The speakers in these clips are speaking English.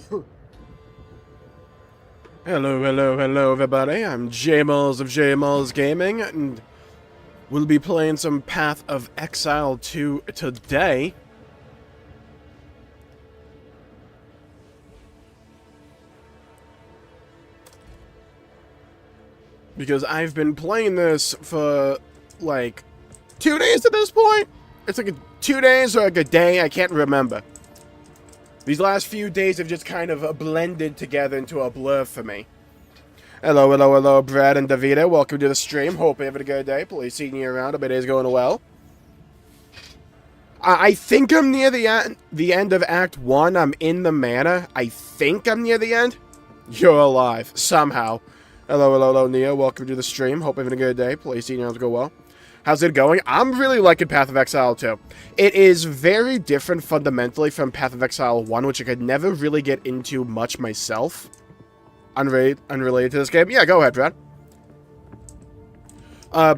Hello, hello, hello, everybody. I'm Jmulls of Jmulls Gaming, and we'll be playing some Path of Exile 2 today. Because I've been playing this for, like, 2 days at this point? It's like 2 days or like a day, I can't remember. These last few days have just kind of blended together into a blur for me. Hello, hello, hello, Brad and Davida. Welcome to the stream. Hope you're having a good day. Please seeing you around. Hope it is going well. I think I'm near the end of Act 1. I'm in the manor. I think I'm near the end. You're alive. Somehow. Hello, hello, hello, Neo. Welcome to the stream. Hope you're having a good day. Please seeing you around. Go well. How's it going? I'm really liking Path of Exile 2. It is very different fundamentally from Path of Exile 1, which I could never really get into much myself. Unrelated to this game. Yeah, go ahead, Brad.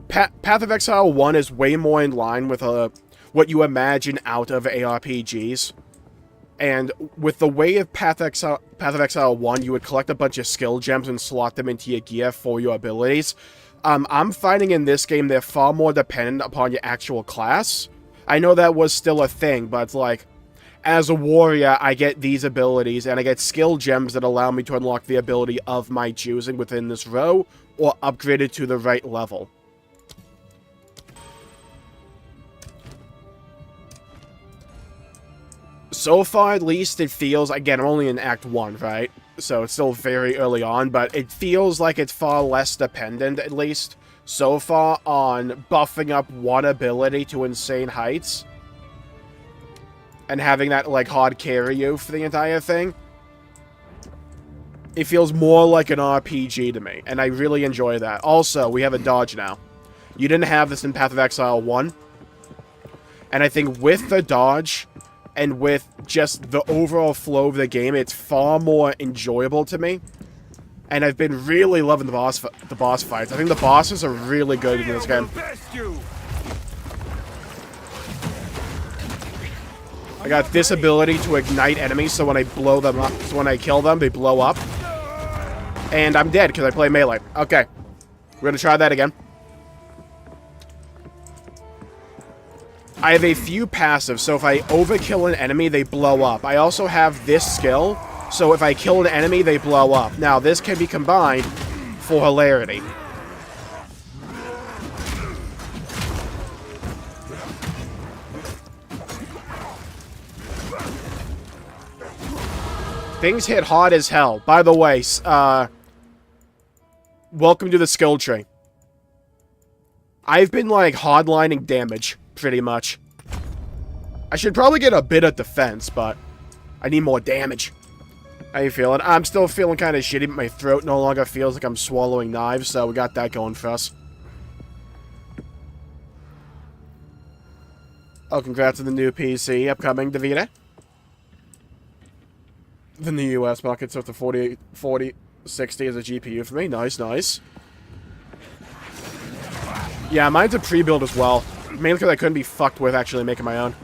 Path of Exile 1 is way more in line with what you imagine out of ARPGs. And with the way of Path of Exile 1, you would collect a bunch of skill gems and slot them into your gear for your abilities. I'm finding in this game they're far more dependent upon your actual class. I know that was still a thing, but it's like, as a warrior, I get these abilities, and I get skill gems that allow me to unlock the ability of my choosing within this row, or upgrade it to the right level. So far, at least, it feels, again, I'm only in Act 1, right? So it's still very early on, but it feels like it's far less dependent, at least, so far, on buffing up one ability to insane heights. And having that, like, hard carry you for the entire thing. It feels more like an RPG to me, and I really enjoy that. Also, we have a dodge now. You didn't have this in Path of Exile 1. And I think with the dodge, and with just the overall flow of the game, it's far more enjoyable to me. And I've been really loving the boss fights. I think the bosses are really good in this game. I got this ability to ignite enemies, so when I blow them up, so when I kill them, they blow up. And I'm dead because I play melee. Okay, we're gonna try that again. I have a few passives, so if I overkill an enemy, they blow up. I also have this skill, so if I kill an enemy, they blow up. Now, this can be combined for hilarity. Things hit hard as hell. By the way, welcome to the skill tree. I've been, like, hardlining damage. Pretty much. I should probably get a bit of defense, but I need more damage. How you feeling? I'm still feeling kind of shitty, but my throat no longer feels like I'm swallowing knives, so we got that going for us. Oh, congrats on the new PC upcoming, Davida. The new US market, so it's a 4060 as a GPU for me. Nice, nice. Yeah, mine's a pre-build as well. Mainly because I couldn't be fucked with actually making my own.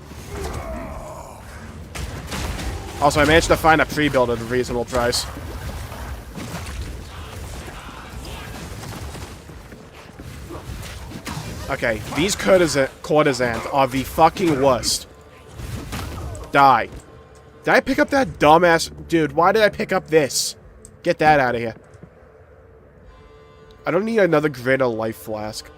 Also, I managed to find a pre-build at a reasonable price. Okay, these courtesans are the fucking worst. Die. Did I pick up that dumbass... Dude, why did I pick up this? Get that out of here. I don't need another greater life flask.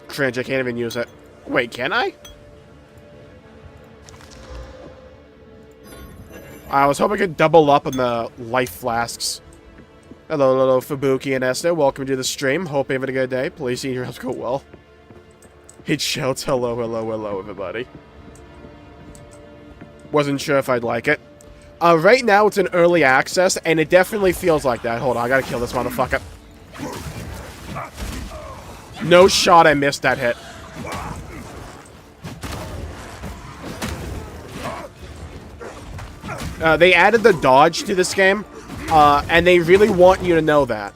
Cringe, I can't even use it. Wait, can I? I was hoping I could double up on the life flasks. Hello, hello, Fubuki and Esther. Welcome to the stream. Hope you're having a good day. Please see your house go well. It shouts hello, hello, hello, everybody. Wasn't sure if I'd like it. Right now, it's in early access, and it definitely feels like that. Hold on, I gotta kill this motherfucker. No shot I missed that hit. They added the dodge to this game, and they really want you to know that.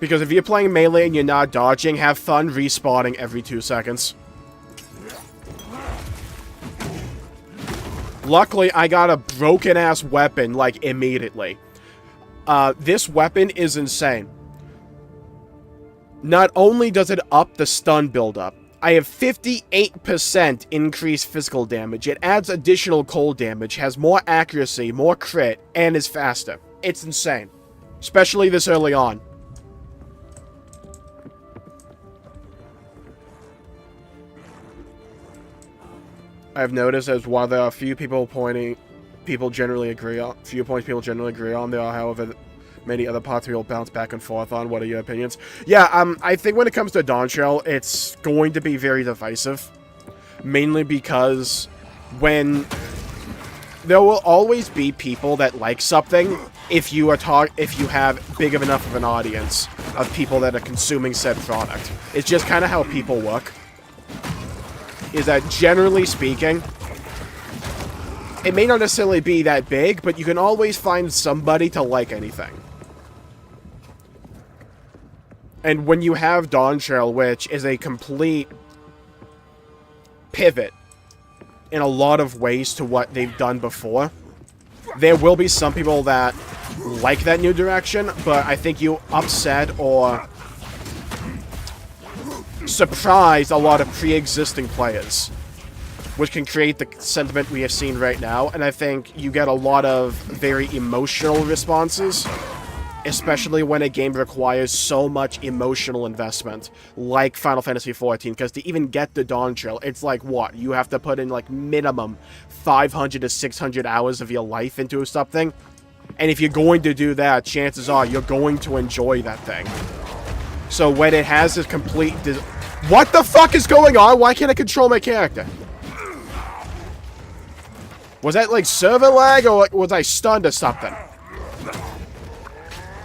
Because if you're playing melee and you're not dodging, have fun respawning every 2 seconds. Luckily, I got a broken-ass weapon, like, immediately. This weapon is insane. Not only does it up the stun buildup, I have 58% increased physical damage. It adds additional cold damage, has more accuracy, more crit, and is faster. It's insane. Especially this early on. I've noticed as while there are a few people generally agree on, there are, however, many other parts people bounce back and forth on. What are your opinions? Yeah, I think when it comes to Dawn Shell, it's going to be very divisive. Mainly because when there will always be people that like something if you have big enough of an audience of people that are consuming said product. It's just kind of how people work. Is that generally speaking, it may not necessarily be that big, but you can always find somebody to like anything. And when you have Dawn Shell, which is a complete pivot in a lot of ways to what they've done before, there will be some people that like that new direction, but I think you upset or surprise a lot of pre-existing players, which can create the sentiment we have seen right now, and I think you get a lot of very emotional responses, especially when a game requires so much emotional investment, like Final Fantasy XIV, because to even get the Dawn Shell, it's like, what? You have to put in, like, minimum 500 to 600 hours of your life into something, and if you're going to do that, chances are you're going to enjoy that thing. So when it has this complete... What the fuck is going on? Why can't I control my character? Was that, like, server lag, or was I stunned or something?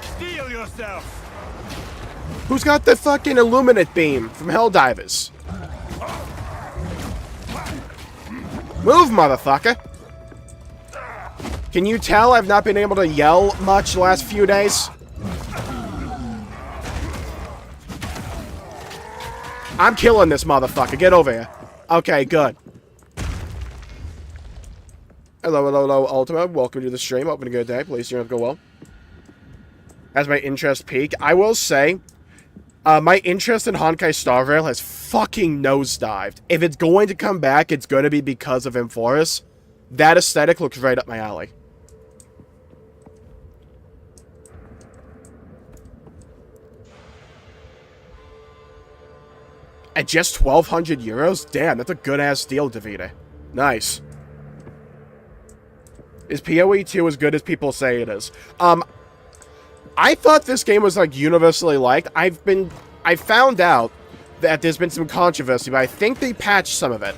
Steel yourself. Who's got the fucking Illuminate beam from Helldivers? Move, motherfucker! Can you tell I've not been able to yell much the last few days? I'm killing this motherfucker. Get over here. Okay, good. Hello, hello, hello, Ultima. Welcome to the stream. Hoping a good day. Please, you're gonna go well. As my interest peaked, I will say, my interest in Honkai Star Rail has fucking nosedived. If it's going to come back, it's going to be because of Amphoris. That aesthetic looks right up my alley. At just 1,200 euros? Damn, that's a good-ass deal, Davide. Nice. Is PoE 2 as good as people say it is? I thought this game was, like, universally liked. I found out that there's been some controversy, but I think they patched some of it.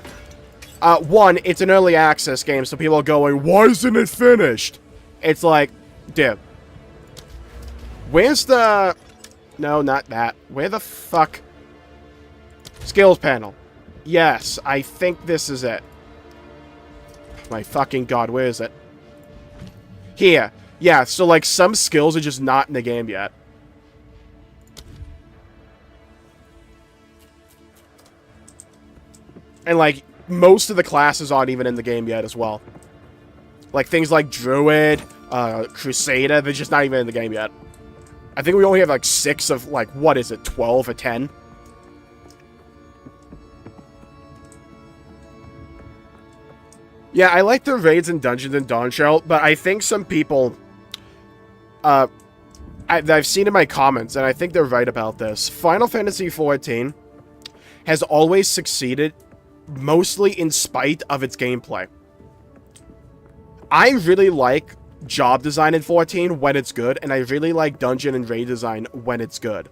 One, it's an early access game, so people are going, why isn't it finished? It's like, dude. Where's the... No, not that. Where the fuck... Skills panel. Yes, I think this is it. My fucking god, where is it? Here. Yeah, so like some skills are just not in the game yet. And like most of the classes aren't even in the game yet as well. Like things like Druid, Crusader, they're just not even in the game yet. I think we only have like 6 of like, what is it, 12 or 10? Yeah, I like the raids and dungeons in Dawn Shell, but I think some people, I've seen in my comments, and I think they're right about this. Final Fantasy XIV has always succeeded, mostly in spite of its gameplay. I really like job design in 14 when it's good, and I really like dungeon and raid design when it's good.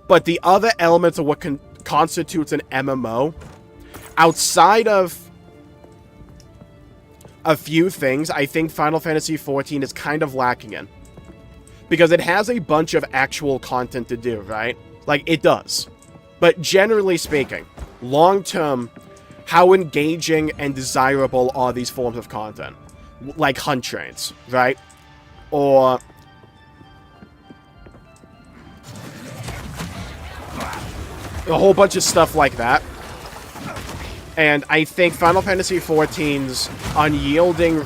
But the other elements of what constitutes an MMO, outside of a few things, I think Final Fantasy XIV is kind of lacking in. Because it has a bunch of actual content to do, right? Like, it does. But generally speaking, long-term, how engaging and desirable are these forms of content? Like hunt trains, right? Or... a whole bunch of stuff like that. And I think Final Fantasy XIV's unyielding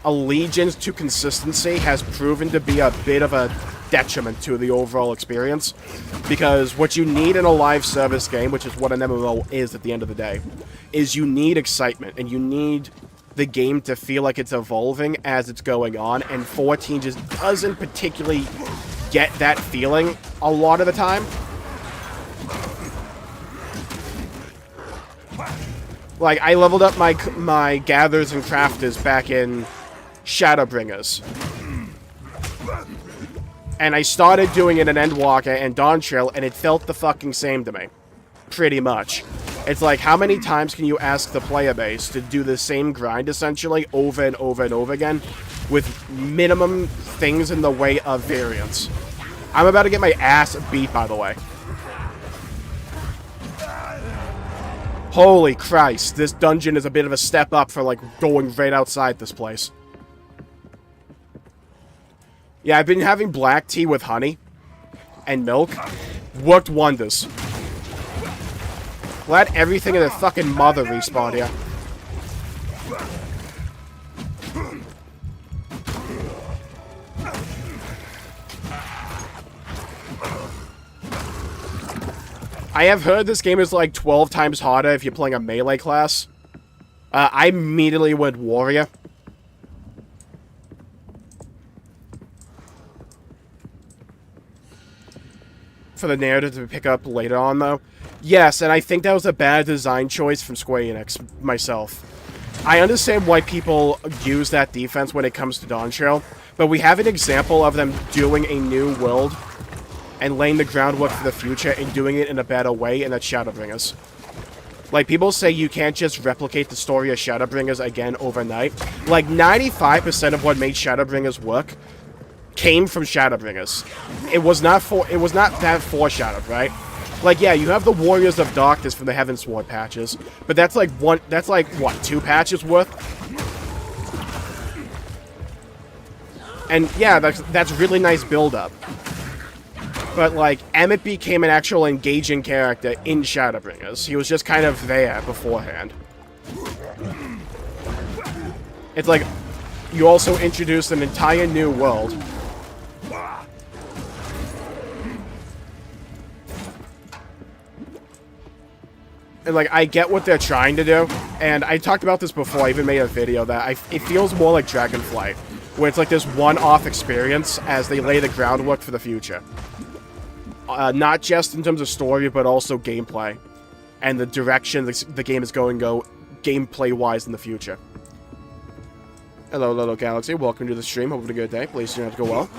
allegiance to consistency has proven to be a bit of a detriment to the overall experience. Because what you need in a live service game, which is what an MMO is at the end of the day, is you need excitement, and you need the game to feel like it's evolving as it's going on, and 14 just doesn't particularly get that feeling a lot of the time. Like, I leveled up my Gatherers and Crafters back in Shadowbringers. And I started doing it in Endwalker and Dawntrail, and it felt the fucking same to me. Pretty much. It's like, how many times can you ask the player base to do the same grind, essentially, over and over and over again, with minimum things in the way of variance? I'm about to get my ass beat, by the way. Holy Christ, this dungeon is a bit of a step up for, like, going right outside this place. Yeah, I've been having black tea with honey and milk. Worked wonders. Glad everything in the fucking mother respawned here. I have heard this game is like 12 times harder if you're playing a melee class. I immediately went warrior. For the narrative to pick up later on, though. Yes, and I think that was a bad design choice from Square Enix, myself. I understand why people use that defense when it comes to Dawntrail, but we have an example of them doing a new world and laying the groundwork for the future and doing it in a better way, and that's Shadowbringers. Like, people say you can't just replicate the story of Shadowbringers again overnight. Like, 95% of what made Shadowbringers work came from Shadowbringers. It was not that foreshadowed, right? Like, yeah, you have the Warriors of Darkness from the Heavensward patches, but that's like what, 2 patches worth? And yeah, that's really nice build-up. But, like, Emmett became an actual engaging character in Shadowbringers. He was just kind of there beforehand. It's like, you also introduced an entire new world. And, like, I get what they're trying to do. And I talked about this before. I even made a video that it feels more like Dragonflight, where it's like this one-off experience as they lay the groundwork for the future. Not just in terms of story, but also gameplay. And the direction the game is going to go gameplay-wise in the future. Hello, Little Galaxy. Welcome to the stream. Hope you have a good day. Please do not go well.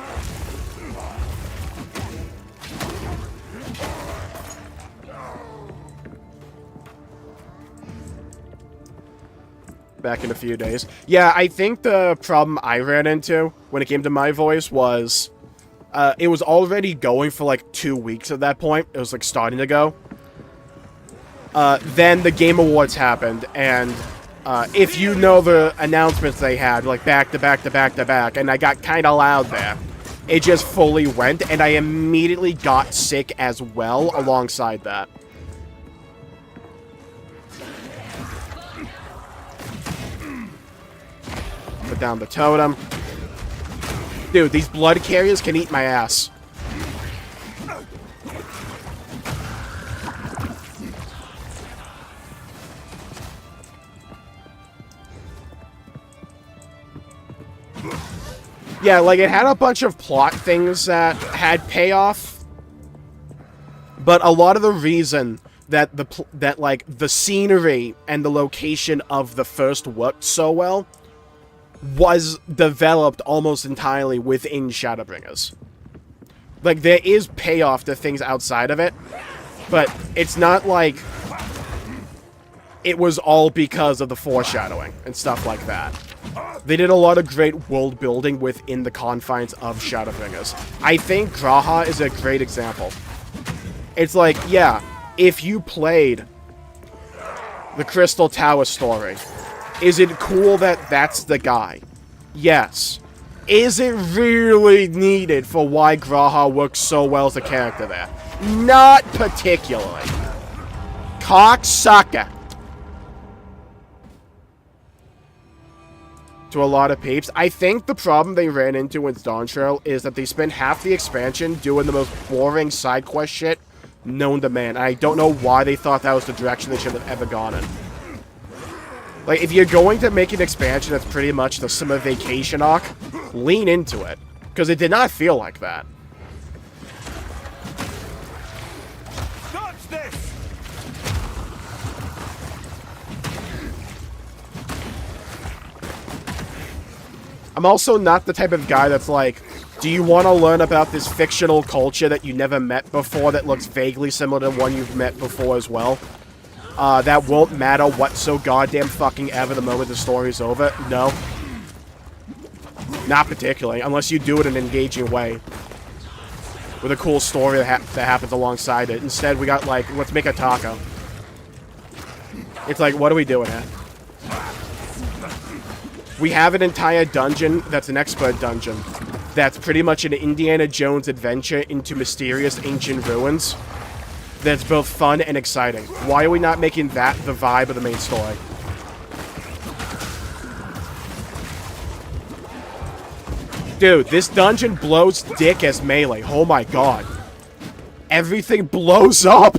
Back in a few days. Yeah, I think the problem I ran into when it came to my voice was it was already going for like 2 weeks at that point. It was like starting to go. Then the Game Awards happened, and if you know the announcements they had, like back to back to back to back, and I got kind of loud there. It just fully went, and I immediately got sick as well alongside that. Put down the totem. Dude, these blood carriers can eat my ass. Yeah, like, it had a bunch of plot things that had payoff, but a lot of the reason that the scenery and the location of the first worked so well was developed almost entirely within Shadowbringers. Like, there is payoff to things outside of it, but it's not like it was all because of the foreshadowing and stuff like that. They did a lot of great world building within the confines of Shadowbringers. I think Graha is a great example. It's like, yeah, if you played the Crystal Tower story, is it cool that that's the guy? Yes. Is it really needed for why Graha works so well as a character there? Not particularly. Cocksucker. to a lot of peeps. I think the problem they ran into with Dawn Trail is that they spent half the expansion doing the most boring side quest shit known to man. I don't know why they thought that was the direction they should have ever gone in. Like, if you're going to make an expansion that's pretty much the summer vacation arc, lean into it. Because it did not feel like that. Dodge this! I'm also not the type of guy that's like, do you want to learn about this fictional culture that you never met before that looks vaguely similar to one you've met before as well? That won't matter what so goddamn fucking ever the moment the story's over. No. Not particularly, unless you do it in an engaging way. With a cool story that happens alongside it. Instead, we got, like, let's make a taco. It's like, what are we doing here? We have an entire dungeon that's an expert dungeon. That's pretty much an Indiana Jones adventure into mysterious ancient ruins. That's both fun and exciting. Why are we not making that the vibe of the main story? Dude, this dungeon blows dick as melee. Oh my god. Everything blows up!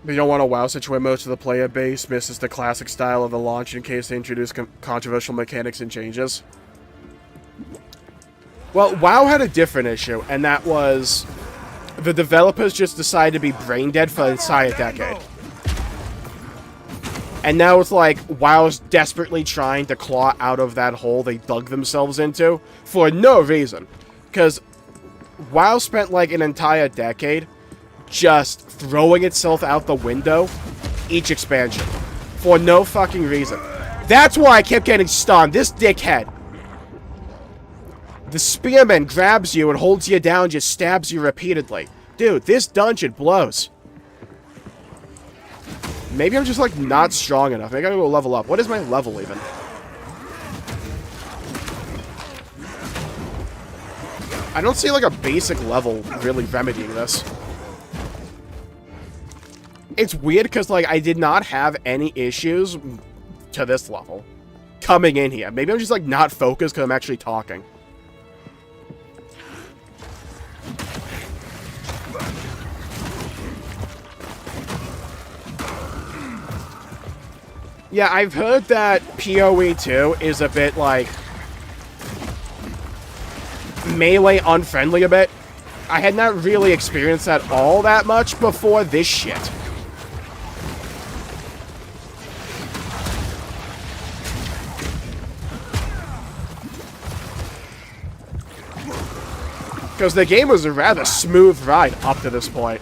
They don't want a WoW situation where most of the player base misses the classic style of the launch in case they introduce controversial mechanics and changes. Well, WoW had a different issue, and that was the developers just decided to be brain dead for an entire decade. And now it's like WoW's desperately trying to claw out of that hole they dug themselves into for no reason. Because WoW spent like an entire decade just throwing itself out the window each expansion for no fucking reason. That's why I kept getting stunned. This dickhead. The spearman grabs you and holds you down, just stabs you repeatedly. Dude, this dungeon blows. Maybe I'm just like not strong enough. Maybe I gotta go level up. What is my level even? I don't see like a basic level really remedying this. It's weird because, like, I did not have any issues to this level coming in here. Maybe I'm just, like, not focused because I'm actually talking. Yeah, I've heard that PoE 2 is a bit, like, melee unfriendly a bit. I had not really experienced that all that much before this shit. Because the game was a rather smooth ride up to this point.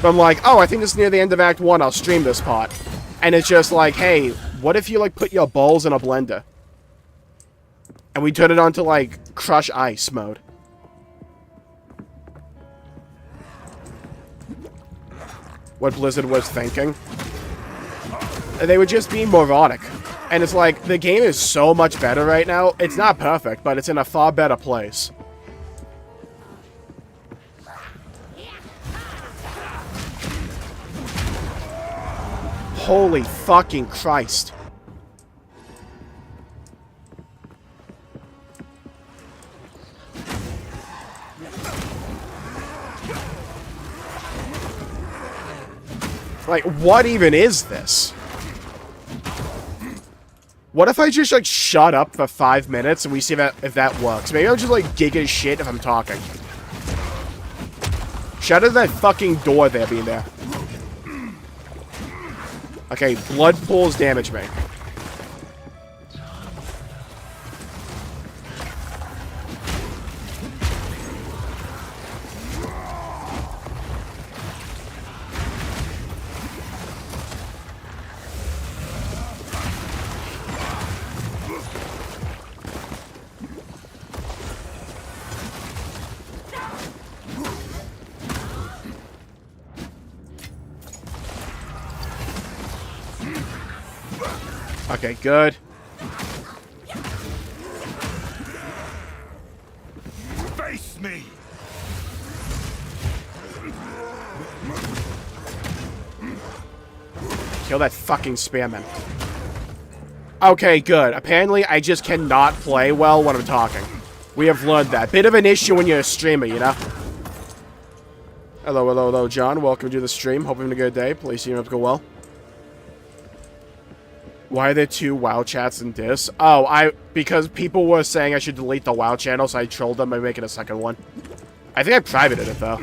But I'm like, oh, I think this is near the end of Act 1, I'll stream this part. And it's just like, hey, what if you, like, put your balls in a blender? And we turn it on to, like, crush ice mode. What Blizzard was thinking. They would just be moronic. And it's like, the game is so much better right now. It's not perfect, but it's in a far better place. Holy fucking Christ. Like, what even is this? What if I just, like, shut up for 5 minutes and we see if that works? Maybe I'll just, like, gig as shit if I'm talking. Shut out that fucking door there being there. Okay, blood pools damage me. Okay, good. Face me! Kill that fucking spearman. Okay, good. Apparently, I just cannot play well when I'm talking. We have learned that. Bit of an issue when you're a streamer, you know? Hello, hello, hello, John. Welcome to the stream. Hope you're having a good day. Please see you go well. Why are there 2 WoW chats in this? Oh, because people were saying I should delete the WoW channel, so I trolled them by making a second one. I think I privated it, though.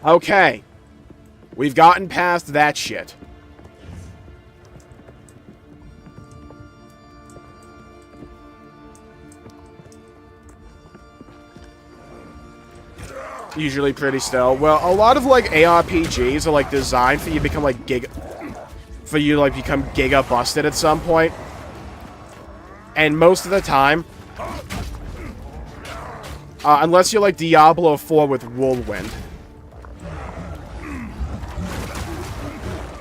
Okay. We've gotten past that shit. Usually pretty still. Well, a lot of, like, ARPGs are, like, designed for you to become, like, become giga busted at some point. And most of the time, unless you're, like, Diablo 4 with Whirlwind,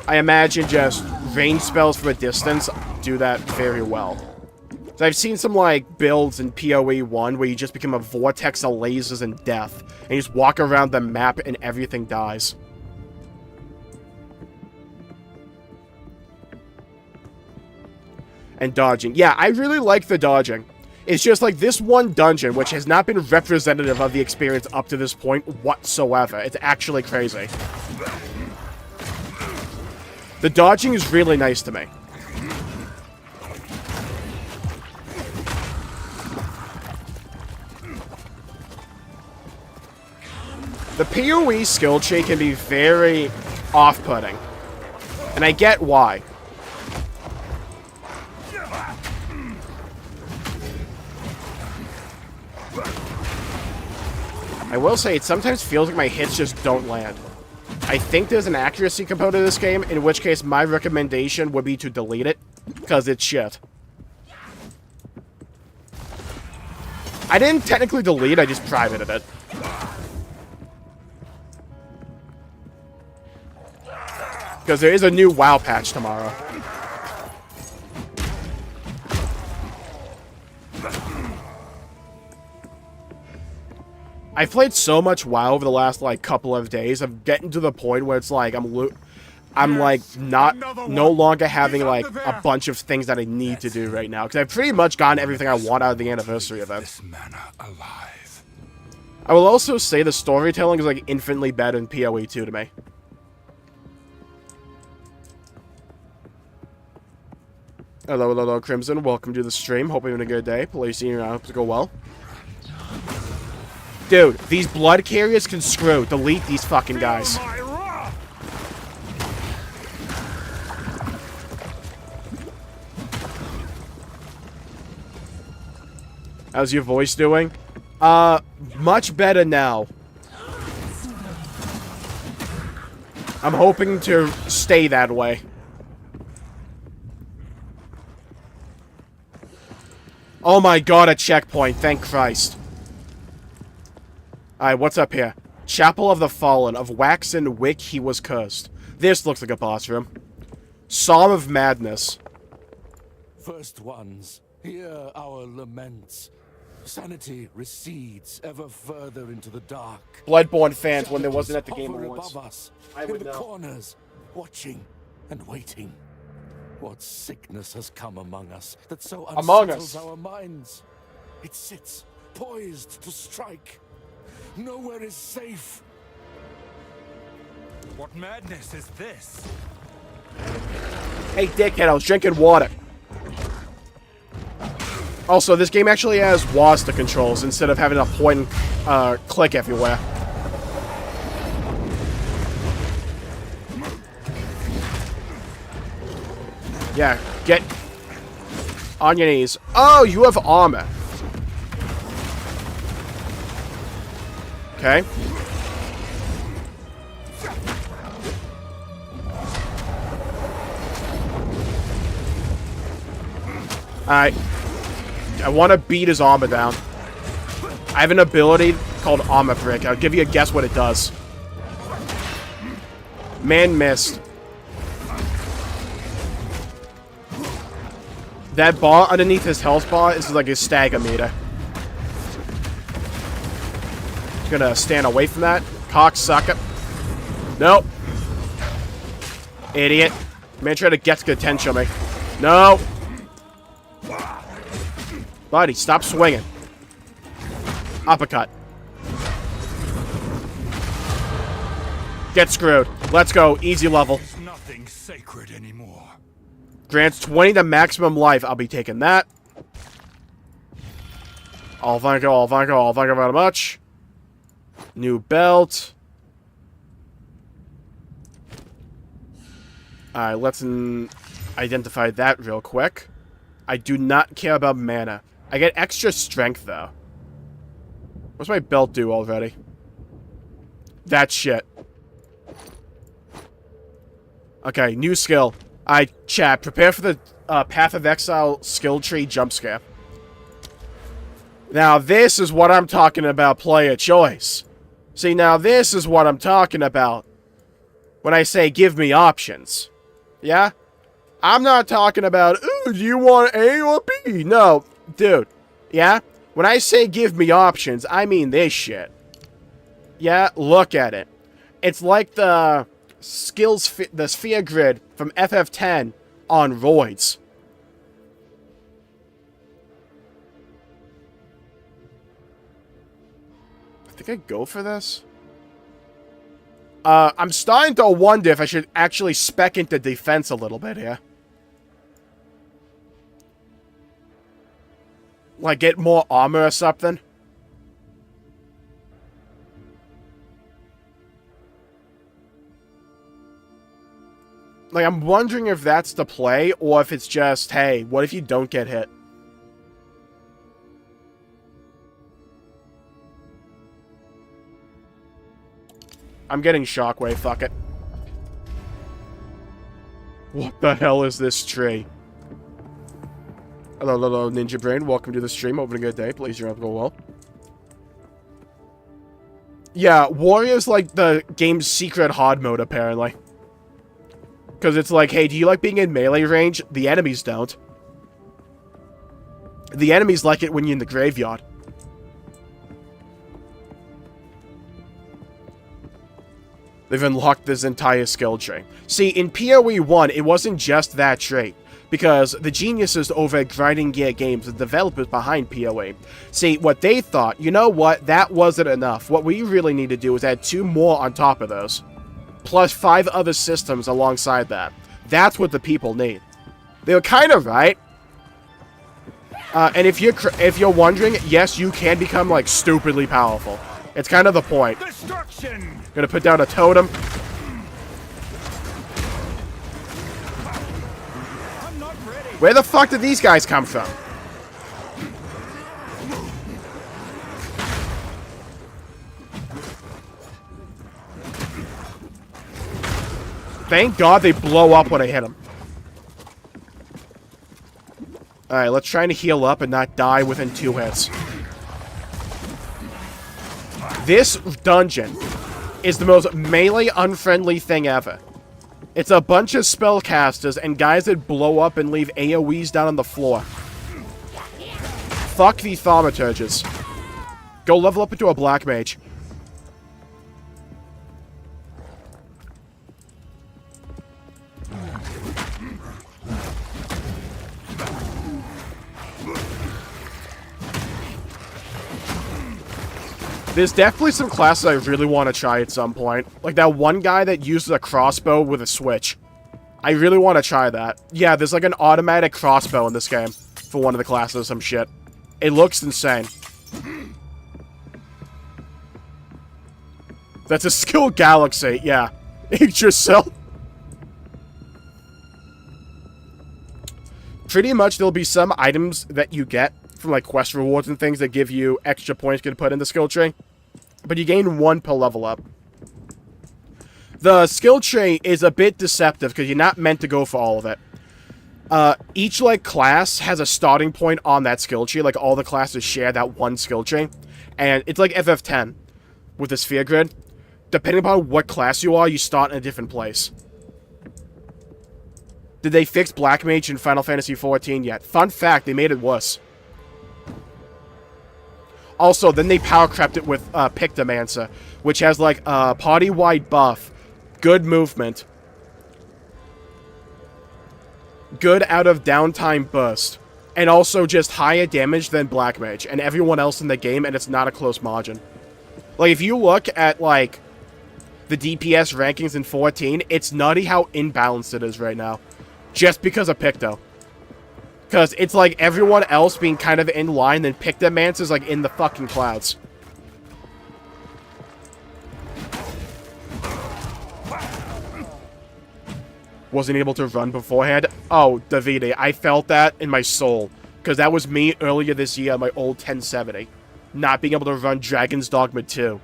I imagine just range spells from a distance do that very well. So I've seen some, like, builds in PoE 1 where you just become a vortex of lasers and death, and you just walk around the map and everything dies. And dodging. Yeah, I really like the dodging. It's just like this one dungeon, which has not been representative of the experience up to this point whatsoever. It's actually crazy. The dodging is really nice to me. The PoE skill tree can be very off-putting. And I get why. I will say, it sometimes feels like my hits just don't land. I think there's an accuracy component to this game, in which case my recommendation would be to delete it, because it's shit. I didn't technically delete, I just privated it. Because there is a new WoW patch tomorrow. I've played so much WoW over the last, like, couple of days. I'm getting to the point where it's like I'm like no longer having like a bunch of things that I need to do right now, because I've pretty much gotten everything I want out of the anniversary event. I will also say the storytelling is like infinitely better in PoE 2 to me. Hello, hello, hello, Crimson. Welcome to the stream. Hope you're having a good day. Please see you around to go well. Dude, these blood carriers can screw. Delete these fucking guys. How's your voice doing? Much better now. I'm hoping to stay that way. Oh my god, a checkpoint. Thank Christ. Alright, what's up here? Chapel of the Fallen. Of wax and wick he was cursed. This looks like a boss room. Psalm of Madness. First ones, hear our laments. Sanity recedes ever further into the dark. Bloodborne fans when there wasn't at the Game Hover Awards. above us, I in would the know. corners, watching and waiting. What sickness has come among us that so Among unsettles us. our minds? It sits, poised to strike. Nowhere is safe. What madness is this? Hey, dickhead, I was drinking water. Also, this game actually has WASD controls instead of having to point and click everywhere. Yeah, get on your knees. Oh, you have armor. Okay. I want to beat his armor down. I have an ability called Armor Break. I'll give you a guess what it does. Man missed. That bar underneath his health bar is like a stagger meter. Gonna stand away from that. Cocksucker. Nope. Idiot. Man tried to get to attention me. No. Buddy, stop swinging. Uppercut. Get screwed. Let's go. Easy level. There's nothing sacred anymore. Grants 20 to maximum life. I'll be taking that. I'll thank you, I'll thank you, I'll thank you very much. New belt. Alright, let's identify that real quick. I do not care about mana. I get extra strength, though. What's my belt do already? That shit. Okay, new skill. Chat, prepare for the Path of Exile skill tree jump scare. Now, this is what I'm talking about, player choice. See, now this is what I'm talking about when I say give me options. Yeah? I'm not talking about, ooh, do you want A or B? No, dude. Yeah? When I say give me options, I mean this shit. Yeah? Look at it. It's like the the sphere grid from FF10 on roids. I think I'd go for this. I'm starting to wonder if I should actually spec into defense a little bit here. Like, get more armor or something. Like, I'm wondering if that's the play, or if it's just, hey, what if you don't get hit? I'm getting shockwave, fuck it. What the hell is this tree? Hello, hello, Ninja Brain. Welcome to the stream. Hoping a good day. Please, you're up go well. Yeah, Warrior's like the game's secret hard mode, apparently. Because it's like, hey, do you like being in melee range? The enemies don't. The enemies like it when you're in the graveyard. They've unlocked this entire skill tree. See, in PoE 1, it wasn't just that trait. Because the geniuses over at Grinding Gear Games, the developers behind PoE, see, what they thought, you know what, that wasn't enough. What we really need to do is add 2 more on top of those. Plus 5 other systems alongside that. That's what the people need. They were kind of right. And if you're wondering, yes, you can become, like, stupidly powerful. It's kind of the point. Destruction! Gonna put down a totem. I'm not ready. Where the fuck did these guys come from? Thank God they blow up when I hit them. Alright, let's try to heal up and not die within 2 hits. This dungeon is the most melee unfriendly thing ever. It's a bunch of spellcasters and guys that blow up and leave AoEs down on the floor. Fuck the thaumaturges. Go level up into a black mage. There's definitely some classes I really want to try at some point. Like that one guy that uses a crossbow with a switch. I really want to try that. Yeah, there's like an automatic crossbow in this game. For one of the classes or some shit. It looks insane. That's a skill galaxy, yeah. Eat yourself. Pretty much there'll be some items that you get from like quest rewards and things that give you extra points you can put in the skill tree. But you gain 1 per level up. The skill tree is a bit deceptive because you're not meant to go for all of it. each, like, class has a starting point on that skill tree. Like, all the classes share that one skill tree. And it's like FF10 with the sphere grid. Depending upon what class you are, you start in a different place. Did they fix Black Mage in Final Fantasy XIV yet? Fun fact, they made it worse. Also, then they power crept it with Pictomancer, which has, like, a party-wide buff, good movement, good out of downtime burst, and also just higher damage than Black Mage and everyone else in the game, and it's not a close margin. Like, if you look at, like, the DPS rankings in 14, it's nutty how imbalanced it is right now. Just because of Picto. Because it's like everyone else being kind of in line, then Pictomancer's like in the fucking clouds. Wasn't able to run beforehand. Oh, Davide, I felt that in my soul. Because that was me earlier this year on my old 1070. Not being able to run Dragon's Dogma 2.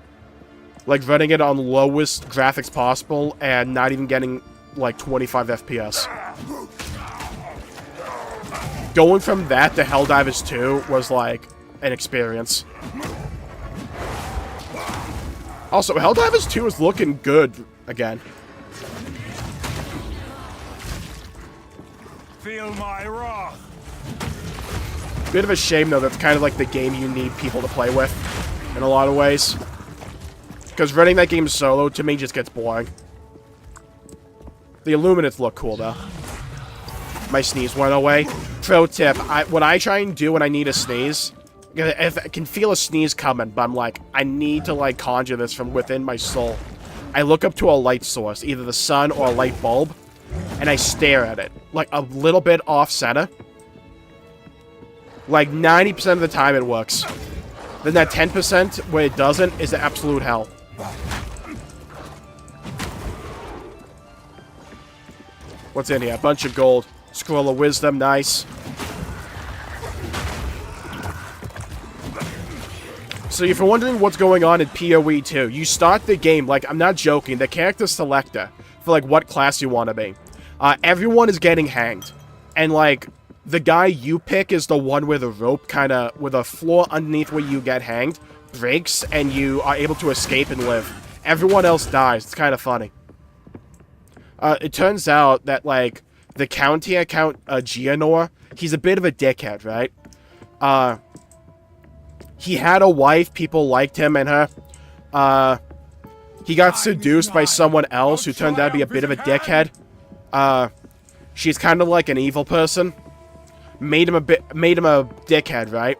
Like running it on lowest graphics possible and not even getting like 25 FPS. Going from that to Helldivers 2 was like an experience. Also, Helldivers 2 is looking good again. Feel my wrath. Bit of a shame though, that's kind of like the game you need people to play with in a lot of ways. Because running that game solo to me just gets boring. The Illuminates look cool though. My sneeze went away. Pro tip, what I try and do when I need a sneeze, if I can feel a sneeze coming, but I'm like, I need to like conjure this from within my soul. I look up to a light source, either the sun or a light bulb, and I stare at it, like a little bit off center. Like 90% of the time it works. Then that 10% where it doesn't is the absolute hell. What's in here? A bunch of gold. Scroll of Wisdom, nice. So if you're wondering what's going on in PoE 2, you start the game, like, I'm not joking, the character selector for, like, what class you want to be. Everyone is getting hanged. And, like, the guy you pick is the one with a rope, kind of, with a floor underneath where you get hanged, breaks, and you are able to escape and live. Everyone else dies. It's kind of funny. It turns out that, like, the Count Geonor, he's a bit of a dickhead, right? He had a wife, people liked him and her. He got seduced by someone else who turned out to be a bit of a dickhead. She's kind of like an evil person. Made him a dickhead, right?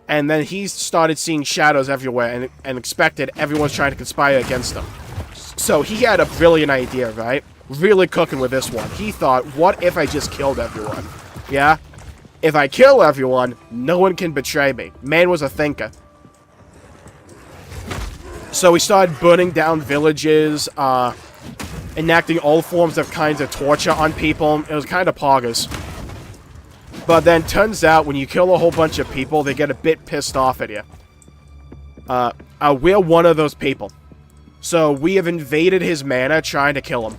And then he started seeing shadows everywhere and expected everyone's trying to conspire against him. So he had a brilliant idea, right? Really cooking with this one. He thought, what if I just killed everyone? Yeah? If I kill everyone, no one can betray me. Man was a thinker. So he started burning down villages, enacting all forms of kinds of torture on people. It was kind of poggers. But then turns out when you kill a whole bunch of people, they get a bit pissed off at you. We're one of those people. So we have invaded his manor trying to kill him.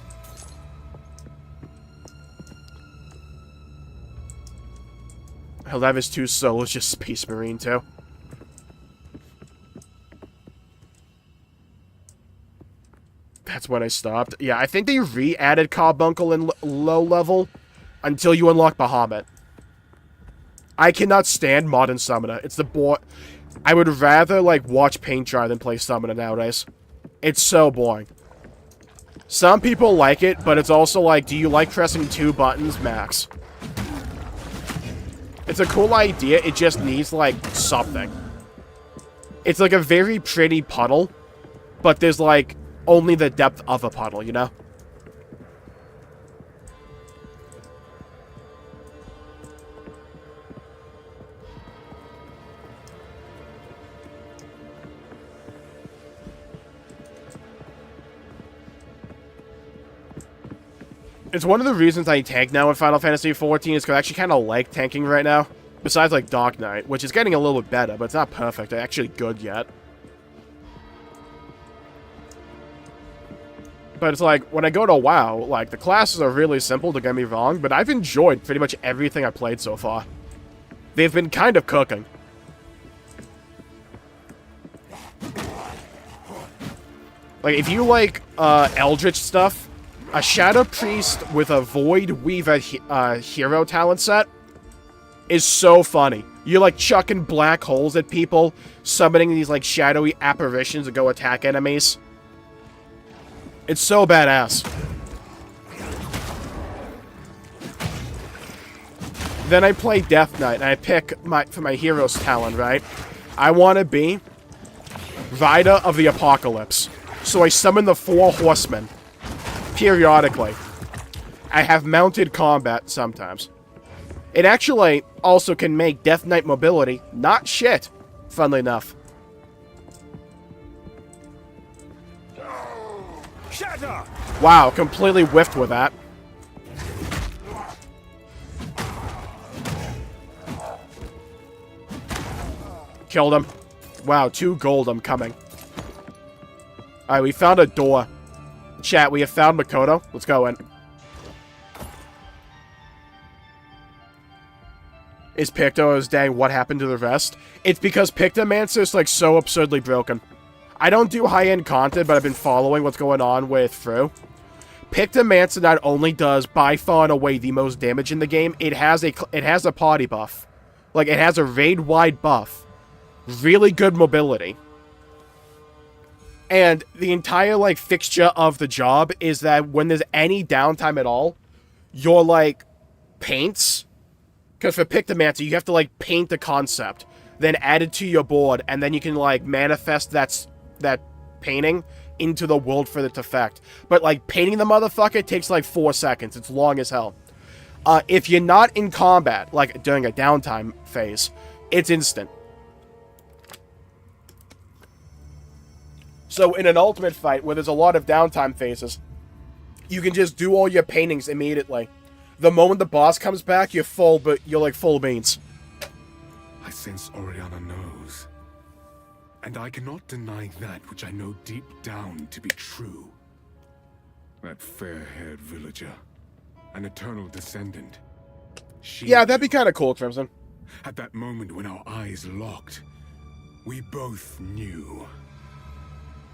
Helldivers 2 solo is just Space Marine too. That's when I stopped. Yeah, I think they re-added Carbuncle in low level until you unlock Bahamut. I cannot stand Modern Summoner. It's the boy. I would rather, like, watch paint dry than play Summoner nowadays. It's so boring. Some people like it, but it's also like, do you like pressing 2 buttons max? It's a cool idea, it just needs, like, something. It's like a very pretty puddle, but there's, like, only the depth of a puddle, you know? It's one of the reasons I tank now in Final Fantasy XIV is because I actually kind of like tanking right now. Besides, like, Dark Knight, which is getting a little bit better, but it's not perfect. It's actually good yet. But it's like, when I go to WoW, like, the classes are really simple, don't get me wrong, but I've enjoyed pretty much everything I've played so far. They've been kind of cooking. Like, if you like Eldritch stuff, a Shadow Priest with a Void Weaver hero talent set is so funny. You're, like, chucking black holes at people, summoning these, like, shadowy apparitions to go attack enemies. It's so badass. Then I play Death Knight, and I pick for my hero's talent, right? I want to be Rider of the Apocalypse. So I summon the 4 horsemen, periodically. I have mounted combat sometimes. It actually also can make Death Knight mobility not shit, funnily enough. Shatter! Wow, completely whiffed with that. Killed him. Wow, 2 gold, I'm coming. Alright, we found a door. Chat, we have found Makoto. Let's go in. Is Picto's dang what happened to the rest? It's because Pictomancer's like so absurdly broken. I don't do high-end content, but I've been following what's going on with Fru. Pictomancer not only does by far and away the most damage in the game, it has a party buff. Like, it has a raid-wide buff. Really good mobility. And the entire, like, fixture of the job is that when there's any downtime at all, your, like, paints... Because for Pictomancer, you have to, like, paint the concept, then add it to your board, and then you can, like, manifest that painting into the world for its effect. But, like, painting the motherfucker takes, like, 4 seconds. It's long as hell. If you're not in combat, like, during a downtime phase, it's instant. So, in an ultimate fight, where there's a lot of downtime phases, you can just do all your paintings immediately. The moment the boss comes back, you're like full beans. I sense Oriana knows. And I cannot deny that which I know deep down to be true. That fair-haired villager, an eternal descendant. Yeah, that'd be kind of cool, Crimson. At that moment when our eyes locked, we both knew.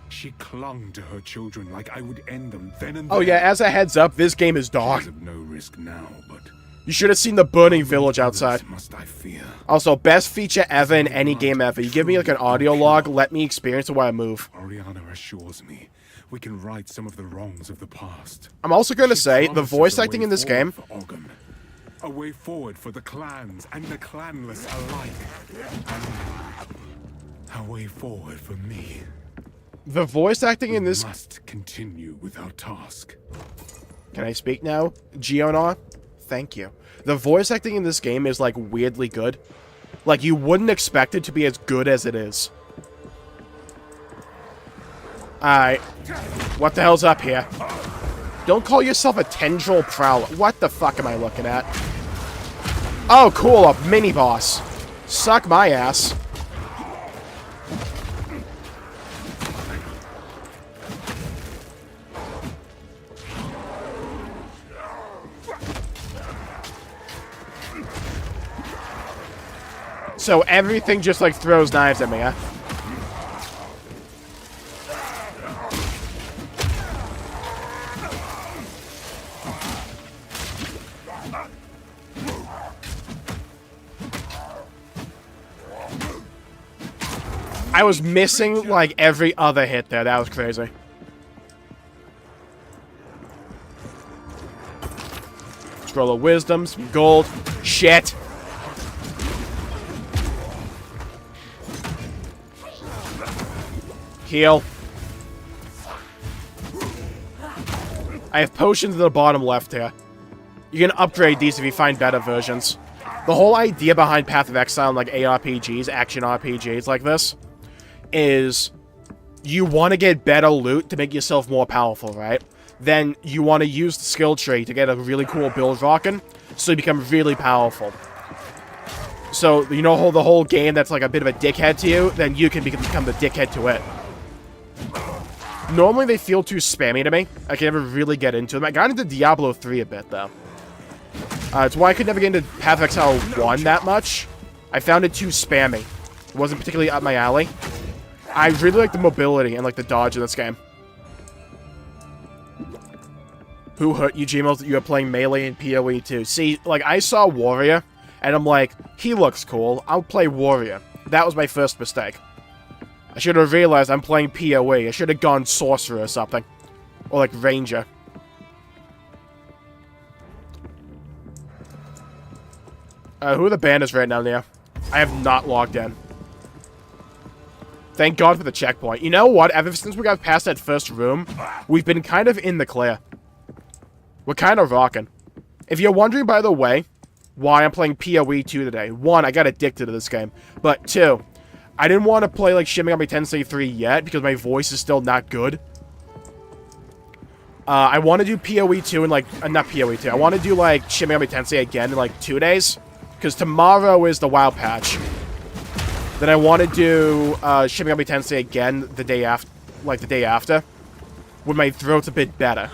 She clung to her children like I would end them then and there. Oh yeah, as a heads up, this game is dark. She's of no risk now, but you should have seen the burning village outside. Must I fear? Also, best feature ever in any game ever. You give me like an audio log, let me experience it while I move. Oriana assures me we can right some of the wrongs of the past. I'm also going to say, the voice acting in this game... A way forward for the clans and the clanless alike. And a way forward for me. The voice acting in this... We must continue with our task. Can I speak now? Gionar? Thank you. The voice acting in this game is, like, weirdly good. Like, you wouldn't expect it to be as good as it is. Alright. What the hell's up here? Don't call yourself a tendril prowler. What the fuck am I looking at? Oh, cool, a mini-boss. Suck my ass. So everything just, like, throws knives at me, huh? I was missing, like, every other hit there. That was crazy. Scroll of Wisdom, some gold. Shit! Heal. I have potions in the bottom left here. You can upgrade these if you find better versions. The whole idea behind Path of Exile and like ARPGs, action RPGs like this, is you want to get better loot to make yourself more powerful, right? Then you want to use the skill tree to get a really cool build rockin', so you become really powerful. So, you know the whole game that's like a bit of a dickhead to you, then you can become the dickhead to it. Normally they feel too spammy to me. I can never really get into them. I got into Diablo 3 a bit, though. It's why I could never get into Path of Exile 1 that much. I found it too spammy. It wasn't particularly up my alley. I really like the mobility and like the dodge in this game. Who hurt you, Jmulls, that you were playing melee and PoE too? See, like, I saw Warrior, and I'm like, he looks cool. I'll play Warrior. That was my first mistake. I should have realized I'm playing PoE. I should have gone Sorcerer or something. Or like Ranger. Who are the banners right now, Nia? I have not logged in. Thank God for the checkpoint. You know what? Ever since we got past that first room, we've been kind of in the clear. We're kind of rocking. If you're wondering, by the way, why I'm playing PoE 2 today. 1, I got addicted to this game. But 2, I didn't want to play like Shin Megami Tensei 3 yet because my voice is still not good. I want to do PoE 2 in like... not PoE 2. I want to do like Shin Megami Tensei again in like 2 days. Because tomorrow is the WoW patch. Then I want to do Shin Megami Tensei again the day after, like the day after, when my throat's a bit better.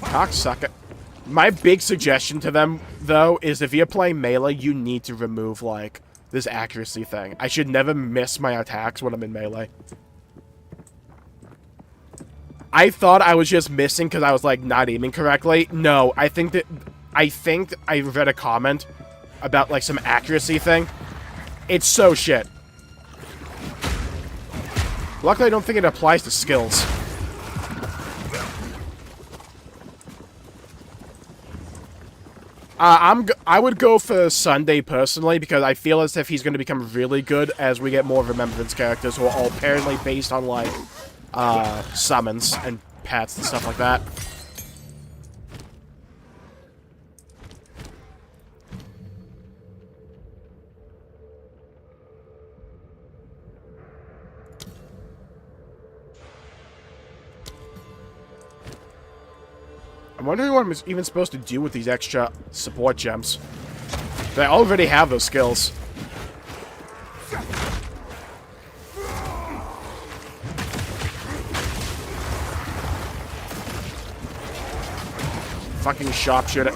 Cocksucker. My big suggestion to them, though, is if you're playing melee, you need to remove, like, this accuracy thing. I should never miss my attacks when I'm in melee. I thought I was just missing because I was, like, not aiming correctly. No, I think I read a comment about, like, some accuracy thing. It's so shit. Luckily, I don't think it applies to skills. I would go for Sunday personally because I feel as if he's going to become really good as we get more Remembrance characters who are all apparently based on like summons and pets and stuff like that. I'm wondering what I'm even supposed to do with these extra support gems. I already have those skills. Fucking sharpshooter.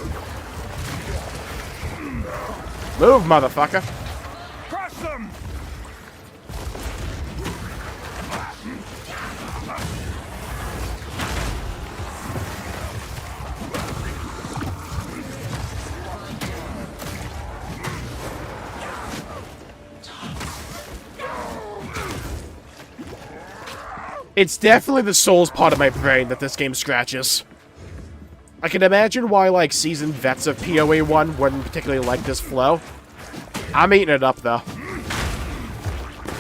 Move, motherfucker. Crush them! It's definitely the Souls part of my brain that this game scratches. I can imagine why, like, seasoned vets of PoE 1 wouldn't particularly like this flow. I'm eating it up, though.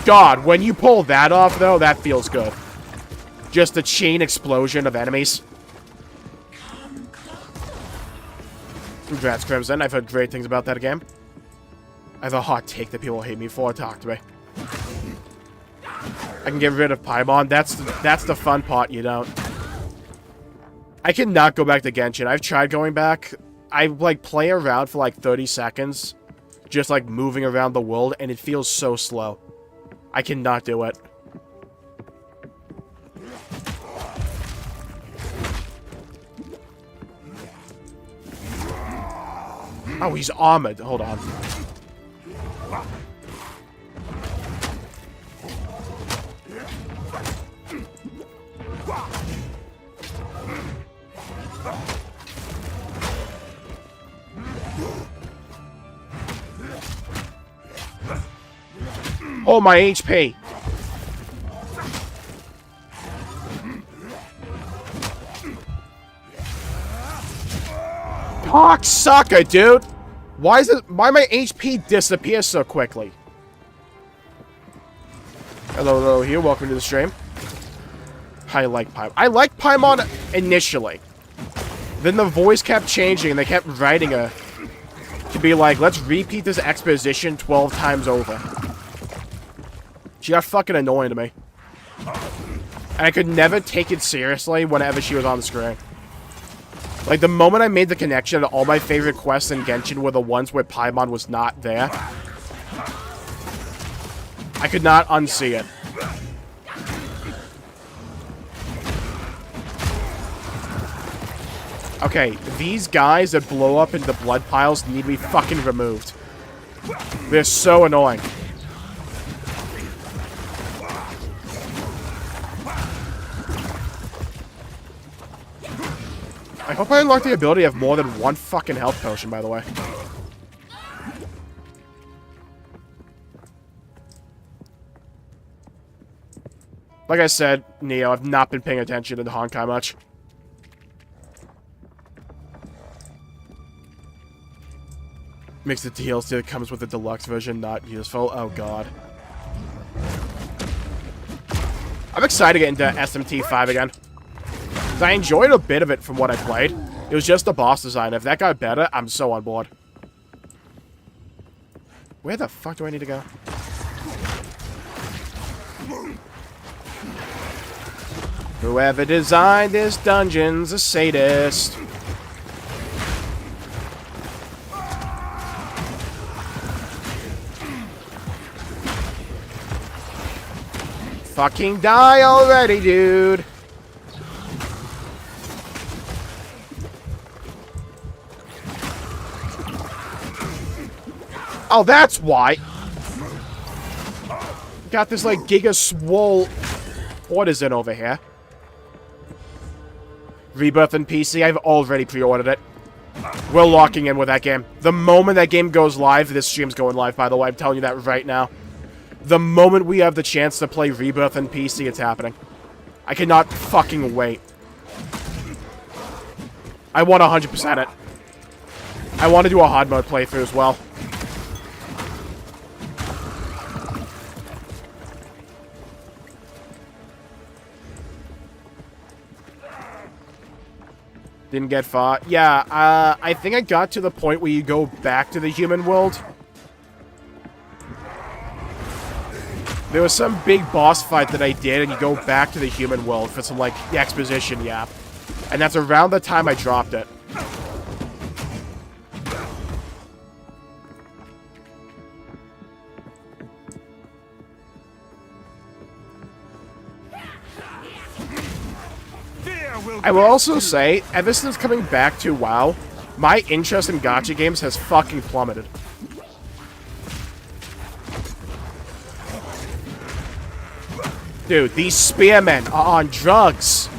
God, when you pull that off, though, that feels good. Just a chain explosion of enemies. Congrats, Crimson. I've heard great things about that game. I have a hot take that people hate me for. Talk to me. I can get rid of Paimon. That's the fun part, you don't. I cannot go back to Genshin. I've tried going back. I, like, play around for, like, 30 seconds. Just, like, moving around the world, and it feels so slow. I cannot do it. Oh, he's armored. Hold on. Oh, my HP. Cocksucker, dude. Why my HP disappear so quickly? Hello here. Welcome to the stream. I like Paimon. I liked Paimon initially. Then the voice kept changing and they kept writing her to be like, let's repeat this exposition 12 times over. She got fucking annoying to me. And I could never take it seriously whenever she was on the screen. Like, the moment I made the connection that all my favorite quests in Genshin were the ones where Paimon was not there, I could not unsee it. Okay, these guys that blow up into blood piles need to be fucking removed. They're so annoying. I hope I unlock the ability to have more than one fucking health potion, by the way. Like I said, Neo, I've not been paying attention to Honkai much. Makes the DLC that comes with the deluxe version not useful. Oh god. I'm excited to get into SMT5 again. I enjoyed a bit of it from what I played. It was just the boss design. If that got better, I'm so on board. Where the fuck do I need to go? Whoever designed this dungeon's a sadist. Fucking die already, dude. Oh, that's why. Got this, like, Giga Swole... What is it over here? Rebirth in PC. I've already pre-ordered it. We're locking in with that game. The moment that game goes live, this stream's going live, by the way. I'm telling you that right now. The moment we have the chance to play Rebirth in PC, it's happening. I cannot fucking wait. I want 100% it. I want to do a hard mode playthrough as well. Didn't get far. Yeah, I think I got to the point where you go back to the human world. There was some big boss fight that I did, and you go back to the human world for some, like, exposition, yeah. And that's around the time I dropped it. I will also say, ever since coming back to WoW, my interest in gacha games has fucking plummeted. Dude, these spearmen are on drugs.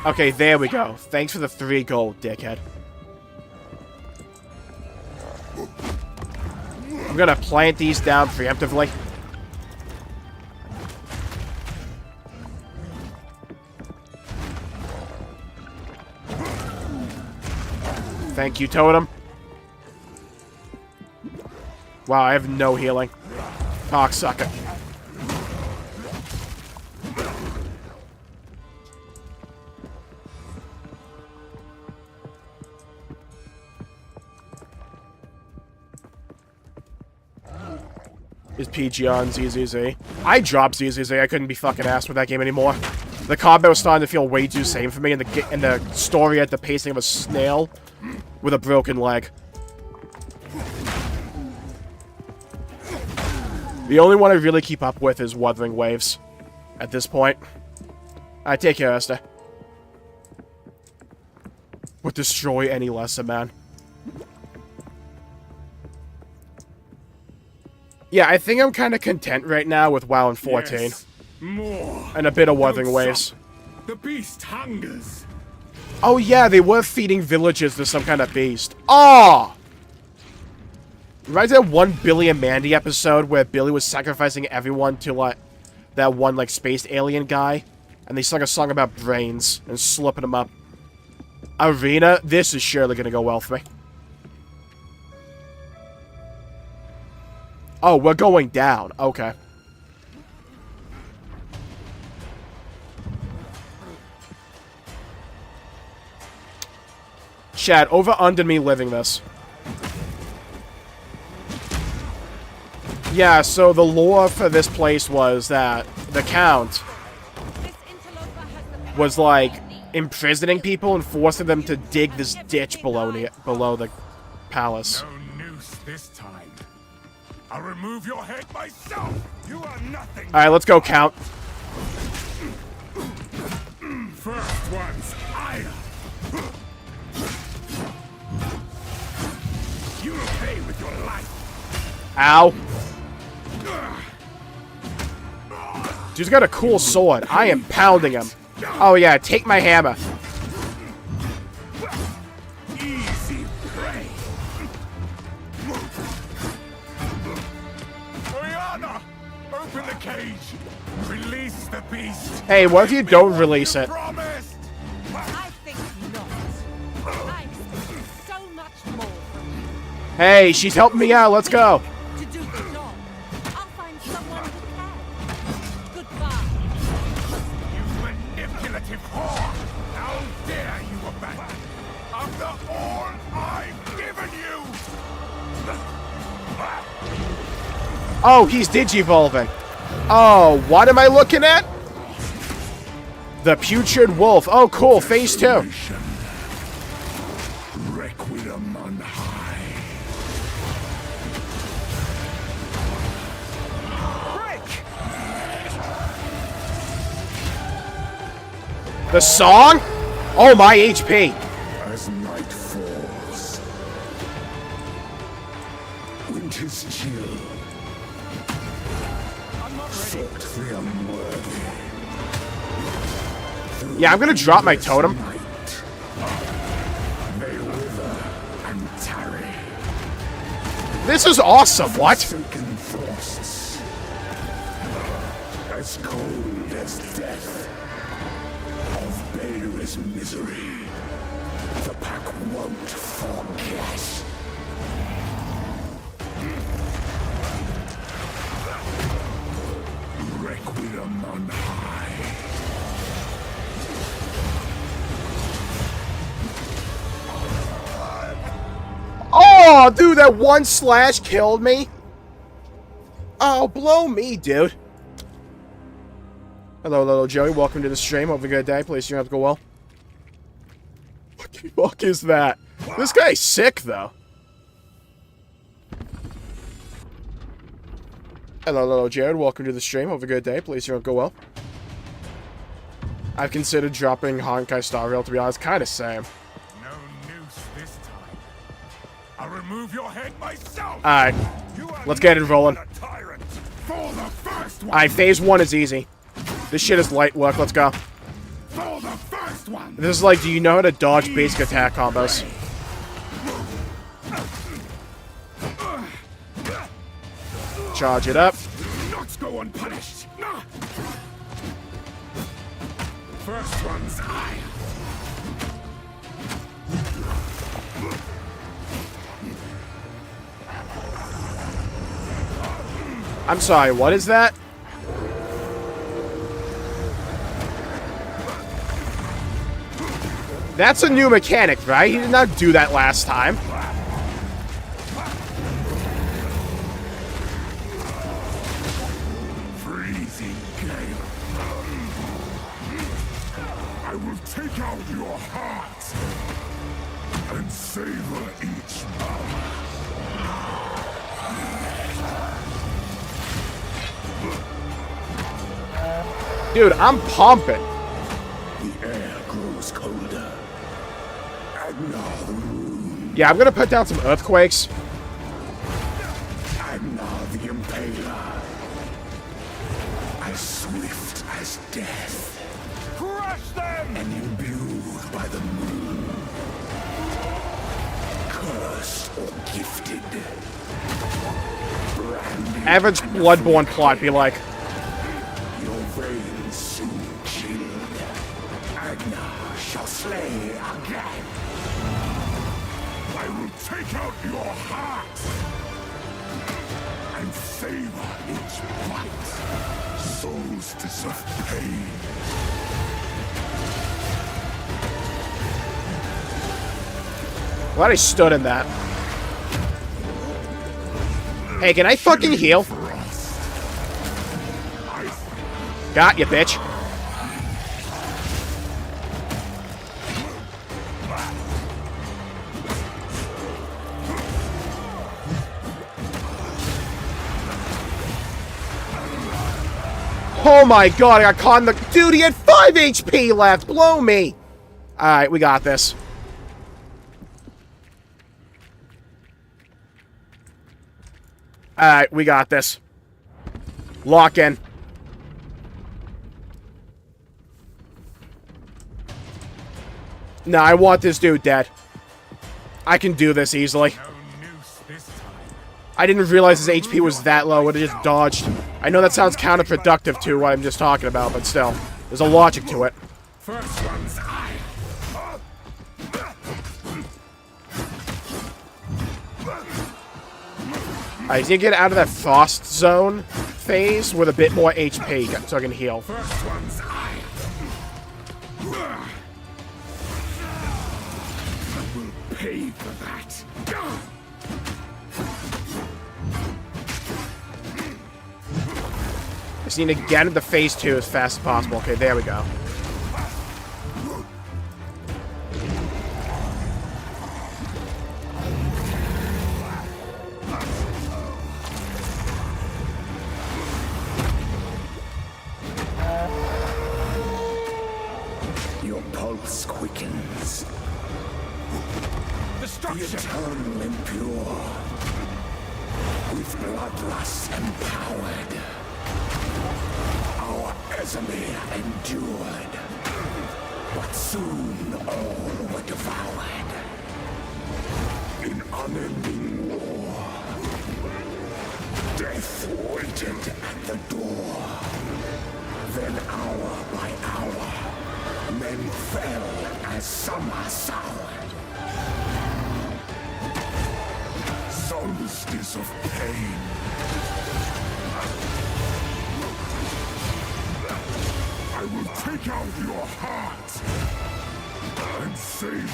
Okay, there we go. Thanks for the 3 gold, dickhead. I'm gonna plant these down preemptively. Thank you, Totem. Wow, I have no healing. Cocksucker. Is PG on ZZZ? I dropped ZZZ. I couldn't be fucking asked with that game anymore. The combat was starting to feel way too same for me, and the story at the pacing of a snail with a broken leg. The only one I really keep up with is Wuthering Waves. At this point. I take care, Esther. Would destroy any lesser, man. Yeah, I think I'm kind of content right now with WoW and 14. Yes. More. And a bit of Wuthering Waves. The beast hungers. Oh yeah, they were feeding villages to some kind of beast. Oh! Reminds me of that 1 Billy and Mandy episode where Billy was sacrificing everyone to, like, that one, like, space alien guy. And they sung a song about brains and slipping them up. Arena, this is surely gonna go well for me. Oh, we're going down. Okay. Chad, over under me living this. Yeah, so the lore for this place was that the Count was, like, imprisoning people and forcing them to dig this ditch below the palace. No noose this time. I'll remove your head myself. You are nothing. Alright, let's go, Count. First one's ire. You will pay with your life. Ow. Dude's got a cool sword. I am pounding him. Oh yeah, take my hammer. Easy prey. Oriana, open the cage. Release the beast. Hey, what if you don't release it? Promised. I think not. I expect so much more from you. Hey, she's helping me out. Let's go. To do the job, I'll find someone who can. Goodbye. You manipulative whore. How dare you abandon me after all I've given you? Oh, he's digivolving. Oh, what am I looking at? The Putrid Wolf. Oh, cool. Phase 2. Requiem on high. The song? Oh, my HP. As night falls, winter's chill. Sought the unworthy. Yeah, I'm gonna drop my totem. Night, they wither and tarry. This is awesome. What? Forsaken frosts, as cold as death, of Balor's misery. The pack won't forget. Requiem on high. Oh, dude, that one slash killed me. Oh, blow me, dude. Hello, little Joey. Welcome to the stream. Hope you have a good day. Please, you have to go well. What the fuck is that? This guy's sick, though. Hello, little Jared. Welcome to the stream. Hope you have a good day. Please, you have to go well. I've considered dropping Honkai Star Rail, to be honest. Kind of same. No noose this time. I'll remove your head myself. Alright. You are Let's get it rolling. not a tyrant. For the first one. Alright, phase 1 is easy. This shit is light work. Let's go. For the first one. This is like, do you know how to dodge basic attack combos? Charge it up. Not go unpunished. First one's eye. I'm sorry, what is that? That's a new mechanic, right? He did not do that last time. Freezing gale. I will take out your heart and savor each moment. Dude, I'm pumping. The air grows colder. Agnar the Rune. Yeah, I'm gonna put down some earthquakes. Agnar the Impaler. As swift as death. Crush them! And imbued by the moon. Cursed or gifted. Branded Average and Bloodborne plot be like, your veins soon chilled. Agnar shall slay again. I will take out your heart and savor each bite. Souls deserve pain. Glad I stood in that. Hey, can I fucking heal? Got you, bitch. Oh my god, I got caught in the... Dude, he had 5 HP left! Blow me! Alright, we got this. Alright, we got this. Lock in. No, I want this dude dead. I can do this easily. I didn't realize his HP was that low. I would have just dodged. I know that sounds counterproductive to what I'm just talking about, but still. There's a logic to it. First one's I. I need to get out of that frost zone phase with a bit more HP so I can heal. First one's I. I will pay for that. Just need to get into phase 2 as fast as possible. Okay, there we go. Your pulse quickens. The eternal impure. With bloodlust empowered. Our Esamir endured. But soon all were devoured. In unending war. Death waited at the door. Then hour by hour, men fell as summer soured. Solstice of pain. I will take out your heart and save.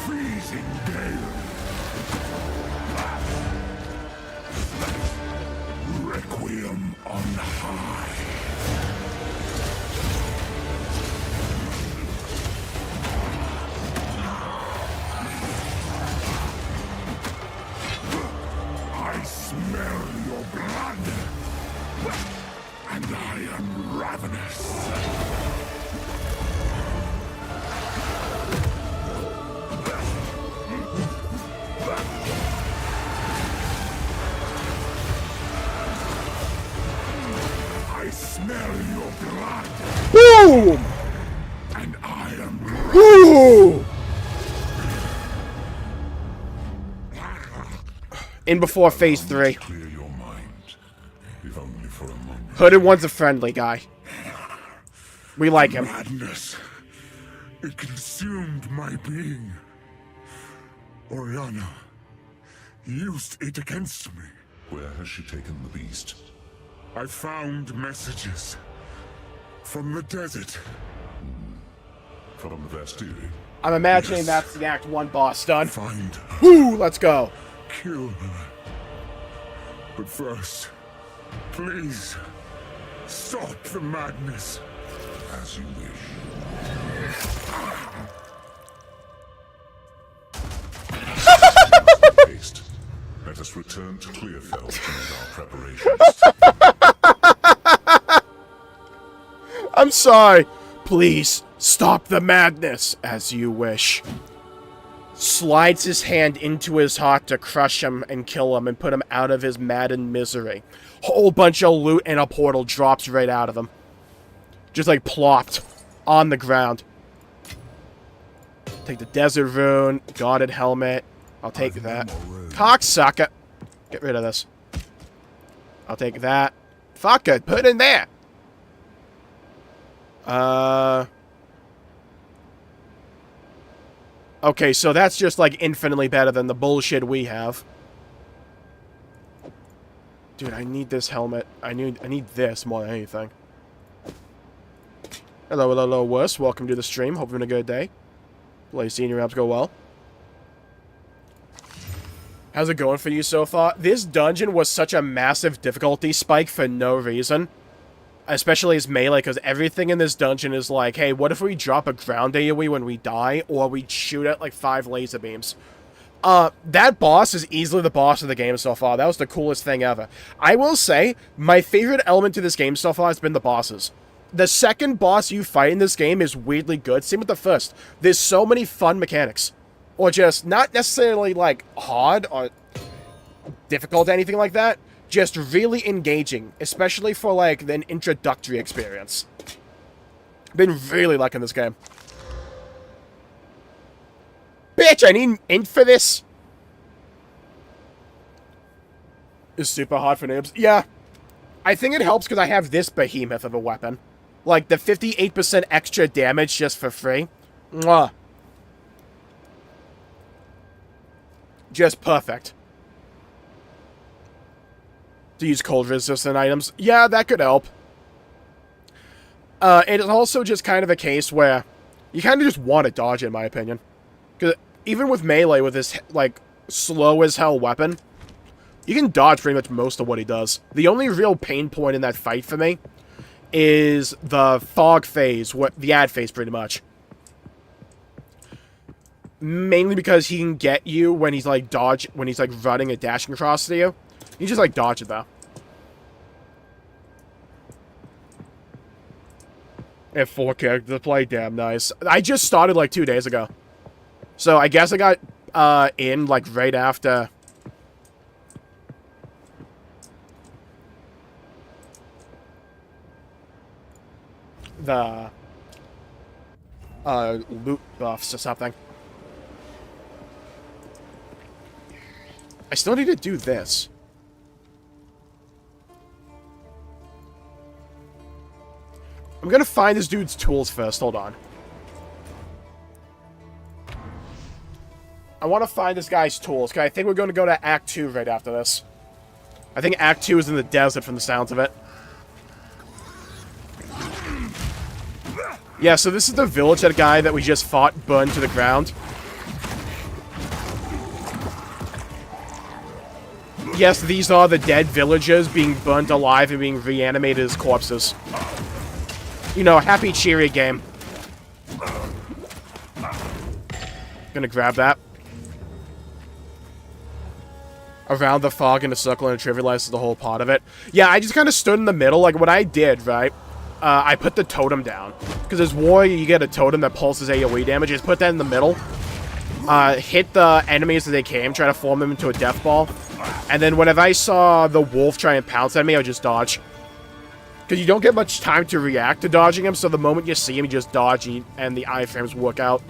Freezing gale. Requiem on high. I smell your blood, and I am ravenous. I smell your blood, Boom! and I am Woo! In before phase 3. clear your mind, if only for a moment. Hooded one's a friendly guy. We like him. Madness. It consumed my being. Oriana used it against me. Where has she taken the beast? I found messages from the desert. From the Vastiri? I'm imagining Yes. that's the Act 1 boss done. Find her, Woo! Let's go. kill her. But first, please, stop the madness. As you wish. Haste. Let us return to Clearfell to make our preparations. I'm sorry. Please, stop the madness, as you wish. Slides his hand into his heart to crush him and kill him and put him out of his maddened misery. Whole bunch of loot and a portal drops right out of him. Just like plopped on the ground. Take the desert rune, guarded helmet. I'll take that. Cocksucker. Get rid of this. I'll take that. Fuck it, put it in there. Okay, so that's just like infinitely better than the bullshit we have. Dude, I need this helmet. I need this more than anything. Hello, hello, hello, Wuss. Welcome to the stream. Hope you're having a good day. Lacey and your abs go well. How's it going for you so far? This dungeon was such a massive difficulty spike for no reason. Especially as melee, because everything in this dungeon is like, hey, what if we drop a ground AoE when we die, or we shoot at like 5 laser beams? That boss is easily the boss of the game so far. That was the coolest thing ever. I will say, my favorite element to this game so far has been the bosses. The second boss you fight in this game is weirdly good. Same with the first. There's so many fun mechanics. Or just, not necessarily, like, hard or difficult or anything like that. Just really engaging. Especially for, like, an introductory experience. Been really liking this game. Bitch, I need int for this! It's super hard for noobs. Yeah. I think it helps because I have this behemoth of a weapon. Like, the 58% extra damage just for free. Mwah. Just perfect. To use cold resistant items. Yeah, that could help. It is also just kind of a case where you kind of just want to dodge it, in my opinion. Because even with melee, with this, like, slow as hell weapon, you can dodge pretty much most of what he does. The only real pain point in that fight for me is the fog phase, the ad phase, pretty much. Mainly because he can get you when he's like running and dashing across to you. You just like dodge it though. And 4 characters to play, damn nice. I just started like 2 days ago. So I guess I got in like right after the loot buffs or something. I still need to do this. I'm gonna find this dude's tools first. Hold on. I want to find this guy's tools, because I think we're going to go to Act 2 right after this. I think Act 2 is in the desert from the sounds of it. Yeah, so this is the village that guy that we just fought burned to the ground. Yes, these are the dead villagers being burnt alive and being reanimated as corpses. You know, happy, cheery game. Gonna grab that. Around the fog in a circle and it trivializes the whole part of it. Yeah, I just kind of stood in the middle. Like, what I did, right? I put the totem down. Because as warrior, you get a totem that pulses AoE damage. Just put that in the middle. Hit the enemies as they came. Try to form them into a death ball. And then whenever I saw the wolf try and pounce at me, I would just dodge. Because you don't get much time to react to dodging him. So the moment you see him, you just dodge and the iframes work out.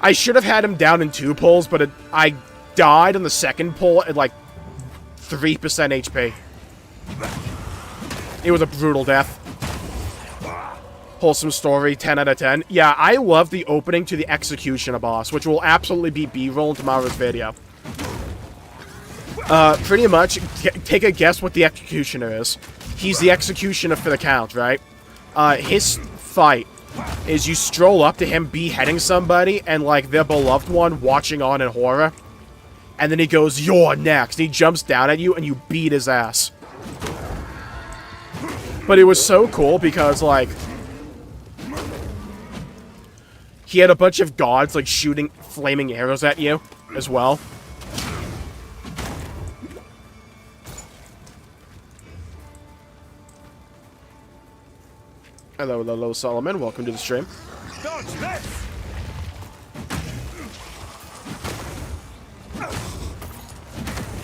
I should have had him down in 2 pulls, but I died on the second pull at like 3% HP. It was a brutal death. Wholesome story, 10 out of 10. Yeah, I love the opening to the Executioner boss, which will absolutely be B-roll in tomorrow's video. Pretty much, take a guess what the Executioner is. He's the Executioner for the count, right? His fight is you stroll up to him beheading somebody and, like, their beloved one watching on in horror. And then he goes, "You're next." And he jumps down at you and you beat his ass. But it was so cool because, like, he had a bunch of gods, like, shooting flaming arrows at you as well. Hello, hello, Solomon. Welcome to the stream. Dodge this!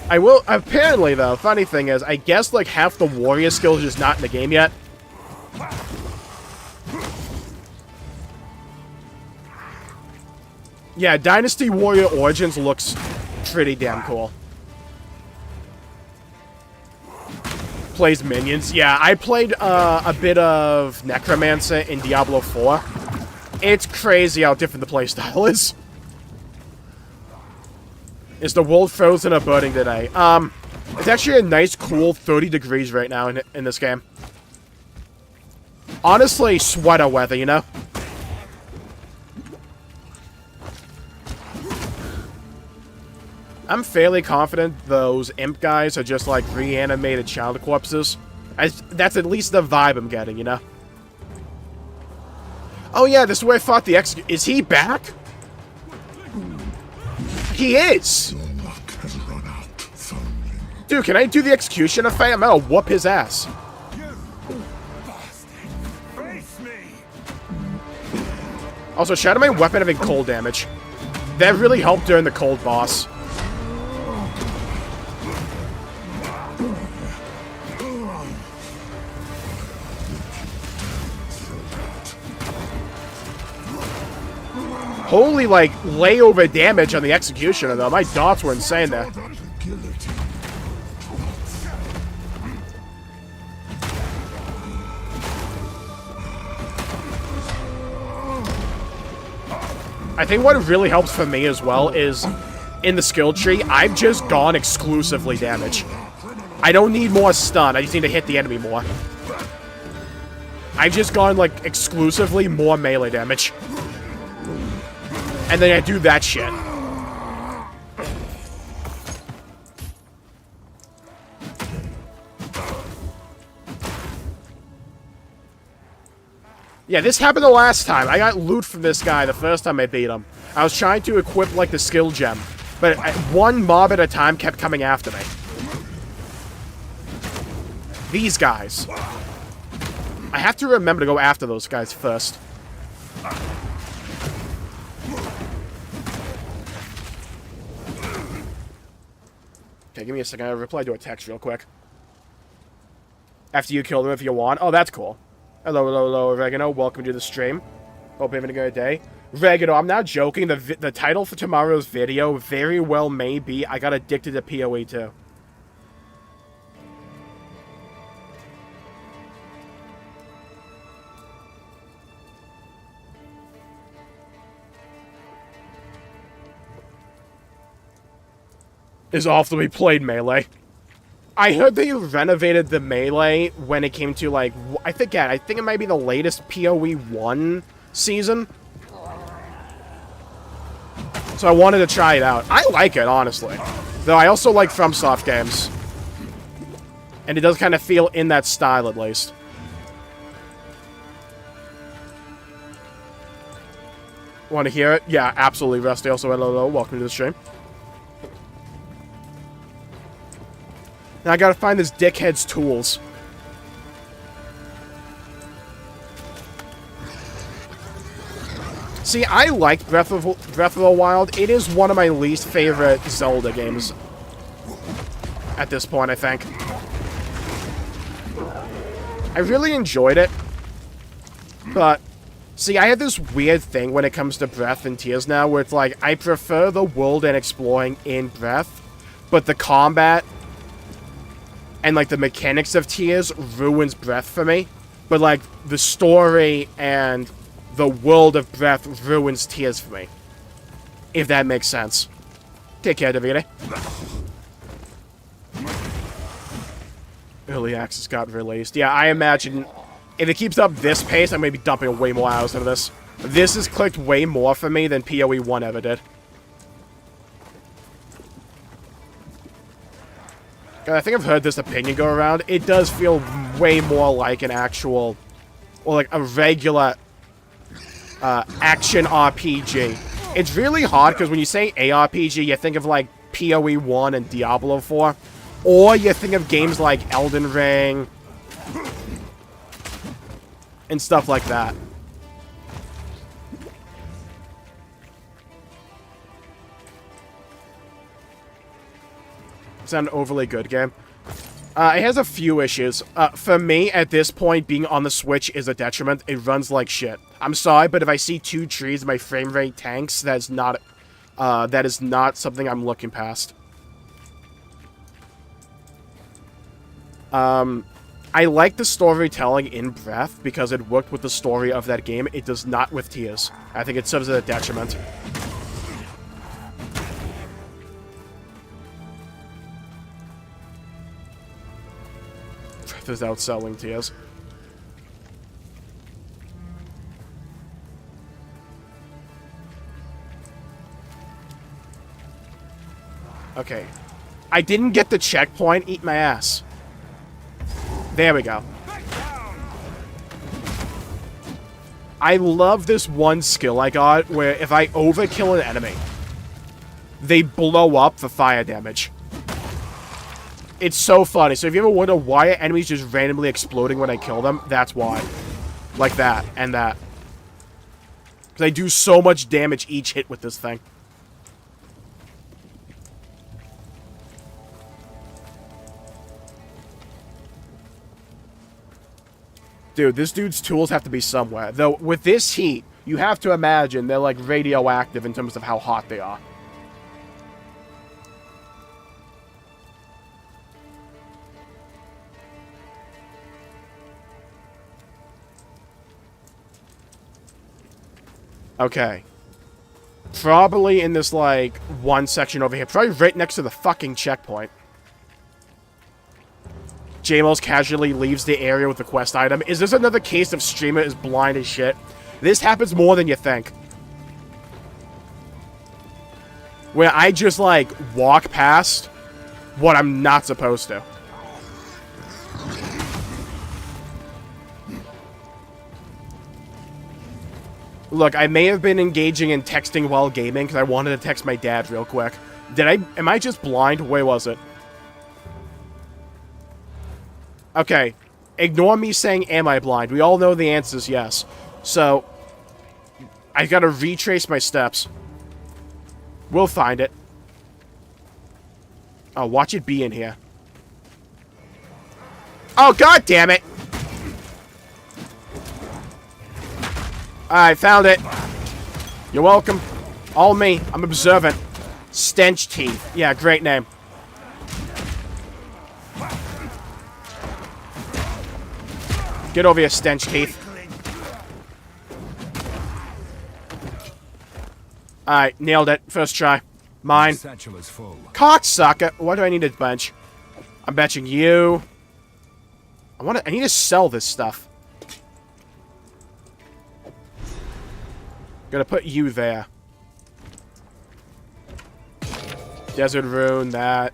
I will, apparently, though, funny thing is, I guess, like, half the warrior skills are just not in the game yet. Yeah, Dynasty Warrior Origins looks pretty damn cool. Plays minions. Yeah, I played a bit of Necromancer in Diablo 4. It's crazy how different the playstyle is. Is the world frozen or burning today? It's actually a nice, cool 30 degrees right now in this game. Honestly, sweater weather, you know? I'm fairly confident those imp guys are just like reanimated child corpses. That's at least the vibe I'm getting, you know? Oh yeah, this is where I fought the Is he back? He is! Your luck has run out, foundling. Dude, can I do the executioner fight? I'm gonna whoop his ass. Also, shout out my weapon having cold damage. That really helped during the cold boss. Holy, like, layover damage on the executioner, though. My dots were insane there. I think what really helps for me as well is, in the skill tree, I've just gone exclusively damage. I don't need more stun, I just need to hit the enemy more. I've just gone, like, exclusively more melee damage. And then I do that shit. Yeah, this happened the last time. I got loot from this guy the first time I beat him. I was trying to equip, like, the skill gem. But one mob at a time kept coming after me. These guys. I have to remember to go after those guys first. Okay, give me a second. I'll reply to a text real quick. After you kill them if you want. Oh, that's cool. Hello, hello, hello, Oregano. Welcome to the stream. Hope you're having a good day. Oregano, I'm not joking. The title for tomorrow's video very well may be I got addicted to PoE too. Is often we played Melee. I heard they renovated the Melee when it came to, like, I forget. I think it might be the latest PoE 1 season. So I wanted to try it out. I like it, honestly. Though I also like FromSoft games. And it does kind of feel in that style, at least. Want to hear it? Yeah, absolutely, Rusty. Also, hello, hello. Welcome to the stream. Now I gotta find this dickhead's tools. See, I like Breath of the Wild. It is one of my least favorite Zelda games. At this point, I think. I really enjoyed it. But, see, I have this weird thing when it comes to Breath and Tears now, where it's like, I prefer the world and exploring in Breath, but the combat and, like, the mechanics of Tears ruins Breath for me. But, like, the story and the world of Breath ruins Tears for me. If that makes sense. Take care, Davide. Early access got released. Yeah, I imagine if it keeps up this pace, I'm going to be dumping way more hours into this. This has clicked way more for me than PoE 1 ever did. I think I've heard this opinion go around. It does feel way more like an actual, or like a regular action RPG. It's really hard because when you say ARPG, you think of like PoE 1 and Diablo 4, or you think of games like Elden Ring and stuff like that. It's not an overly good game. It has a few issues. For me, at this point, being on the Switch is a detriment. It runs like shit. I'm sorry, but if I see 2 trees, my frame rate tanks. That is not something I'm looking past. I like the storytelling in Breath because it worked with the story of that game. It does not with Tears. I think it serves as a detriment. without selling tears. Okay. I didn't get the checkpoint. Eat my ass. There we go. I love this one skill I got where if I overkill an enemy, they blow up for fire damage. It's so funny. So if you ever wonder why are enemies just randomly exploding when I kill them, that's why. Like that and that. Because I do so much damage each hit with this thing. Dude, this dude's tools have to be somewhere. Though, with this heat, you have to imagine they're, like, radioactive in terms of how hot they are. Okay. Probably in this, like, one section over here. Probably right next to the fucking checkpoint. Jmulls casually leaves the area with the quest item. Is this another case of streamer is blind as shit? This happens more than you think. Where I just, like, walk past what I'm not supposed to. Look, I may have been engaging in texting while gaming because I wanted to text my dad real quick. Am I just blind? Where was it? Okay, ignore me saying, am I blind? We all know the answer is yes. So, I gotta retrace my steps. We'll find it. Oh, watch it be in here. Oh, god damn it! Alright, found it. You're welcome. All me. I'm observant. Stench Teeth. Yeah, great name. Get over here, Stench Teeth. Alright, nailed it. First try. Mine. Cocksucker. Why do I need a bench? I'm benching you. I need to sell this stuff. Gonna put you there. Desert Rune, that.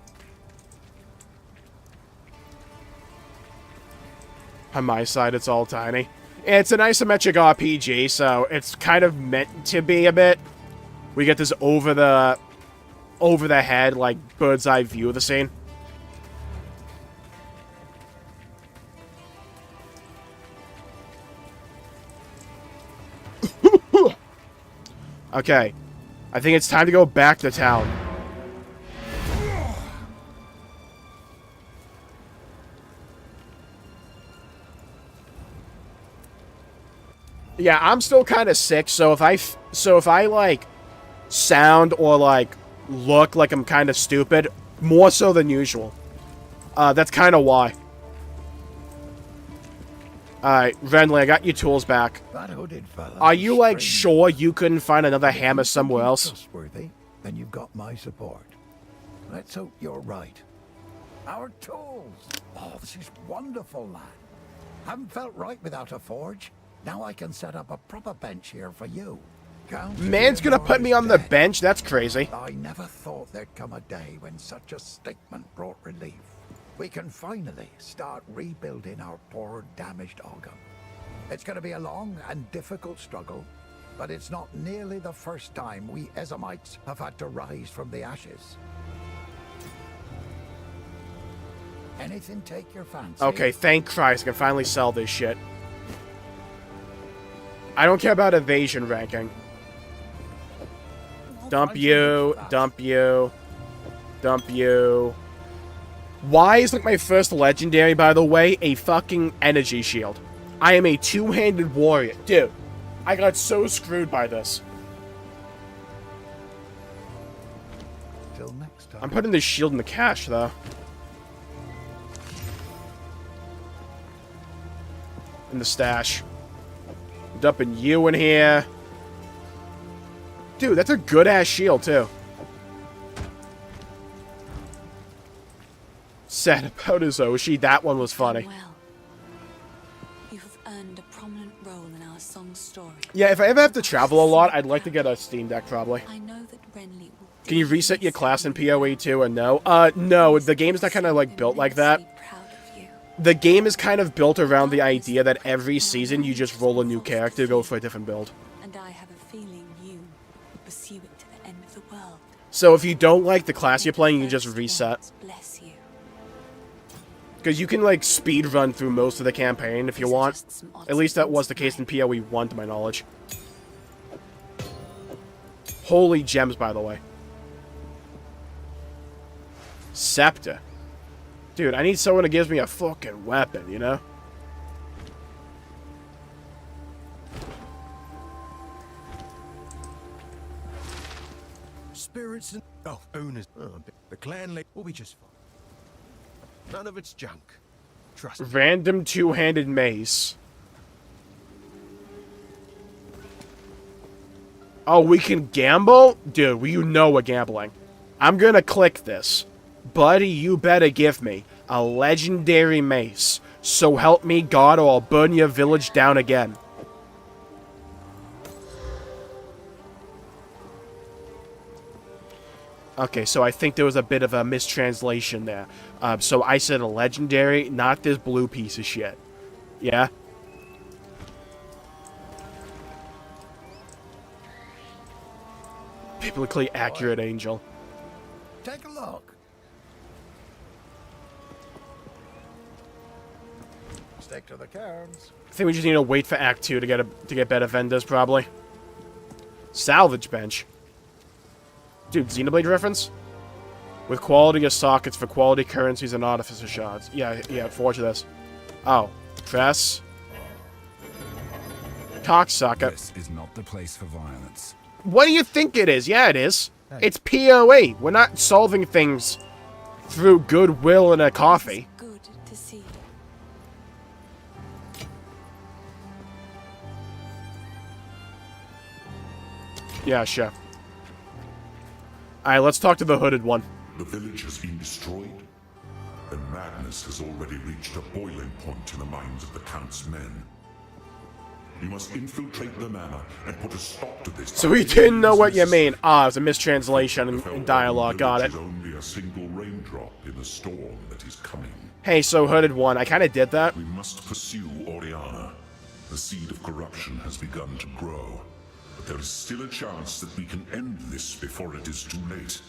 On my side, it's all tiny. It's an isometric RPG, so it's kind of meant to be a bit. We get this over the head, like, bird's eye view of the scene. Okay. I think it's time to go back to town. Yeah, I'm still kind of sick, so if I like sound or like look like I'm kind of stupid, more so than usual. That's kind of why. Alright, Renly, I got your tools back. Are you, like, sure you couldn't find another hammer somewhere else? Trustworthy, then you've got my support. Let's hope you're right. Our tools! Oh, this is wonderful, lad. Haven't felt right without a forge. Now I can set up a proper bench here for you. Man's gonna put me on the bench? That's crazy. I never thought there'd come a day when such a statement brought relief. We can finally start rebuilding our poor, damaged Ogum. It's going to be a long and difficult struggle, but it's not nearly the first time we Ezamites have had to rise from the ashes. Anything take your fancy? Okay, thank Christ, I can finally sell this shit. I don't care about evasion ranking. Dump you, dump you, dump you. Why is, like, my first legendary, by the way, a fucking energy shield? I am a two-handed warrior. Dude, I got so screwed by this. Till next time. I'm putting this shield in the cache, though. In the stash. Dumping you in here. Dude, that's a good-ass shield, too. Sad about his Oshi. That one was funny. Well, earned a prominent role in our song's story. Yeah, if I ever have to travel a lot, I'd like to get a Steam Deck, probably. I know that Renly will. Can you reset your class in PoE too, or no? No, the game's not kind of, like, built like that. The game is kind of built around the idea that every season you just roll a new character, go for a different build. And I have a feeling you will pursue it to the end of the world. So if you don't like the class you're playing, you just reset. Bless you. Because you can, like, speed run through most of the campaign if you want. At least that was the case in PoE 1, to my knowledge. Holy gems, by the way. Scepter. Dude, I need someone who gives me a fucking weapon, you know? Spirits and... Oh, owners. Oh, the clan will be just fine. None of it's junk. Trust me. Random two-handed mace. Oh, we can gamble? Dude, well, you know we're gambling. I'm gonna click this. Buddy, you better give me a legendary mace. So help me God, or I'll burn your village down again. Okay, so I think there was a bit of a mistranslation there. So I said a legendary, not this blue piece of shit. Yeah? Biblically accurate angel. Take a look. Stick to the cairns. I think we just need to wait for Act 2 to get better vendors, probably. Salvage bench. Dude, Xenoblade reference? With quality of sockets for quality currencies and artificer shards. Yeah, forge this. Oh. Press. Cocksucker. This is not the place for violence. What do you think it is? Yeah, it is. It's PoE. We're not solving things through goodwill and a coffee. Good to see. Yeah, sure. Alright, let's talk to the hooded one. The village has been destroyed, and madness has already reached a boiling point in the minds of the Count's men. We must infiltrate the manor and put a stop to this. So we didn't know what you mean. Ah, it was a mistranslation in dialogue. Got it. Only a single raindrop in the storm that is coming. Hey, so hooded one, I kind of did that. We must pursue Oriana. The seed of corruption has begun to grow. But there is still a chance that we can end this before it is too late.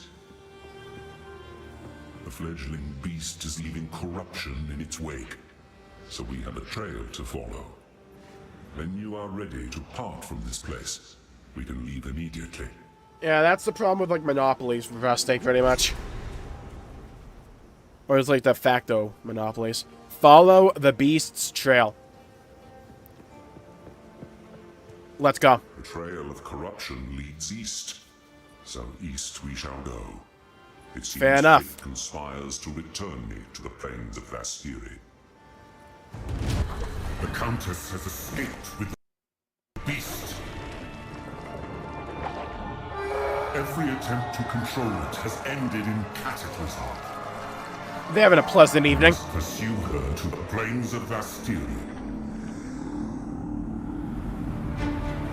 The fledgling beast is leaving corruption in its wake, so we have a trail to follow. When you are ready to part from this place, we can leave immediately. Yeah, that's the problem with, like, monopolies for Rustic, pretty much. Or it's like de facto monopolies. Follow the beast's trail. Let's go. The trail of corruption leads east, so east we shall go. It seems fair enough. Fate conspires to return me to the plains of Vastiri. The Countess has escaped with the beast. Every attempt to control it has ended in cataclysm. They're having a pleasant evening. Pursue her to the plains of Vastiri.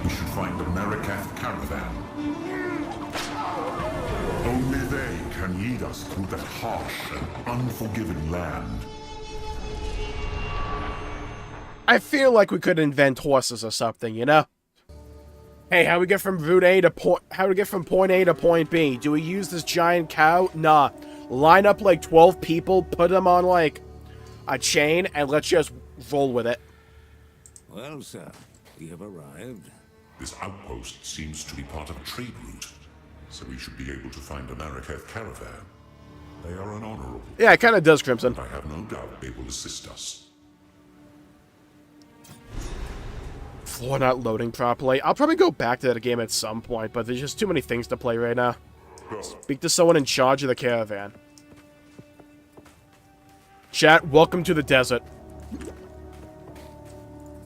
We should find the Marikath caravan. Only they can lead us through that harsh and unforgiving land. I feel like we could invent horses or something, you know? Hey, how do we get from point A to point B? Do we use this giant cow? Nah. Line up like 12 people, put them on like a chain, and let's just roll with it. Well, sir, we have arrived. This outpost seems to be part of a trade route, so we should be able to find a Marikath caravan. They are an honorable. Yeah, it kind of does, Crimson. I have no doubt they will assist us. Floor not loading properly. I'll probably go back to that game at some point, but there's just too many things to play right now. Speak to someone in charge of the caravan. Chat, welcome to the desert.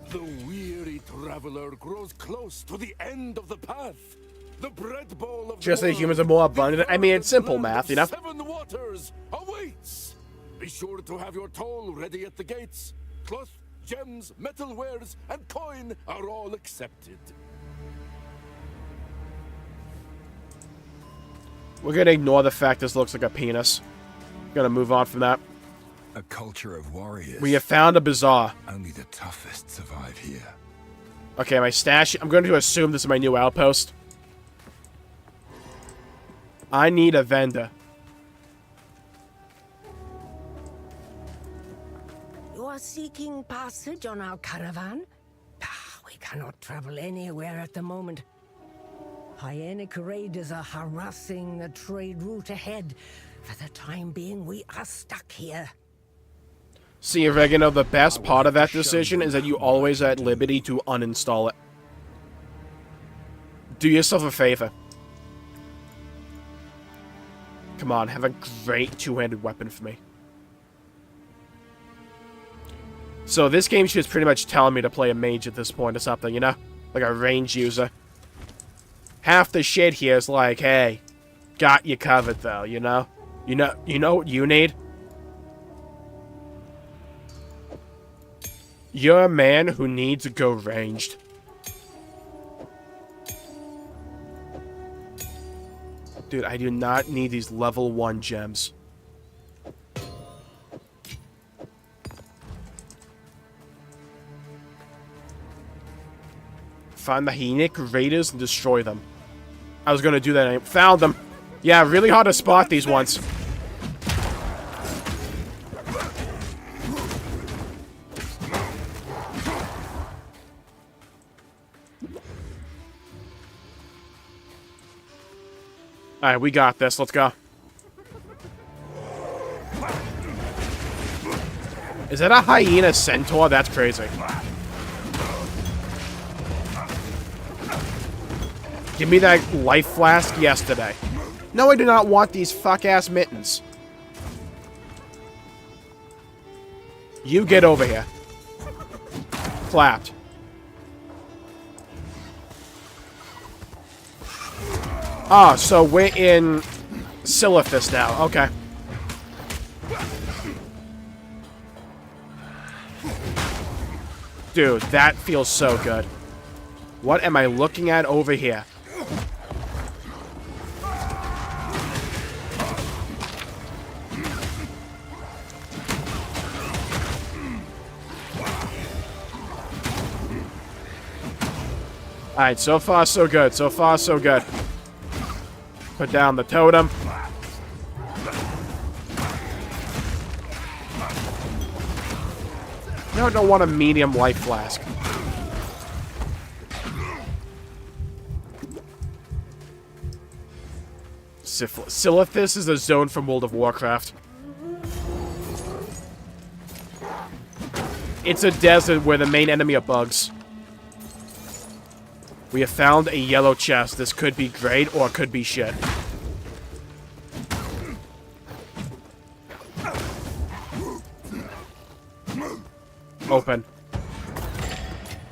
The weary traveler grows close to the end of the path. The bread bowl of Just the that humans are more abundant. I mean, it's simple math, you know? 7 waters awaits. Be sure to have your toll ready at the gates. Cloth, gems, metalwares, and coin are all accepted. We're gonna ignore the fact this looks like a penis. Gonna move on from that. A culture of warriors. We have found a bazaar. Only the toughest survive here. Okay, my stash. I'm going to assume this is my new outpost. I need a vendor. You are seeking passage on our caravan? We cannot travel anywhere at the moment. Hyenic raiders are harassing the trade route ahead. For the time being, we are stuck here. See, Oregano, the best part of that decision is that you always are at liberty to uninstall it. Do yourself a favor. Come on, have a great two-handed weapon for me. So this game's just pretty much telling me to play a mage at this point or something, you know? Like a range user. Half the shit here is like, hey, got you covered though, you know? You know what you need? You're a man who needs to go ranged. Dude, I do not need these level 1 gems. Find the Hyenic raiders and destroy them. I was gonna do that and I found them. Yeah, really hard to spot these ones. Alright, we got this. Let's go. Is that a hyena centaur? That's crazy. Give me that life flask yesterday. No, I do not want these fuck-ass mittens. You get over here. Clapped. Ah, so we're in Silithus now. Okay. Dude, that feels so good. What am I looking at over here? Alright, so far so good. So far so good. Put down the totem. No, I don't want a medium life flask. Silithus is a zone from World of Warcraft. It's a desert where the main enemy are bugs. We have found a yellow chest. This could be great or it could be shit. Open.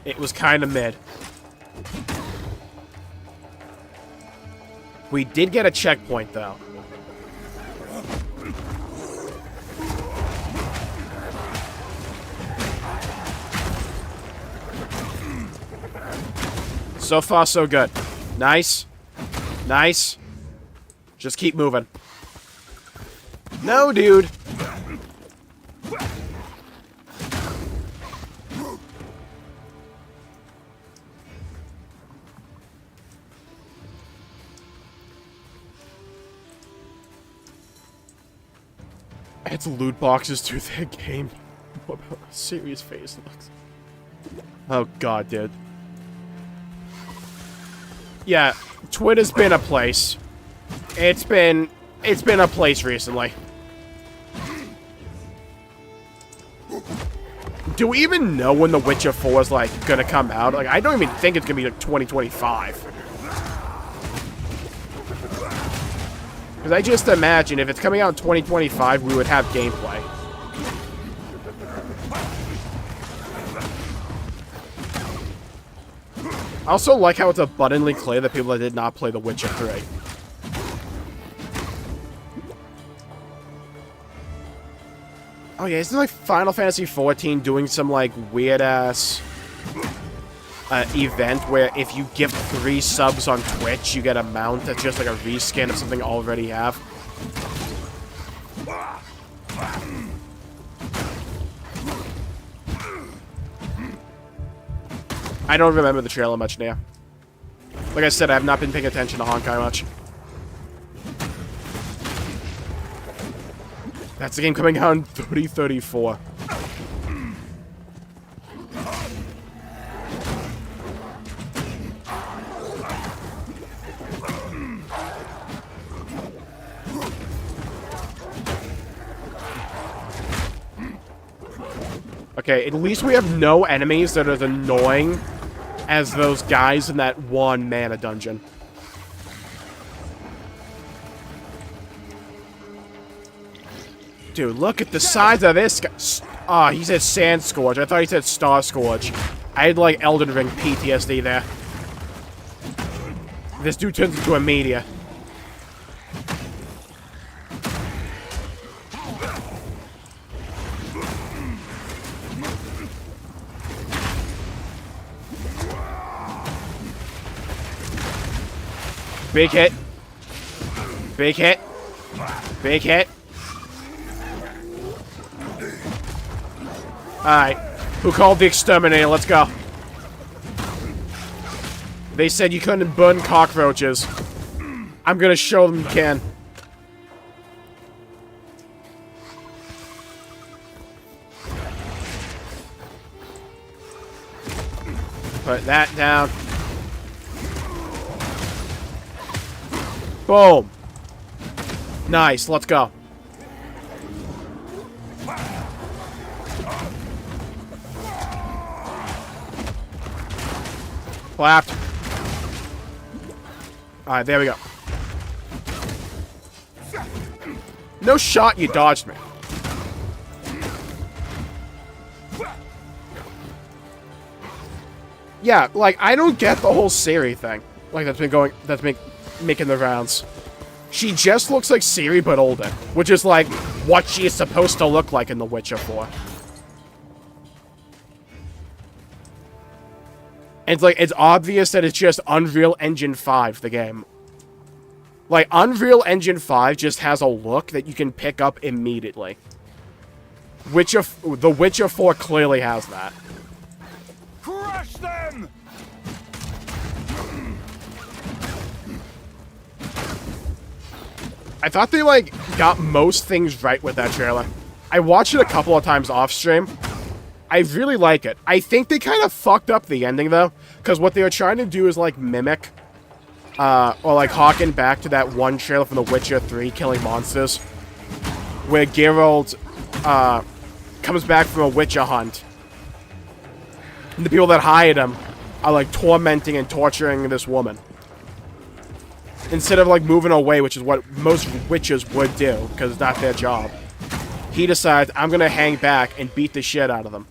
It was kind of mid. We did get a checkpoint, though. So far, so good. Nice. Nice. Just keep moving. No, dude. It's loot boxes to their game. What about a serious face looks? Oh god, dude. Yeah, Twitter's been a place. It's been a place recently. Do we even know when The Witcher 4 is like gonna come out? Like, I don't even think it's gonna be like 2025. Because I just imagine if it's coming out in 2025, we would have gameplay. I also like how it's abundantly clear that people that did not play The Witcher 3. Oh yeah, isn't like Final Fantasy XIV doing some like weird ass event where if you gift 3 subs on Twitch, you get a mount that's just like a reskin of something you already have? I don't remember the trailer much now. Like I said, I have not been paying attention to Honkai much. That's the game coming out in 2034. Okay, at least we have no enemies that are as annoying as those guys in that one mana dungeon. Dude, look at the size of this guy. Ah, he said Sand Scourge. I thought he said Star Scourge. I had like Elden Ring PTSD there. This dude turns into a meteor. Big hit. Big hit. Big hit. Alright. Who called the exterminator? Let's go. They said you couldn't burn cockroaches. I'm gonna show them you can. Put that down. Boom. Nice, let's go. Clapped. Alright, there we go. No shot, you dodged me. Yeah, like, I don't get the whole Ciri thing. Like, that's making the rounds. She just looks like Ciri, but older. Which is, like, what she is supposed to look like in The Witcher 4. And it's like, it's obvious that it's just Unreal Engine 5, the game. Like, Unreal Engine 5 just has a look that you can pick up immediately. The Witcher 4 clearly has that. Crush them! I thought they, like, got most things right with that trailer. I watched it a couple of times off stream. I really like it. I think they kind of fucked up the ending, though. Because what they were trying to do is, like, mimic, or, like, harken back to that one trailer from The Witcher 3, Killing Monsters. Where Geralt, comes back from a Witcher hunt. And the people that hired him are, like, tormenting and torturing this woman. Instead of, like, moving away, which is what most witches would do, because it's not their job. He decides, I'm gonna hang back and beat the shit out of them.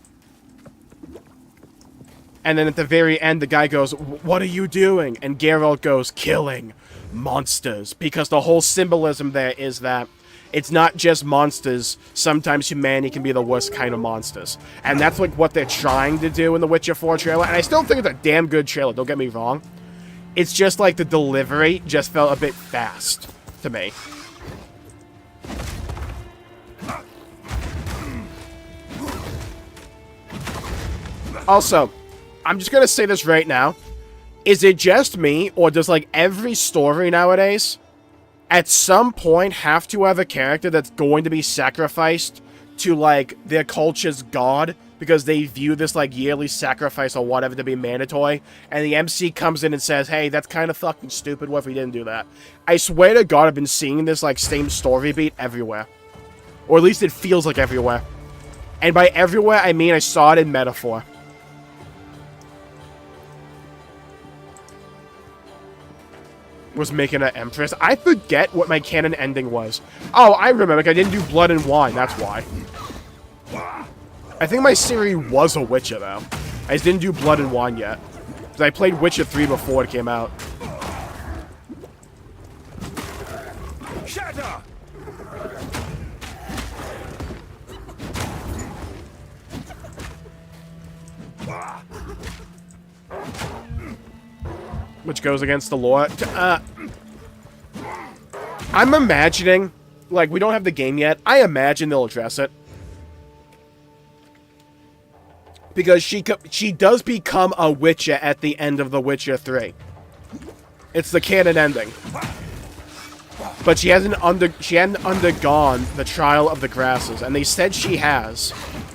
And then at the very end, the guy goes, what are you doing? And Geralt goes, killing monsters. Because the whole symbolism there is that it's not just monsters. Sometimes humanity can be the worst kind of monsters. And that's, like, what they're trying to do in the Witcher 4 trailer. And I still think it's a damn good trailer, don't get me wrong. It's just, like, the delivery just felt a bit fast to me. Also, I'm just gonna say this right now. Is it just me, or does, like, every story nowadays, at some point, have to have a character that's going to be sacrificed to, like, their culture's god? Because they view this, like, yearly sacrifice or whatever to be mandatory. And the MC comes in and says, hey, that's kind of fucking stupid. What if we didn't do that? I swear to God, I've been seeing this, like, same story beat everywhere. Or at least it feels like everywhere. And by everywhere, I mean I saw it in metaphor. Was making an Empress. I forget what my canon ending was. Oh, I remember. I didn't do Blood and Wine. That's why. I think my Ciri was a Witcher, though. I just didn't do Blood and Wine yet. Because I played Witcher 3 before it came out. Shatter! which goes against the law. I'm imagining, like, we don't have the game yet. I imagine they'll address it. Because she does become a Witcher at the end of The Witcher 3. It's the canon ending. But she hadn't undergone the trial of the grasses, and they said she has.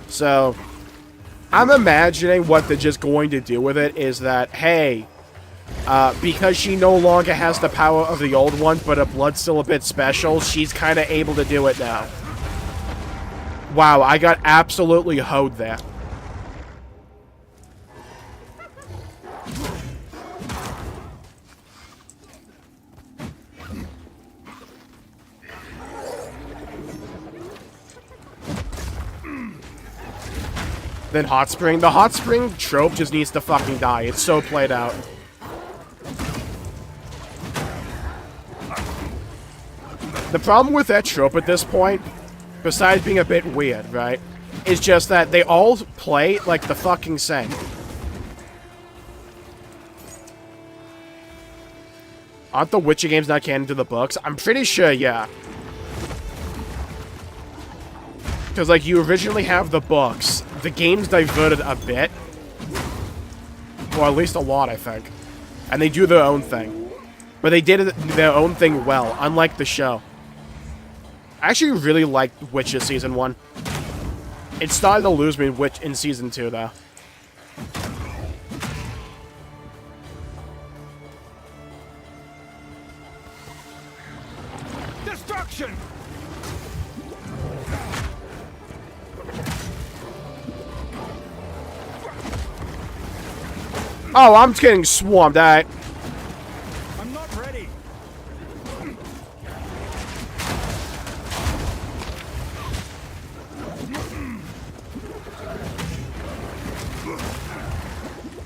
So, I'm imagining what they're just going to do with it is that, hey, because she no longer has the power of the old one, but her blood's still a bit special, she's kind of able to do it now. Wow, I got absolutely hoed there. Then Hot Spring. The Hot Spring trope just needs to fucking die. It's so played out. The problem with that trope at this point, besides being a bit weird, right, is just that they all play like the fucking same. Aren't the Witcher games not canon to the books? I'm pretty sure, yeah. Because, like, you originally have the books. The game's diverted a bit. Or at least a lot, I think. And they do their own thing. But they did their own thing well, unlike the show. I actually really liked Witcher Season 1. It started to lose me in Season 2, though. Destruction! Oh, I'm getting swarmed, alright. I'm not ready.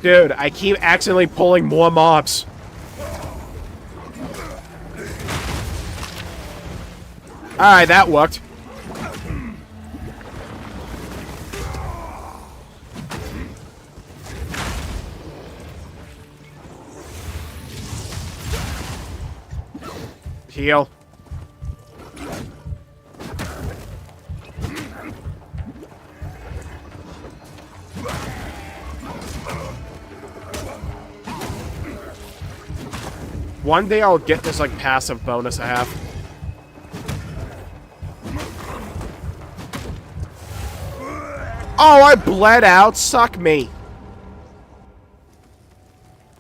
Dude, I keep accidentally pulling more mobs. Alright, that worked. Heal. One day I'll get this, like, passive bonus I have. Oh, I bled out. Suck me.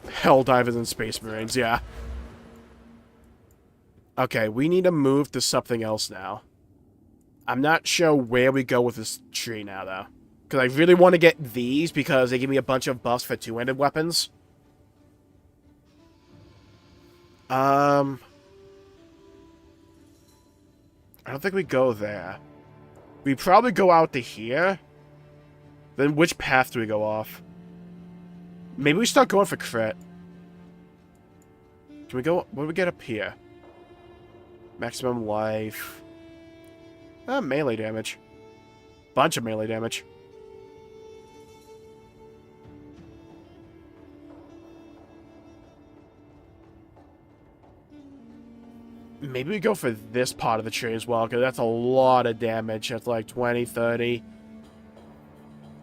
Helldivers and Space Marines, yeah. Okay, we need to move to something else now. I'm not sure where we go with this tree now, though. Because I really want to get these because they give me a bunch of buffs for two-handed weapons. I don't think we go there. We probably go out to here. Then which path do we go off? Maybe we start going for crit. Can we go... What do we get up here? Maximum life. Melee damage. Bunch of melee damage. Maybe we go for this part of the tree as well, because that's a lot of damage. That's like 20, 30.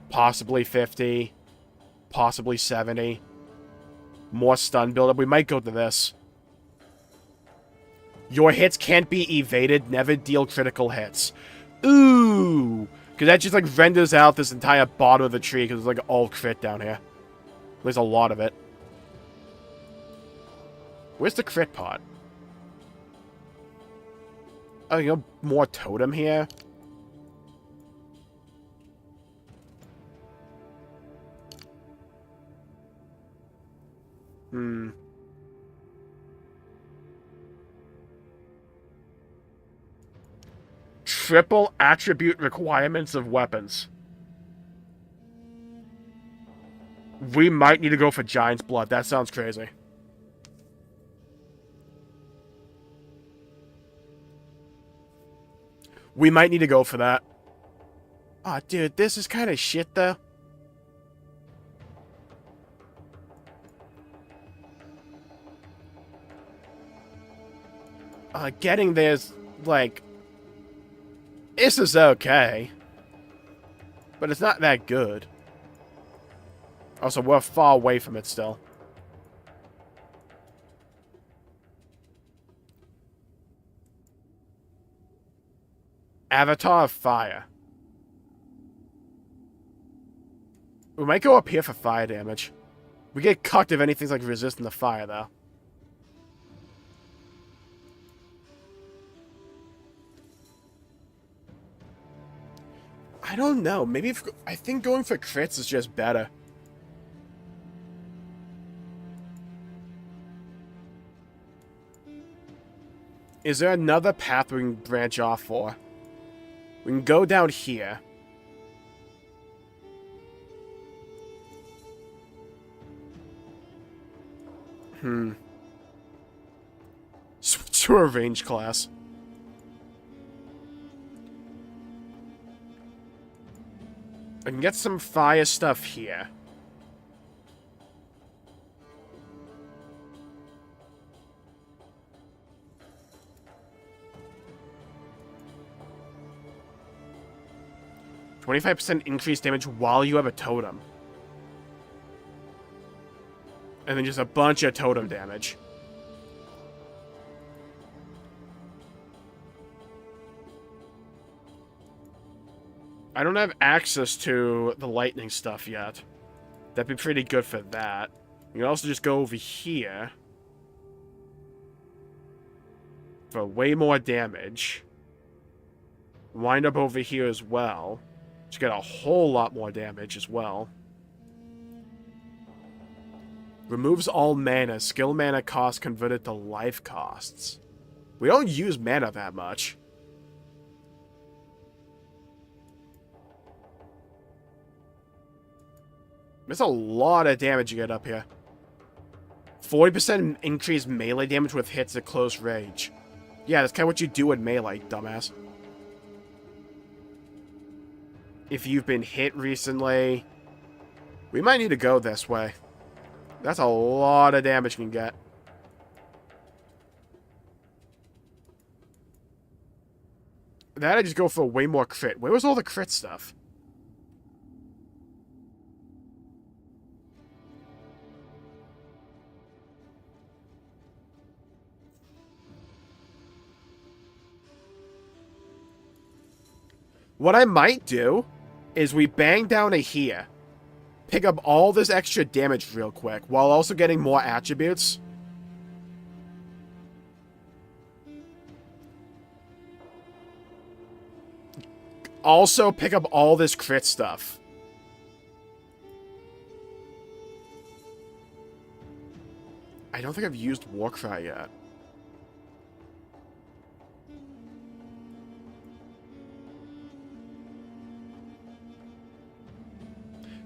Possibly 50. Possibly 70. More stun buildup. We might go to this. Your hits can't be evaded. Never deal critical hits. Ooh! Because that just, like, renders out this entire bottom of the tree, because it's, like, all crit down here. There's a lot of it. Where's the crit part? Oh, you know, more totem here? Triple attribute requirements of weapons. We might need to go for Giant's Blood. That sounds crazy. We might need to go for that. Aw, dude, this is kind of shit, though. getting there's, like... This is okay. But it's not that good. Also, we're far away from it still. Avatar of Fire. We might go up here for fire damage. We get cucked if anything's like resistant to fire, though. I don't know. Maybe I think going for crits is just better. Is there another path we can branch off for? We can go down here. Switch to a range class. I can get some fire stuff here. %25% increased damage while you have a totem. And then just a bunch of totem damage. I don't have access to the lightning stuff yet. That'd be pretty good for that. You can also just go over here. For way more damage. Wind up over here as well. Just get a whole lot more damage as well. Removes all mana. Skill mana cost converted to life costs. We don't use mana that much. There's a lot of damage you get up here. 40% increased melee damage with hits at close range. Yeah, that's kind of what you do in melee, dumbass. If you've been hit recently, we might need to go this way. That's a lot of damage you can get. That I just go for way more crit. Where was all the crit stuff? What I might do is we bang down to here, pick up all this extra damage real quick, while also getting more attributes. Also pick up all this crit stuff. I don't think I've used Warcry yet.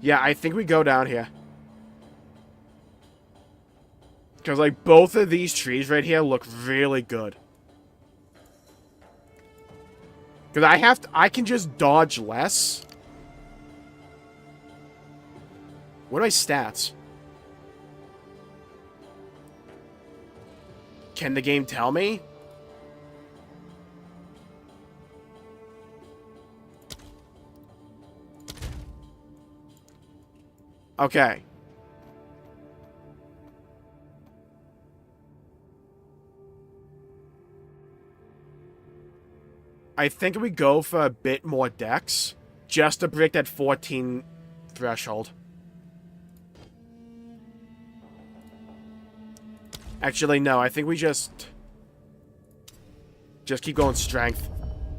Yeah, I think we go down here. Because, like, both of these trees right here look really good. Because I can just dodge less. What are my stats? Can the game tell me? Okay. I think we go for a bit more dex, just to break that 14 threshold. Actually, no, I think we just keep going strength.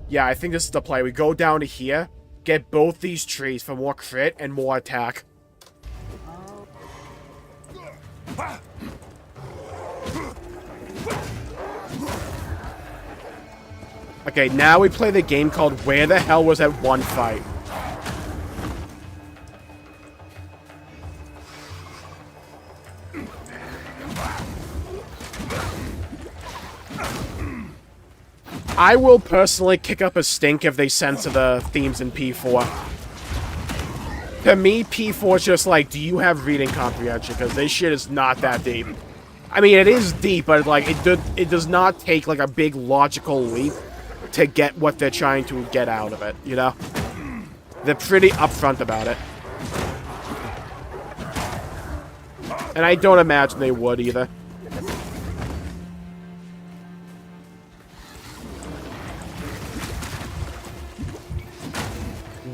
Yeah, I think this is the play. We go down to here, get both these trees for more crit and more attack. Okay, now we play the game called Where the Hell Was That One Fight? I will personally kick up a stink if they censor the themes in P4. To me, P4 is just like, do you have reading comprehension? Because this shit is not that deep. I mean, it is deep, but like it does not take like a big logical leap to get what they're trying to get out of it, you know? They're pretty upfront about it. And I don't imagine they would either.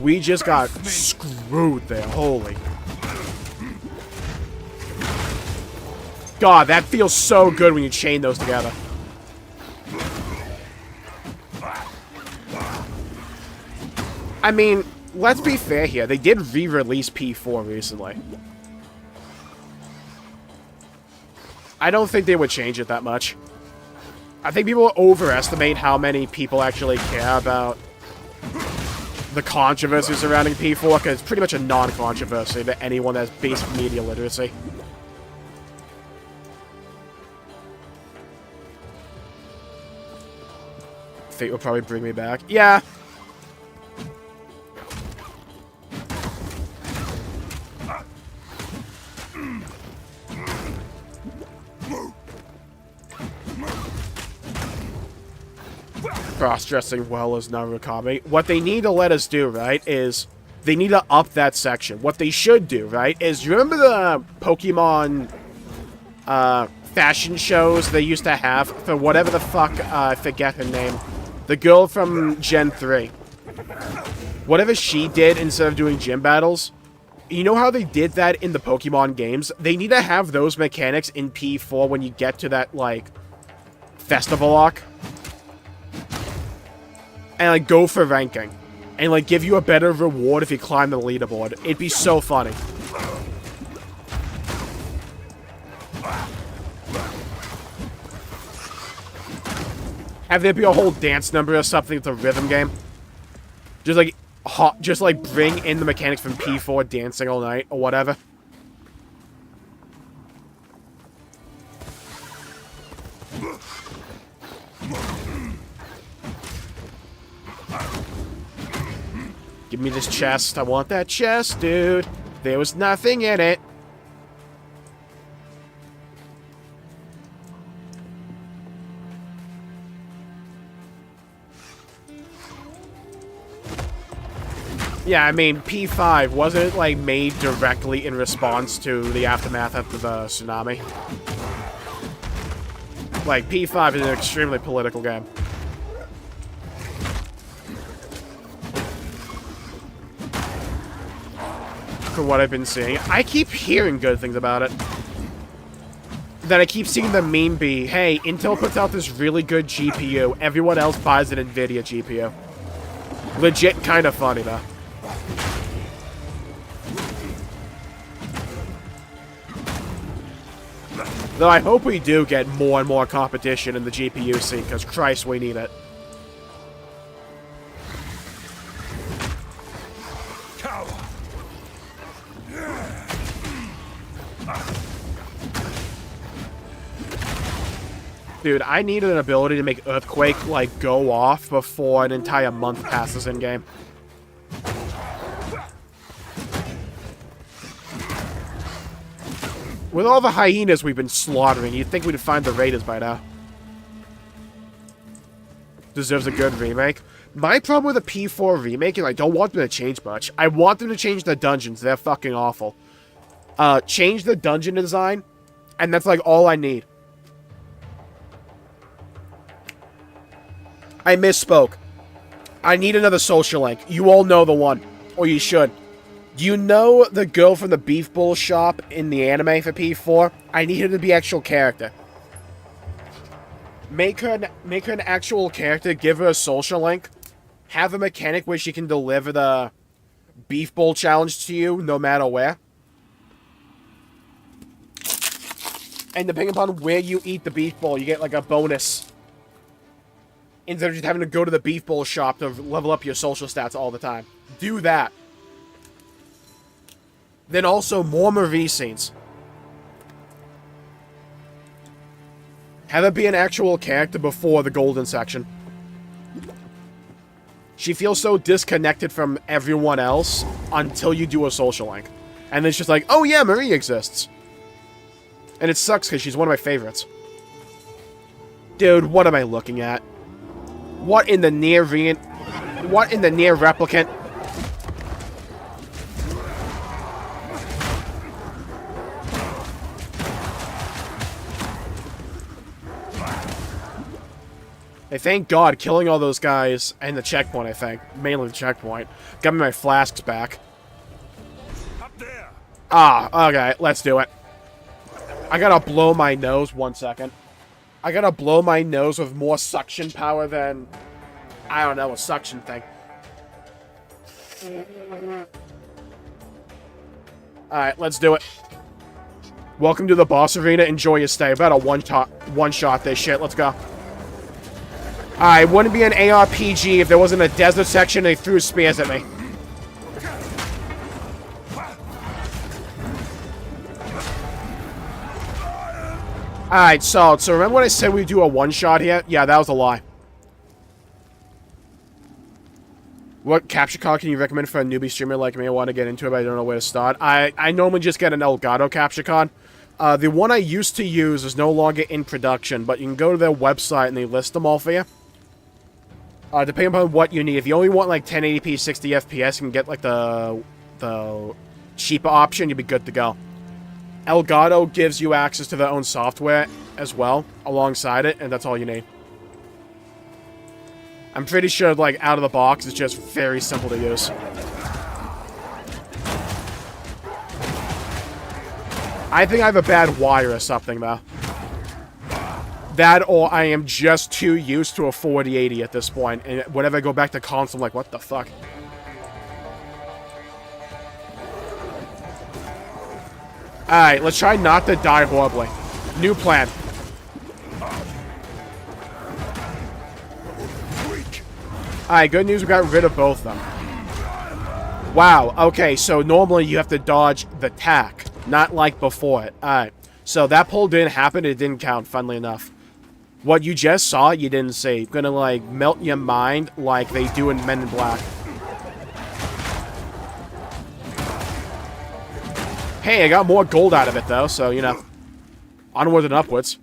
We just got screwed there, holy. God, that feels so good when you chain those together. I mean, let's be fair here. They did re-release P4 recently. I don't think they would change it that much. I think people overestimate how many people actually care about the controversy surrounding P4, because it's pretty much a non-controversy to anyone that has basic media literacy. Fate will probably bring me back. Yeah. Cross-dressing well as Narukami. What they need to let us do, right, is they need to up that section. What they should do, right, is you remember the Pokemon fashion shows they used to have for whatever the fuck, I forget her name. The girl from Gen 3. Whatever she did instead of doing gym battles, you know how they did that in the Pokemon games? They need to have those mechanics in P4 when you get to that, like, festival arc. And, like, go for ranking. And, like, give you a better reward if you climb the leaderboard. It'd be so funny. Have there be a whole dance number or something with a rhythm game. Just like bring in the mechanics from P4 dancing all night or whatever. Give me this chest. I want that chest, dude. There was nothing in it. Yeah, I mean, P5 wasn't, like, made directly in response to the aftermath of the tsunami. Like, P5 is an extremely political game. From what I've been seeing. I keep hearing good things about it. Then I keep seeing the meme be, hey, Intel puts out this really good GPU, everyone else buys an NVIDIA GPU. Legit kind of funny, though. Though I hope we do get more and more competition in the GPU scene, because Christ, we need it. Dude, I need an ability to make Earthquake, like, go off before an entire month passes in-game. With all the hyenas we've been slaughtering, you'd think we'd find the raiders by now. Deserves a good remake. My problem with a P4 remake is I don't want them to change much. I want them to change the dungeons. They're fucking awful. Change the dungeon design, and that's, like, all I need. I misspoke. I need another social link. You all know the one. Or you should. Do you know the girl from the Beef Bowl shop in the anime for P4? I need her to be actual character. Make her an actual character, give her a social link, have a mechanic where she can deliver the Beef Bowl challenge to you no matter where. And depending upon where you eat the Beef Bowl, you get like a bonus. Instead of just having to go to the Beef Bowl shop to level up your social stats all the time. Do that. Then also more Marie scenes. Have it be an actual character before the golden section. She feels so disconnected from everyone else until you do a social link. And then it's just like, oh yeah, Marie exists. And it sucks because she's one of my favorites. Dude, what am I looking at? What in the near replicant? Hey, thank God, killing all those guys and the checkpoint, I think. Mainly the checkpoint. Got me my flasks back. Up there. Ah, okay, let's do it. I gotta blow my nose 1 second. I gotta blow my nose with more suction power than, I don't know, a suction thing. Alright, let's do it. Welcome to the boss arena. Enjoy your stay. About a one-shot this shit. Let's go. Alright, it wouldn't be an ARPG if there wasn't a desert section and they threw spears at me. Alright, solid. So remember when I said we'd do a one-shot here? Yeah, that was a lie. What capture card can you recommend for a newbie streamer like me? I want to get into it, but I don't know where to start. I normally just get an Elgato capture card. The one I used to use is no longer in production, but you can go to their website and they list them all for you. Depending upon what you need. If you only want like 1080p 60 FPS, you can get like the cheaper option. You'll be good to go. Elgato gives you access to their own software as well, alongside it, and that's all you need. I'm pretty sure, like, out of the box, it's just very simple to use. I think I have a bad wire or something, though. That, or I am just too used to a 4080 at this point, and whenever I go back to console, I'm like, what the fuck? Alright, let's try not to die horribly. New plan. Alright, good news, we got rid of both of them. Wow, okay, so normally you have to dodge the tack, not like before it. Alright, so that pull didn't happen, it didn't count, funnily enough. What you just saw, you didn't see. Gonna, like, melt your mind like they do in Men in Black. Hey, I got more gold out of it, though, so, you know, onwards and upwards.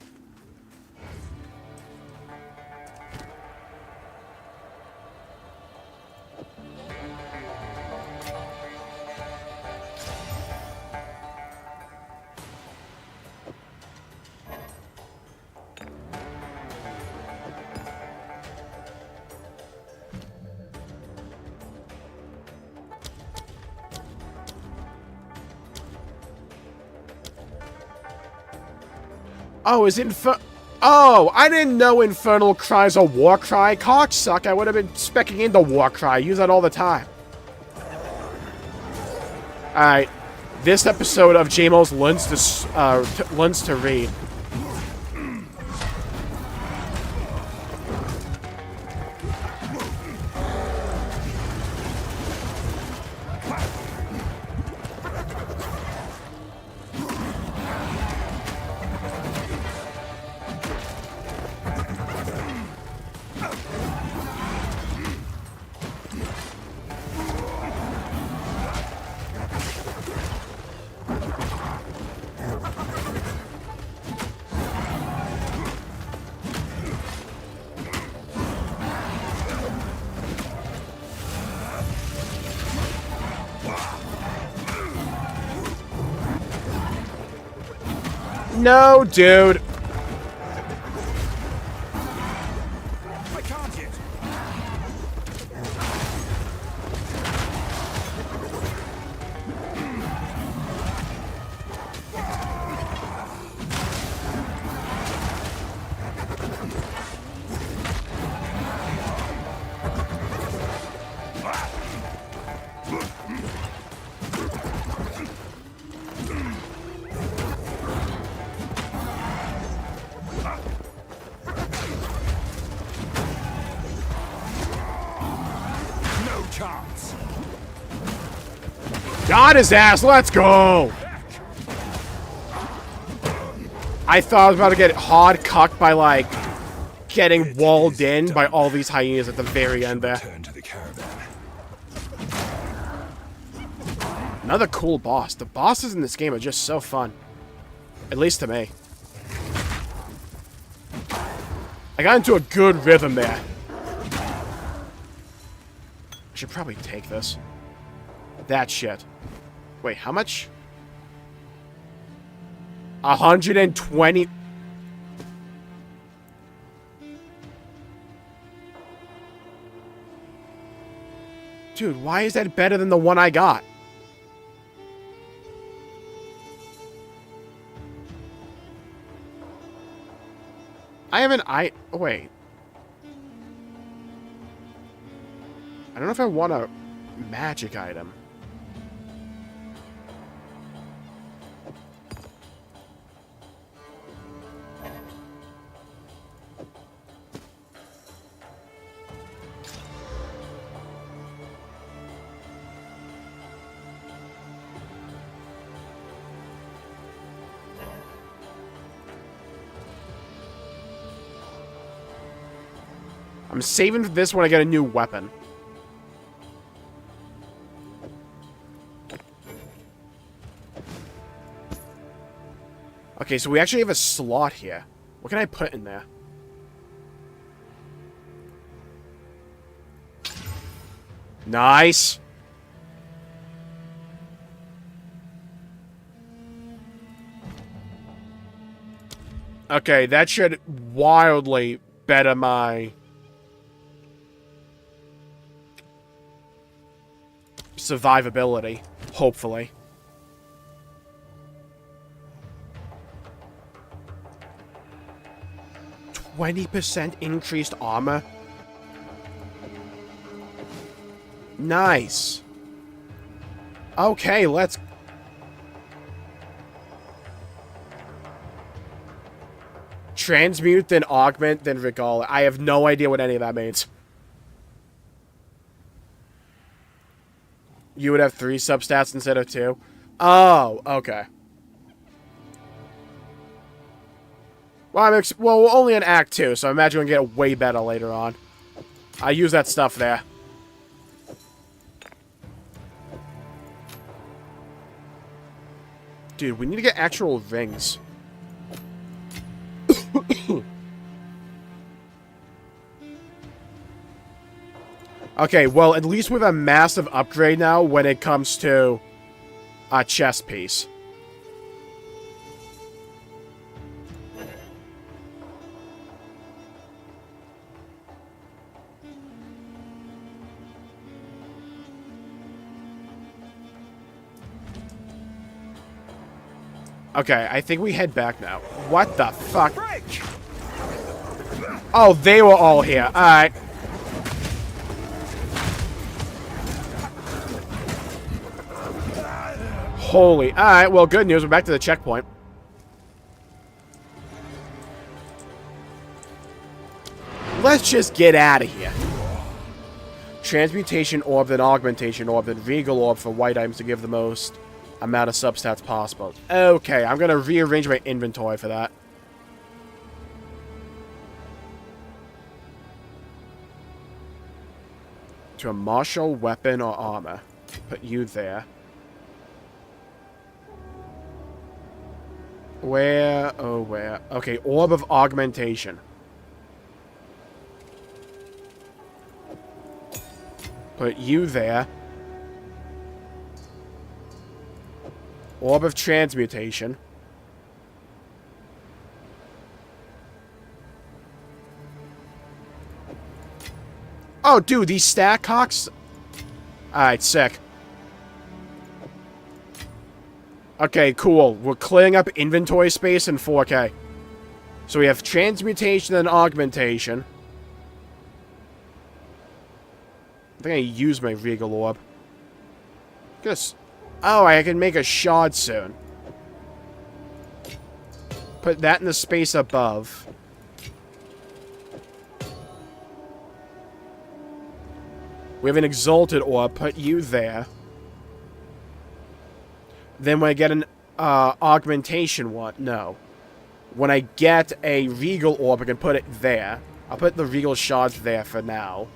Oh, is Oh, I didn't know Infernal Cry's a war cry. Cocksuck, I would have been specking into war cry. I use that all the time. Alright. This episode of Jmulls learns to read. No, dude. I can't yet. Got his ass, let's go! I thought I was about to get hard cucked by, like, getting walled in by all these hyenas at the very end there. Another cool boss. The bosses in this game are just so fun. At least to me. I got into a good rhythm there. I should probably take this. That shit. Wait, how much? 120. Dude, why is that better than the one I got? I haven't... wait. I don't know if I want a magic item. I'm saving for this when I get a new weapon. Okay, so we actually have a slot here. What can I put in there? Nice. Okay, that should wildly better my survivability, hopefully. %20 increased armor. Nice. Okay, let's... Transmute, then augment, then regale. I have no idea what any of that means. You would have 3 substats instead of 2? Oh, okay. Well, well, only in Act 2, so I imagine we'll get way better later on. I use that stuff there. Dude, we need to get actual rings. Okay, well, at least we have a massive upgrade now when it comes to a chest piece. Okay, I think we head back now. What the fuck? Oh, they were all here. Alright. Holy. Alright, well, good news. We're back to the checkpoint. Let's just get out of here. Transmutation orb, then augmentation orb, then regal orb for white items to give the most amount of substats possible. Okay, I'm going to rearrange my inventory for that. To a martial weapon or armor. Put you there. Where? Oh, where? Okay, orb of augmentation. Put you there. Orb of transmutation. Oh, dude, these stack cocks? Alright, sick. Okay, cool. We're clearing up inventory space in 4K. So we have transmutation and augmentation. I think I used my regal orb. Just... Oh, I can make a shard soon. Put that in the space above. We have an exalted orb. Put you there. Then when I get an augmentation one, no. When I get a regal orb, I can put it there. I'll put the regal shards there for now.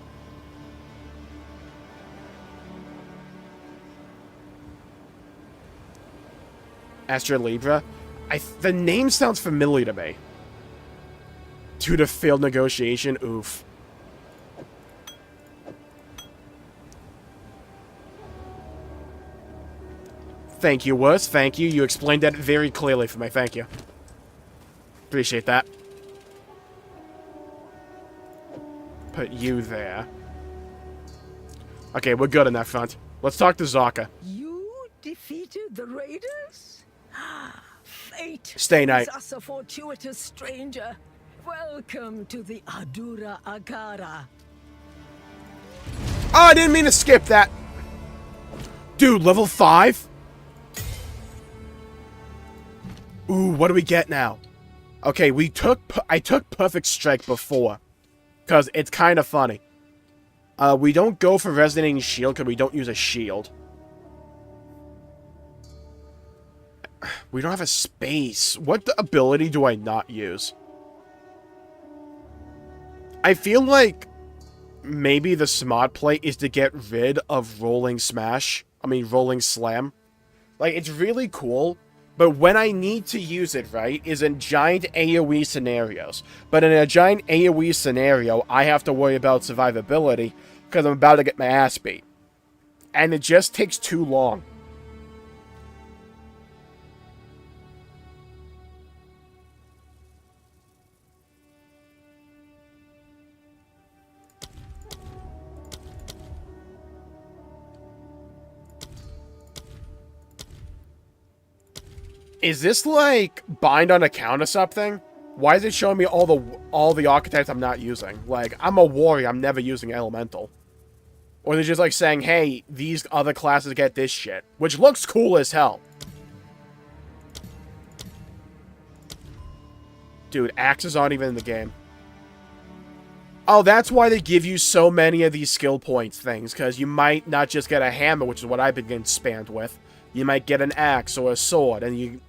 Astra Libra. The name sounds familiar to me. Due to failed negotiation, oof. Thank you, Wuss. Thank you. You explained that very clearly for me. Thank you. Appreciate that. Put you there. Okay, we're good on that front. Let's talk to Zaka. You defeated the raiders? Fate Stay night. brings us a fortuitous stranger. Welcome to the Adura Agara. Oh, I didn't mean to skip that. Dude, level 5? Ooh, what do we get now? Okay, I took Perfect Strike before. Because it's kind of funny. We don't go for Resonating Shield because we don't use a shield. We don't have a space. What ability do I not use? I feel like maybe the smart play is to get rid of Rolling Slam. Like, it's really cool, but when I need to use it, right, is in giant AoE scenarios. But in a giant AoE scenario, I have to worry about survivability because I'm about to get my ass beat. And it just takes too long. Is this like bind on account or something? Why is it showing me all the archetypes I'm not using? Like, I'm a warrior, I'm never using elemental. Or they're just like saying, hey, these other classes get this shit. Which looks cool as hell. Dude, axes aren't even in the game. Oh, that's why they give you so many of these skill points things. Because you might not just get a hammer, which is what I've been getting spammed with. You might get an axe or a sword, and you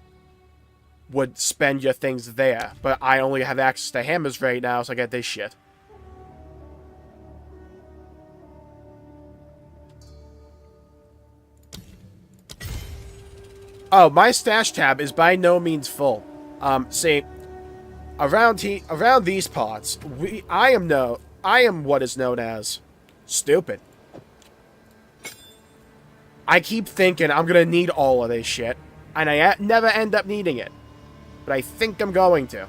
would spend your things there. But I only have access to hammers right now, so I get this shit. Oh, my stash tab is by no means full. See, around these parts, I am what is known as stupid. I keep thinking I'm gonna need all of this shit, and I never end up needing it. But I think I'm going to.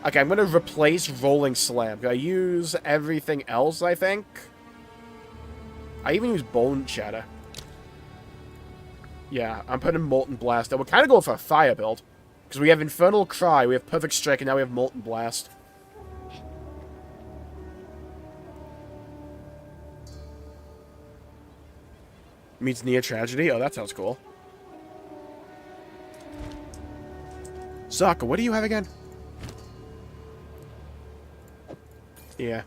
Okay, I'm gonna replace Rolling Slam. I use everything else, I think. I even use Bone Shatter. Yeah, I'm putting Molten Blast. We're kind of going for a fire build. Because we have Infernal Cry, we have Perfect Strike, and now we have Molten Blast. Meets Near Tragedy? Oh, that sounds cool. Zaka, what do you have again? Yeah.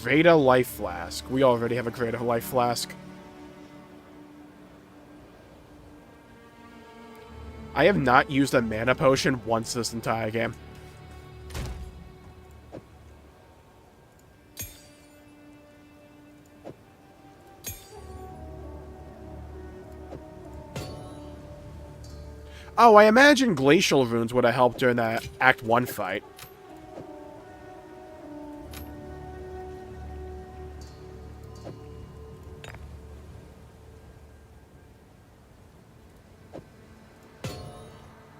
Greater Life Flask. We already have a Greater Life Flask. I have not used a mana potion once this entire game. Oh, I imagine Glacial Runes would have helped during that Act 1 fight.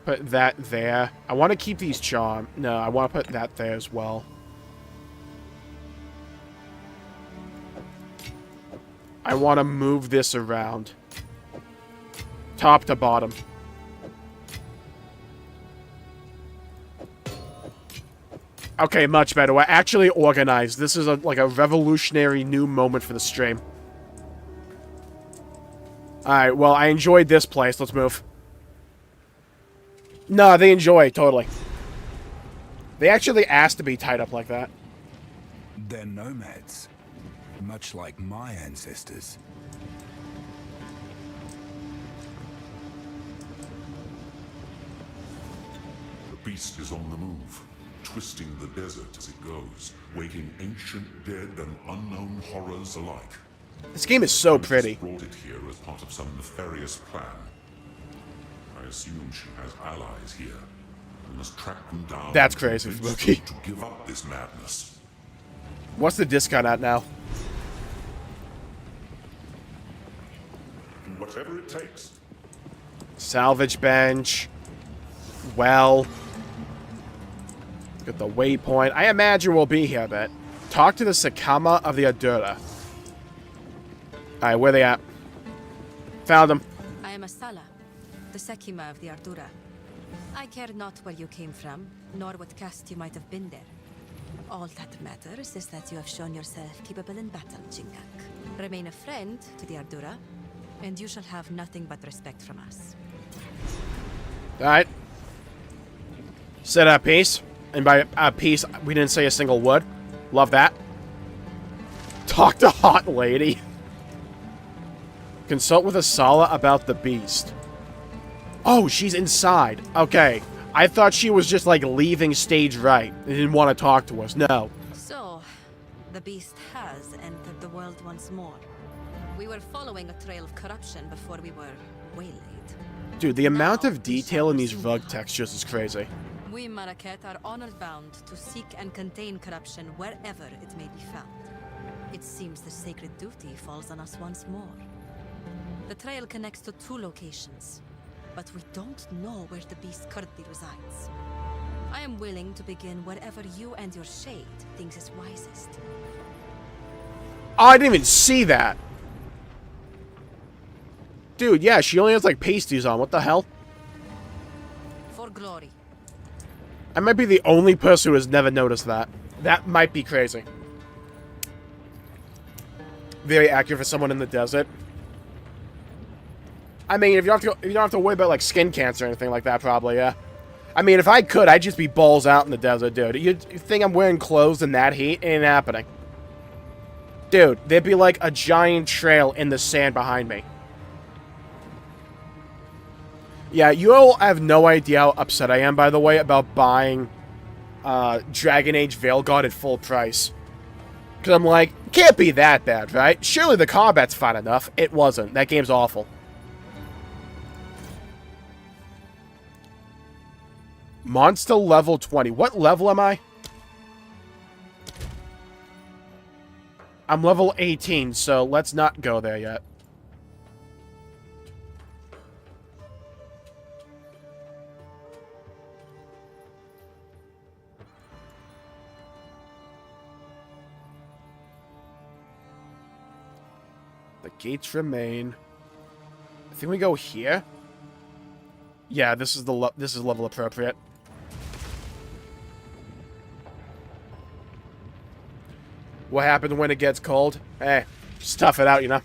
Put that there. I want to keep these charm. No, I want to put that there as well. I want to move this around. Top to bottom. Okay, much better. We're actually organized. This is like a revolutionary new moment for the stream. Alright, well, I enjoyed this place. Let's move. No, they enjoy, totally. They actually asked to be tied up like that. They're nomads, much like my ancestors. The beast is on the move. twisting the desert as it goes, waking ancient dead and unknown horrors alike. This game is so pretty. Brought it here as part of some nefarious plan. I assume she has allies here. We must track them down. That's crazy, Mookie. To give up this madness. What's the discount at now? Whatever it takes. Salvage bench. Well. Get the waypoint. I imagine we'll be here a bit. Talk to the Sakama of the Ardura. Alright, where they at? Found them. I am Asala, the Sekima of the Ardura. I care not where you came from, nor what caste you might have been there. All that matters is that you have shown yourself capable in battle, Jingak. Remain a friend to the Ardura, and you shall have nothing but respect from us. Alright. Set up peace. And by peace, we didn't say a single word. Love that. Talk to hot lady. Consult with Asala about the beast. Oh, she's inside. Okay. I thought she was just, like, leaving stage right. They didn't want to talk to us. No. So, the beast has entered the world once more. We were following a trail of corruption before we were waylaid. Dude, the amount of detail in these rug textures is crazy. We Maraket are honored bound to seek and contain corruption wherever it may be found. It seems the sacred duty falls on us once more. The trail connects to 2 locations, but we don't know where the beast currently resides. I am willing to begin wherever you and your shade thinks is wisest. Oh, I didn't even see that. Dude, yeah, she only has, like, pasties on. What the hell? For glory. I might be the only person who has never noticed that. That might be crazy. Very accurate for someone in the desert. I mean, if you don't have to worry about, like, skin cancer or anything like that, probably, yeah. I mean, if I could, I'd just be balls out in the desert, dude. You think I'm wearing clothes in that heat? It ain't happening. Dude, there'd be, like, a giant trail in the sand behind me. Yeah, you all have no idea how upset I am, by the way, about buying Dragon Age Veilguard at full price. Because I'm like, can't be that bad, right? Surely the combat's fine enough. It wasn't. That game's awful. Monster level 20. What level am I? I'm level 18, so let's not go there yet. The gates remain. I think we go here. Yeah, this is level appropriate. What happens when it gets cold? Hey, just tough it out, you know.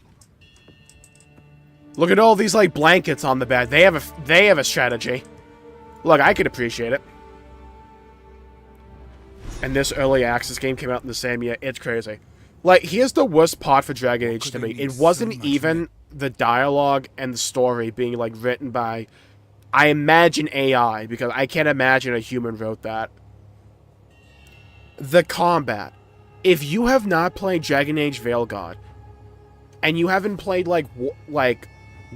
Look at all these like blankets on the bed. They have a strategy. Look, I could appreciate it. And this early access game came out in the same year. It's crazy. Like, here's the worst part for Dragon Age to me. It wasn't even the dialogue and the story being, like, written by, I imagine, AI, because I can't imagine a human wrote that. The combat. If you have not played Dragon Age Veilguard, and you haven't played, like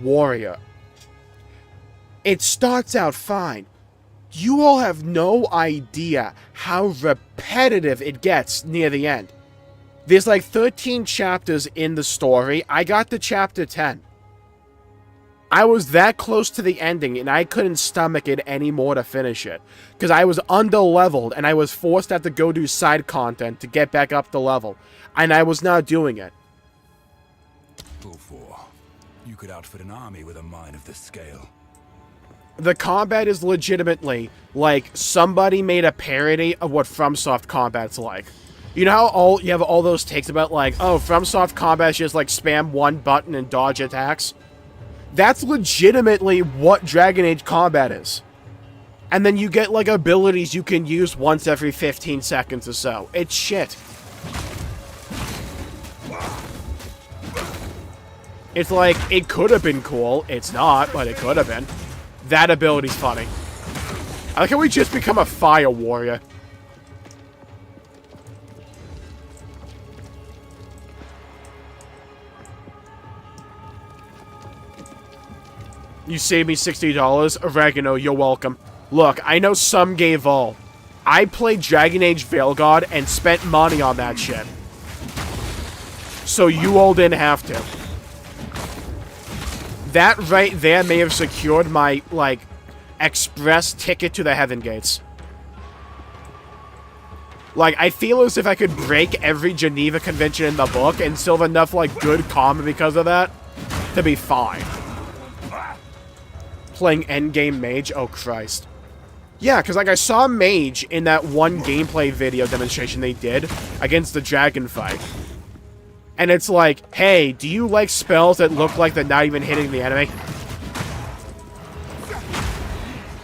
Warrior, it starts out fine. You all have no idea how repetitive it gets near the end. There's like 13 chapters in the story. I got to chapter 10. I was that close to the ending, and I couldn't stomach it anymore to finish it. Because I was under-leveled, and I was forced to have to go do side content to get back up the level. And I was not doing it. You could outfit an army with a mind of this scale. The combat is legitimately like somebody made a parody of what FromSoft combat's like. You know how you have all those takes about, like, oh, FromSoft combat's just, like, spam one button and dodge attacks? That's legitimately what Dragon Age combat is. And then you get, like, abilities you can use once every 15 seconds or so. It's shit. It's like, it could have been cool. It's not, but it could have been. That ability's funny. I like how we just become a fire warrior. You saved me $60. Oregano, you're welcome. Look, I know some gave all. I played Dragon Age Veilguard and spent money on that shit. So you all didn't have to. That right there may have secured my, like, express ticket to the Heaven Gates. Like, I feel as if I could break every Geneva Convention in the book and still have enough, like, good karma because of that to be fine. Playing endgame mage? Oh, Christ. Yeah, because, like, I saw mage in that one gameplay video demonstration they did against the dragon fight. And it's like, hey, do you like spells that look like they're not even hitting the enemy?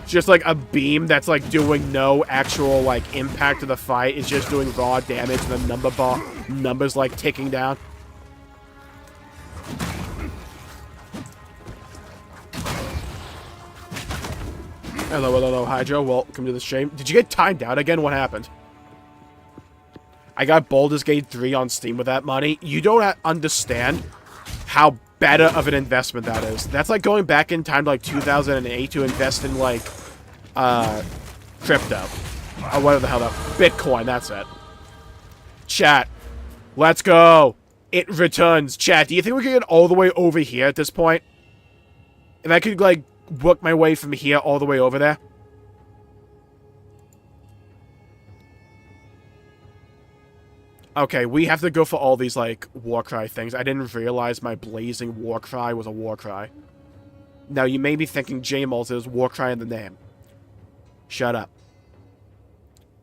Just like a beam that's like doing no actual like impact to the fight. It's just doing raw damage and the numbers like ticking down. Hello, Hydro. Welcome to the stream. Did you get timed out again? What happened? I got Baldur's Gate 3 on Steam with that money. You don't understand how better of an investment that is. That's like going back in time to like 2008 to invest in like crypto. Or whatever the hell that... Bitcoin, that's it. Chat. Let's go. It returns. Chat, do you think we could get all the way over here at this point? If I could like work my way from here all the way over there? Okay, we have to go for all these, like, Warcry things. I didn't realize my blazing Warcry was a Warcry. Now, you may be thinking Jmulls is Warcry in the name. Shut up.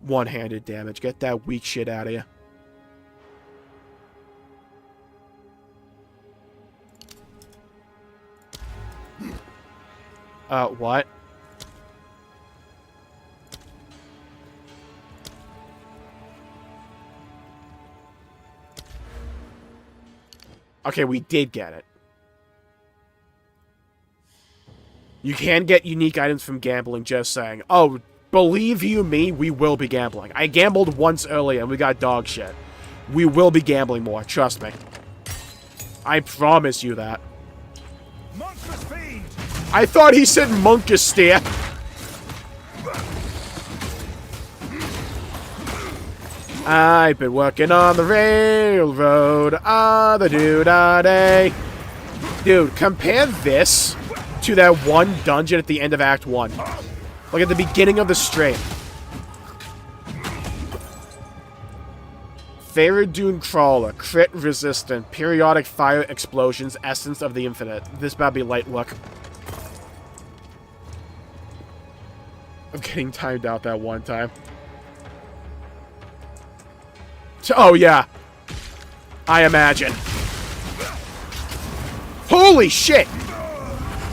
One-handed damage. Get that weak shit out of you. What? Okay, we did get it. You can get unique items from gambling, just saying. Oh, believe you me, we will be gambling. I gambled once earlier and we got dog shit. We will be gambling more, trust me. I promise you that. I thought he said Monkasteer. I've been working on the railroad, the doo-da-day. Dude, compare this to that one dungeon at the end of Act 1. Like at the beginning of the stream. Faradune Crawler, crit resistant, periodic fire explosions, essence of the infinite. This better be light work. I'm getting timed out that one time. Oh, yeah. I imagine. Holy shit!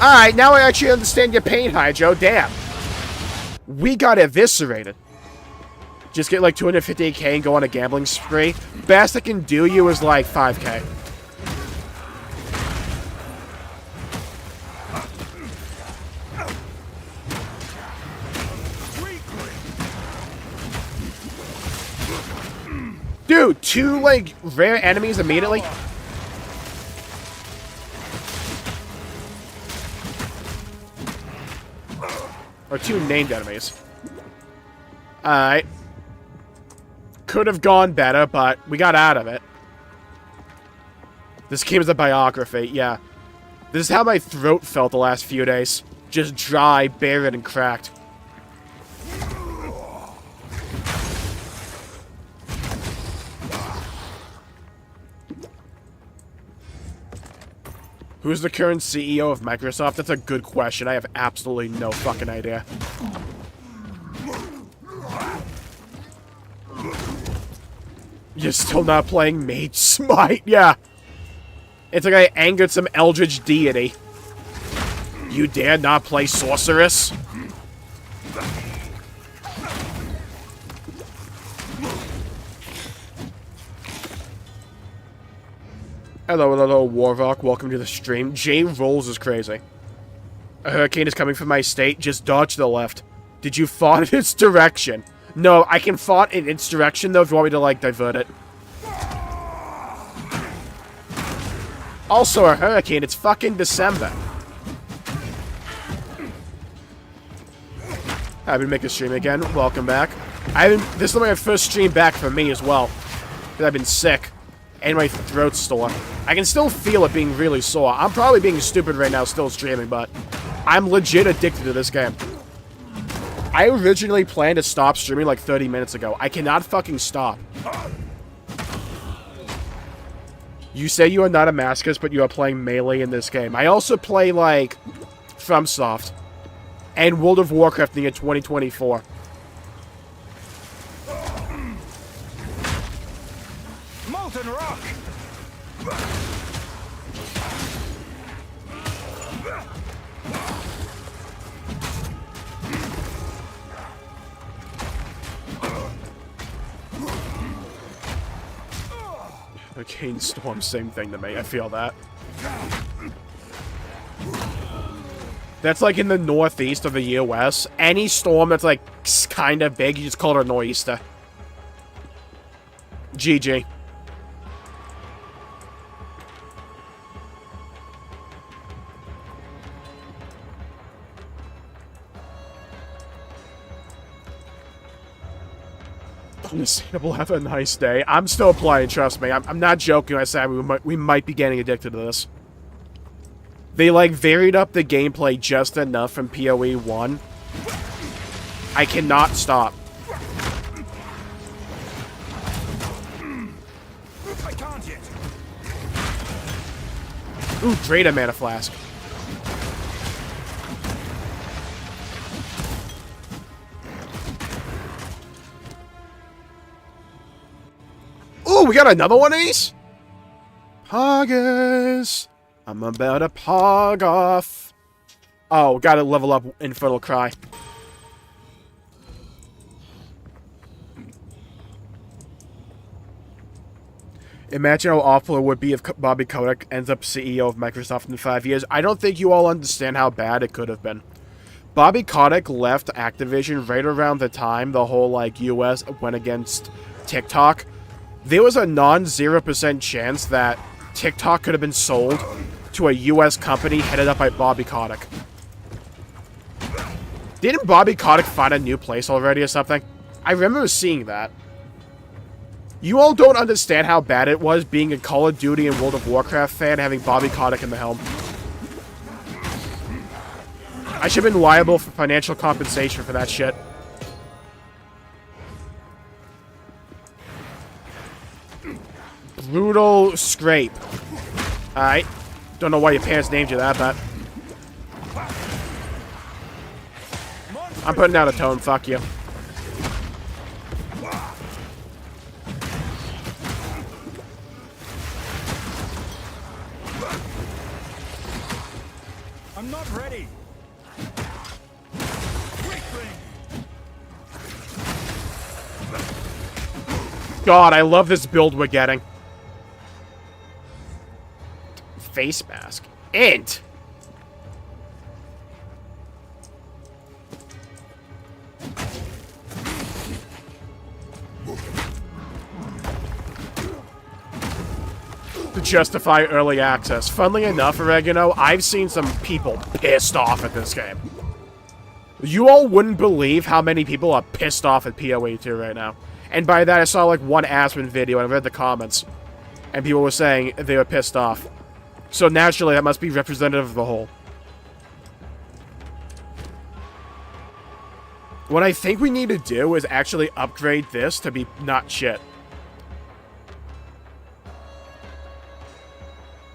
Alright, now I actually understand your pain, Hydro. Damn. We got eviscerated. Just get like 250k and go on a gambling spree. Best I can do you is like 5k. Dude, 2, like, rare enemies immediately? Or 2 named enemies. Alright. Could have gone better, but we got out of it. This game is a biography, yeah. This is how my throat felt the last few days. Just dry, barren, and cracked. Who's the current CEO of Microsoft? That's a good question. I have absolutely no fucking idea. You're still not playing Mage Smite? Yeah. It's like I angered some eldritch deity. You dare not play Sorceress? Hello, Warrock. Welcome to the stream. J Rolls is crazy. A hurricane is coming from my state. Just dodge to the left. Did you fart in its direction? No, I can fart in its direction, though, if you want me to, like, divert it. Also, a hurricane. It's fucking December. I've been making a stream again. Welcome back. This is my first stream back for me as well. Because I've been sick. And my throat's sore. I can still feel it being really sore. I'm probably being stupid right now still streaming, but I'm legit addicted to this game. I originally planned to stop streaming like 30 minutes ago. I cannot fucking stop. You say you are not a masochist, but you are playing Melee in this game. I also play, like, FromSoft. And World of Warcraft in the year 2024. Molten rock! Arcane Storm, same thing to me. I feel that. That's like in the northeast of the US. Any storm that's like kind of big, you just call it a nor'easter. GG. Unsustainable, have a nice day. I'm still playing, trust me. I'm not joking when I say we might be getting addicted to this. They, like, varied up the gameplay just enough from PoE 1. I cannot stop. I can't yet. Ooh, Drata Mana Flask. Ooh, we got another one of these? Poggers. I'm about to pog off. Oh, gotta level up Infernal Cry. Imagine how awful it would be if Bobby Kotick ends up CEO of Microsoft in 5 years. I don't think you all understand how bad it could have been. Bobby Kotick left Activision right around the time the whole, like, US went against TikTok. There was a non-0% chance that TikTok could have been sold to a US company headed up by Bobby Kotick. Didn't Bobby Kotick find a new place already or something? I remember seeing that. You all don't understand how bad it was being a Call of Duty and World of Warcraft fan having Bobby Kotick in the helm. I should have been liable for financial compensation for that shit. Brutal Scrape. Alright. Don't know why your parents named you that, but... I'm putting down a tone, fuck you. I'm not ready. God, I love this build we're getting. Face mask. Int! To justify early access. Funnily enough, Oregano, I've seen some people pissed off at this game. You all wouldn't believe how many people are pissed off at PoE 2 right now. And by that, I saw like one Aspen video and I read the comments. And people were saying they were pissed off. So naturally, that must be representative of the whole. What I think we need to do is actually upgrade this to be not shit.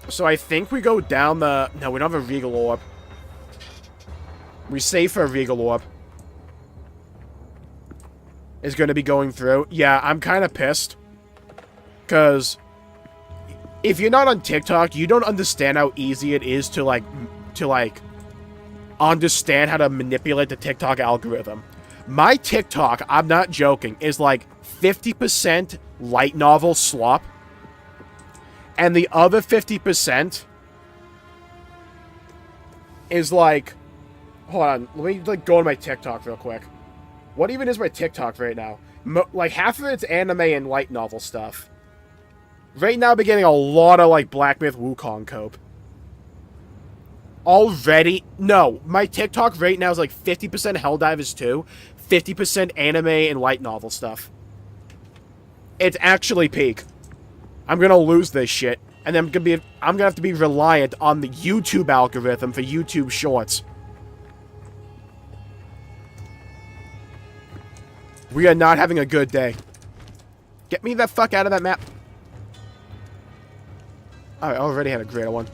So I think we go down the... No, we don't have a Regal Orb. We save for a Regal Orb. Is going to be going through. Yeah, I'm kind of pissed. Because... if you're not on TikTok, you don't understand how easy it is to, like, understand how to manipulate the TikTok algorithm. My TikTok, I'm not joking, is like 50% light novel slop. And the other 50% is like... Hold on, let me like go to my TikTok real quick. What even is my TikTok right now? Like, half of it's anime and light novel stuff. Right now, I've been getting a lot of, like, Black Myth Wukong cope. already... No, my TikTok right now is like 50% Helldivers 2, 50% anime and light novel stuff. It's actually peak. I'm gonna lose this shit. And then I'm gonna have to be reliant on the YouTube algorithm for YouTube Shorts. We are not having a good day. Get me the fuck out of that map. Oh, I already had a greater one.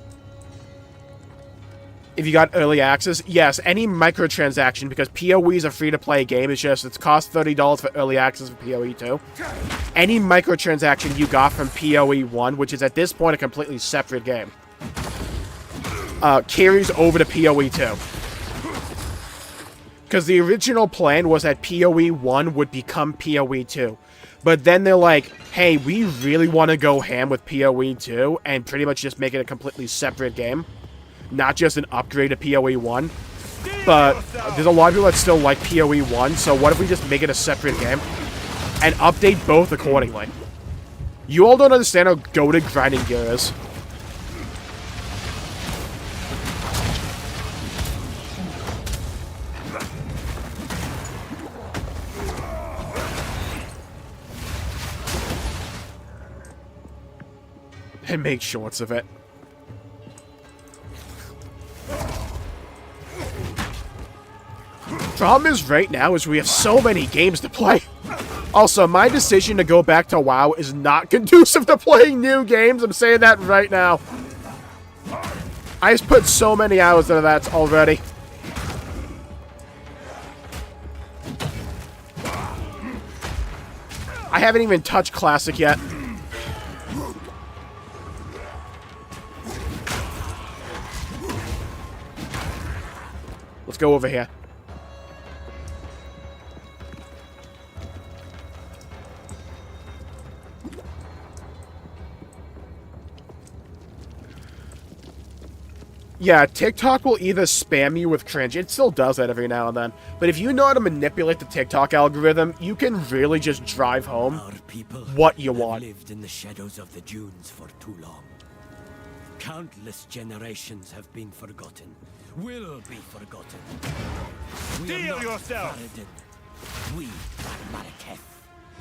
If you got early access, yes, any microtransaction, because PoE is a free-to-play game, it's just, it's cost $30 for early access for PoE 2. Any microtransaction you got from PoE 1, which is at this point a completely separate game, carries over to PoE 2. Because the original plan was that PoE 1 would become PoE 2. But then they're like, hey, we really want to go ham with PoE 2 and pretty much just make it a completely separate game. Not just an upgrade to PoE 1. But there's a lot of people that still like PoE 1, so what if we just make it a separate game? And update both accordingly. You all don't understand how goated grinding gear is. And make shorts of it. Problem is right now is we have so many games to play. Also, my decision to go back to WoW is not conducive to playing new games. I'm saying that right now. I just put so many hours into that already. I haven't even touched Classic yet. Let's go over here. Yeah, TikTok will either spam you with cringe. It still does that every now and then. But if you know how to manipulate the TikTok algorithm, you can really just drive home what you want. Lived in the shadows of the dunes for too long. Countless generations have been forgotten. Will be forgotten. Steal yourself! We are Maraketh.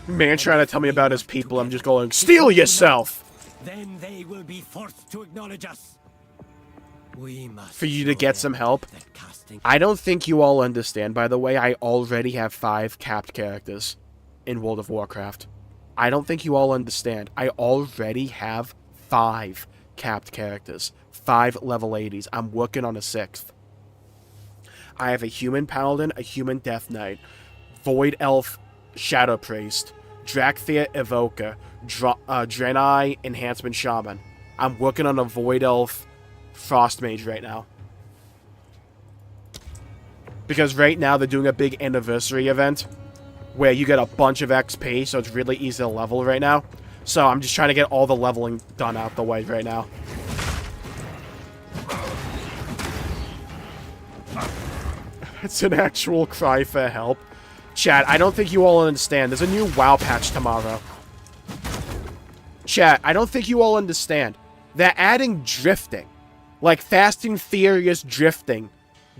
Man trying to tell me about his people, I'm just going, steal yourself! Then they will be forced to acknowledge us. We must for you to get some help. I don't think you all understand, by the way, I already have 5 capped characters in World of Warcraft. I don't think you all understand. I already have 5 capped characters. 5 level 80s. I'm working on a 6th. I have a human paladin, a human death knight, void elf shadow priest, Drakthea evoker, Draenei enhancement shaman. I'm working on a void elf frost mage right now. Because right now they're doing a big anniversary event where you get a bunch of XP, so it's really easy to level right now. So I'm just trying to get all the leveling done out the way right now. It's an actual cry for help. Chat, I don't think you all understand. There's a new WoW patch tomorrow. Chat, I don't think you all understand. They're adding drifting. Like Fast and Furious drifting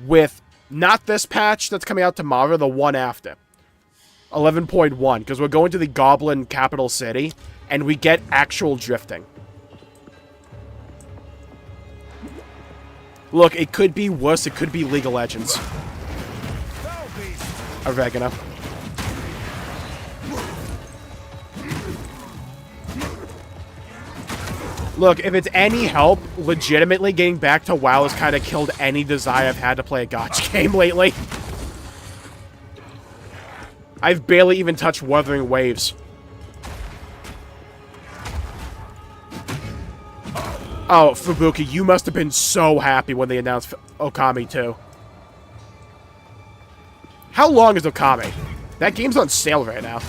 with not this patch that's coming out tomorrow, the one after. 11.1, because we're going to the Goblin capital city, and we get actual drifting. Look, it could be worse, it could be League of Legends. Oregano. Look, if it's any help, legitimately getting back to WoW has kind of killed any desire I've had to play a gotcha game lately. I've barely even touched Wuthering Waves. Oh, Fubuki, you must have been so happy when they announced Okami 2. How long is Okami? That game's on sale right now.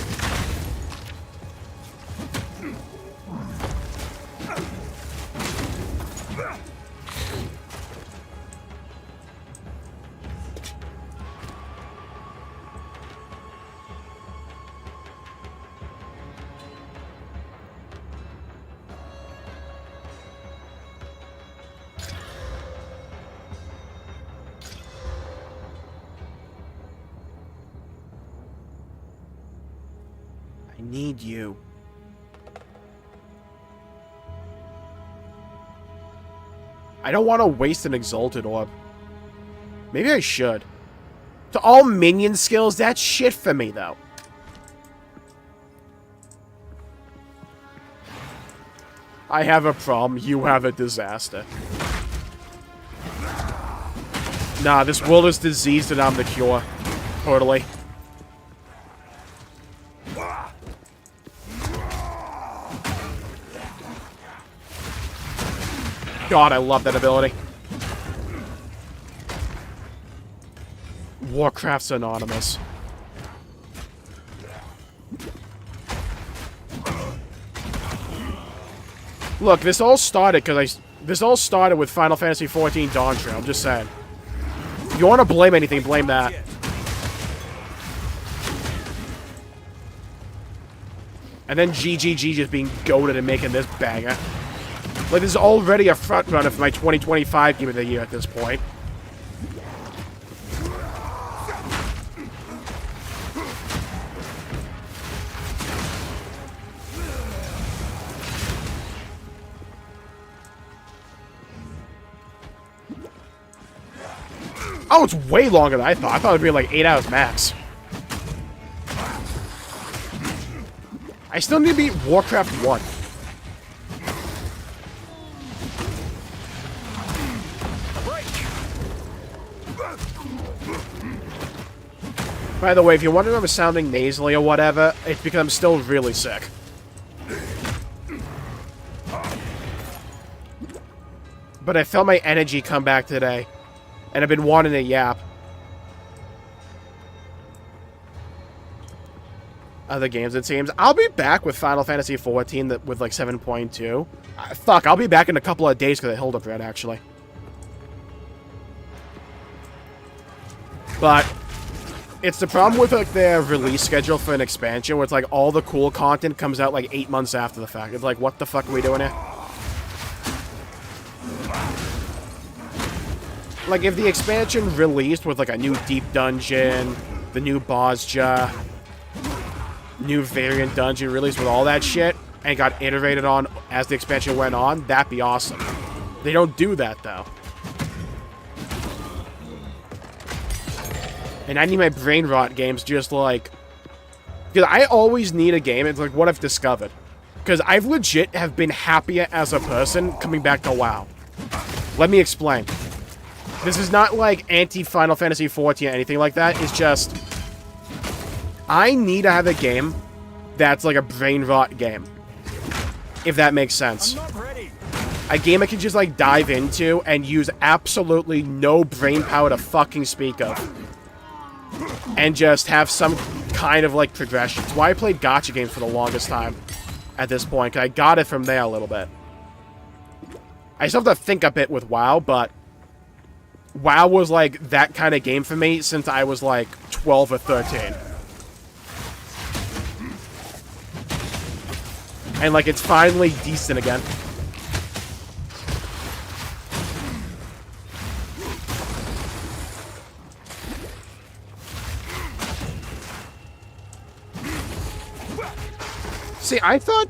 I need you. I don't want to waste an Exalted Orb. Maybe I should. To all minion skills, that's shit for me, though. I have a problem, you have a disaster. Nah, this world is diseased and I'm the cure. Totally. God, I love that ability. Warcraft's anonymous. Look, this all started with Final Fantasy XIV Dawn Trail, I'm just saying. If you want to blame anything, blame that. And then GGG just being goated and making this banger. Like, this is already a front runner for my 2025 Game of the Year at this point. Oh, it's way longer than I thought. I thought it would be like 8 hours max. I still need to beat Warcraft 1. By the way, if you're wondering if I'm sounding nasally or whatever, it's because I'm still really sick. But I felt my energy come back today. And I've been wanting to yap. Other games, it seems. I'll be back with Final Fantasy XIV with like 7.2. Fuck, I'll be back in a couple of days because I hold up red, actually. But it's the problem with like their release schedule for an expansion where it's like all the cool content comes out like 8 months after the fact. It's like, what the fuck are we doing here? Like, if the expansion released with, like, a new Deep Dungeon, the new Bozja, new variant dungeon released with all that shit, and got iterated on as the expansion went on, that'd be awesome. They don't do that, though. And I need my brain rot games just, like... Because I always need a game, it's like what I've discovered. Because I've legit have been happier as a person coming back to WoW. Let me explain. This is not like anti-Final Fantasy XIV or anything like that. It's just... I need to have a game that's like a brain rot game. If that makes sense. A game I can just like dive into and use absolutely no brain power to fucking speak of. And just have some kind of like progression. It's why I played gacha games for the longest time at this point. Because I got it from there a little bit. I still have to think a bit with WoW, but... WoW was, like, that kind of game for me since I was, like, 12 or 13. And, like, it's finally decent again. See, I thought,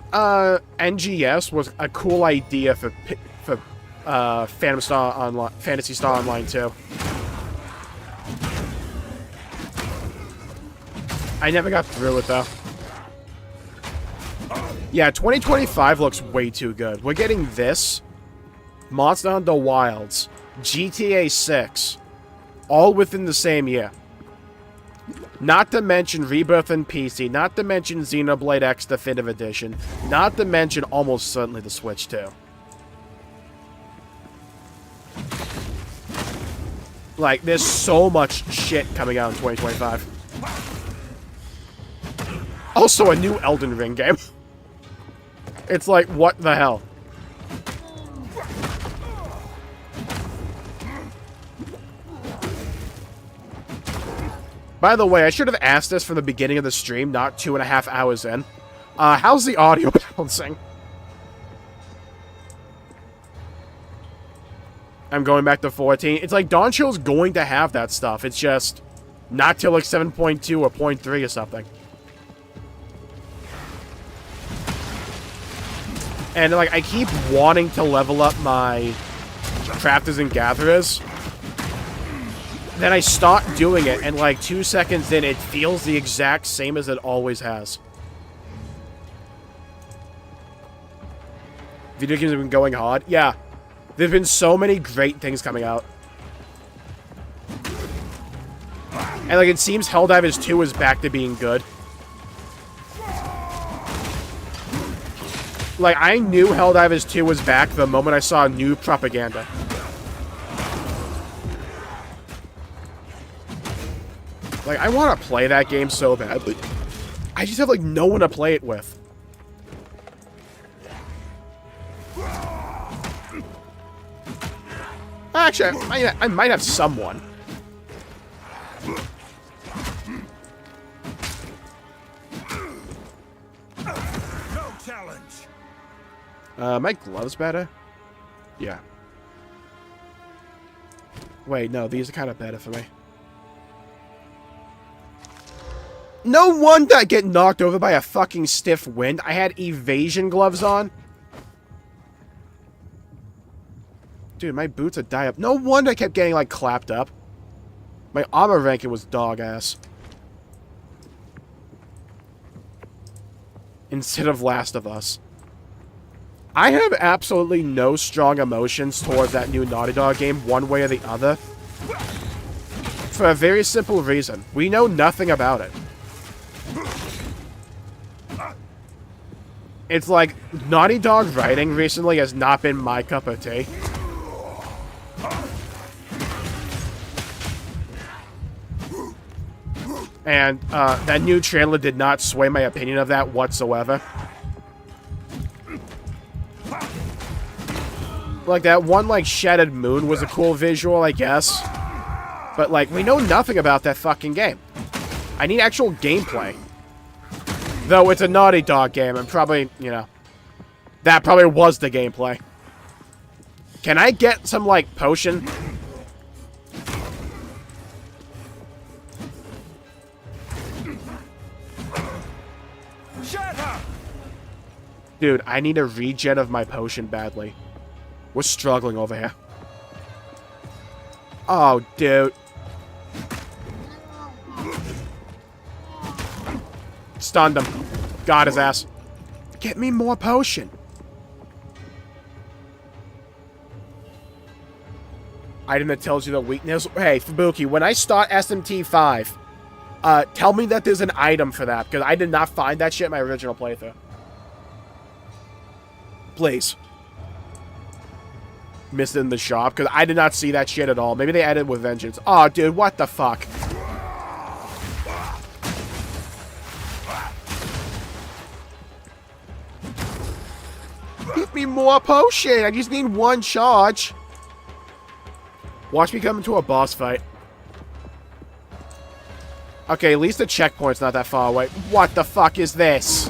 NGS was a cool idea for Phantasy Star Online 2. I never got through it, though. Yeah, 2025 looks way too good. We're getting this, Monster Hunter Wilds, GTA 6, all within the same year. Not to mention Rebirth and PC, not to mention Xenoblade X Definitive Edition, not to mention almost certainly the Switch, too. Like, there's so much shit coming out in 2025. Also, a new Elden Ring game. It's like, what the hell? By the way, I should have asked this from the beginning of the stream, not 2.5 hours in. How's the audio balancing? I'm going back to 14. It's like Dawn Trail's going to have that stuff. It's just not till like 7.2 or 0.3 or something. And, like, I keep wanting to level up my crafters and gatherers. Then I start doing it, and, like, 2 seconds in, it feels the exact same as it always has. Video games have been going hard. Yeah. There've been so many great things coming out. And, like, it seems Helldivers 2 is back to being good. Like, I knew Helldivers 2 was back the moment I saw new propaganda. Like, I want to play that game so badly. I just have, like, no one to play it with. Actually, I might have someone. No challenge. My gloves better? Yeah. Wait, no, these are kind of better for me. No wonder I get knocked over by a fucking stiff wind. I had evasion gloves on. Dude, my boots are die up. No wonder I kept getting, like, clapped up. My armor ranking was dog ass. Instead of Last of Us. I have absolutely no strong emotions towards that new Naughty Dog game, one way or the other. For a very simple reason. We know nothing about it. It's like, Naughty Dog writing recently has not been my cup of tea. And that new trailer did not sway my opinion of that whatsoever. Like, that one, like, Shattered Moon was a cool visual, I guess. But, like, we know nothing about that fucking game. I need actual gameplay. Though it's a Naughty Dog game, and probably, you know, that probably was the gameplay. Can I get some, like, potion? Shut up! Dude, I need a regen of my potion badly. We're struggling over here. Oh, dude. Stunned him. Got his ass. Get me more potion. Item that tells you the weakness. Hey, Fubuki, when I start SMT5, tell me that there's an item for that, because I did not find that shit in my original playthrough. Please. Missed it in the shop, because I did not see that shit at all. Maybe they added it with vengeance. Oh, dude, what the fuck? Give me more potion. I just need one charge. Watch me come into a boss fight. Okay, at least the checkpoint's not that far away. What the fuck is this?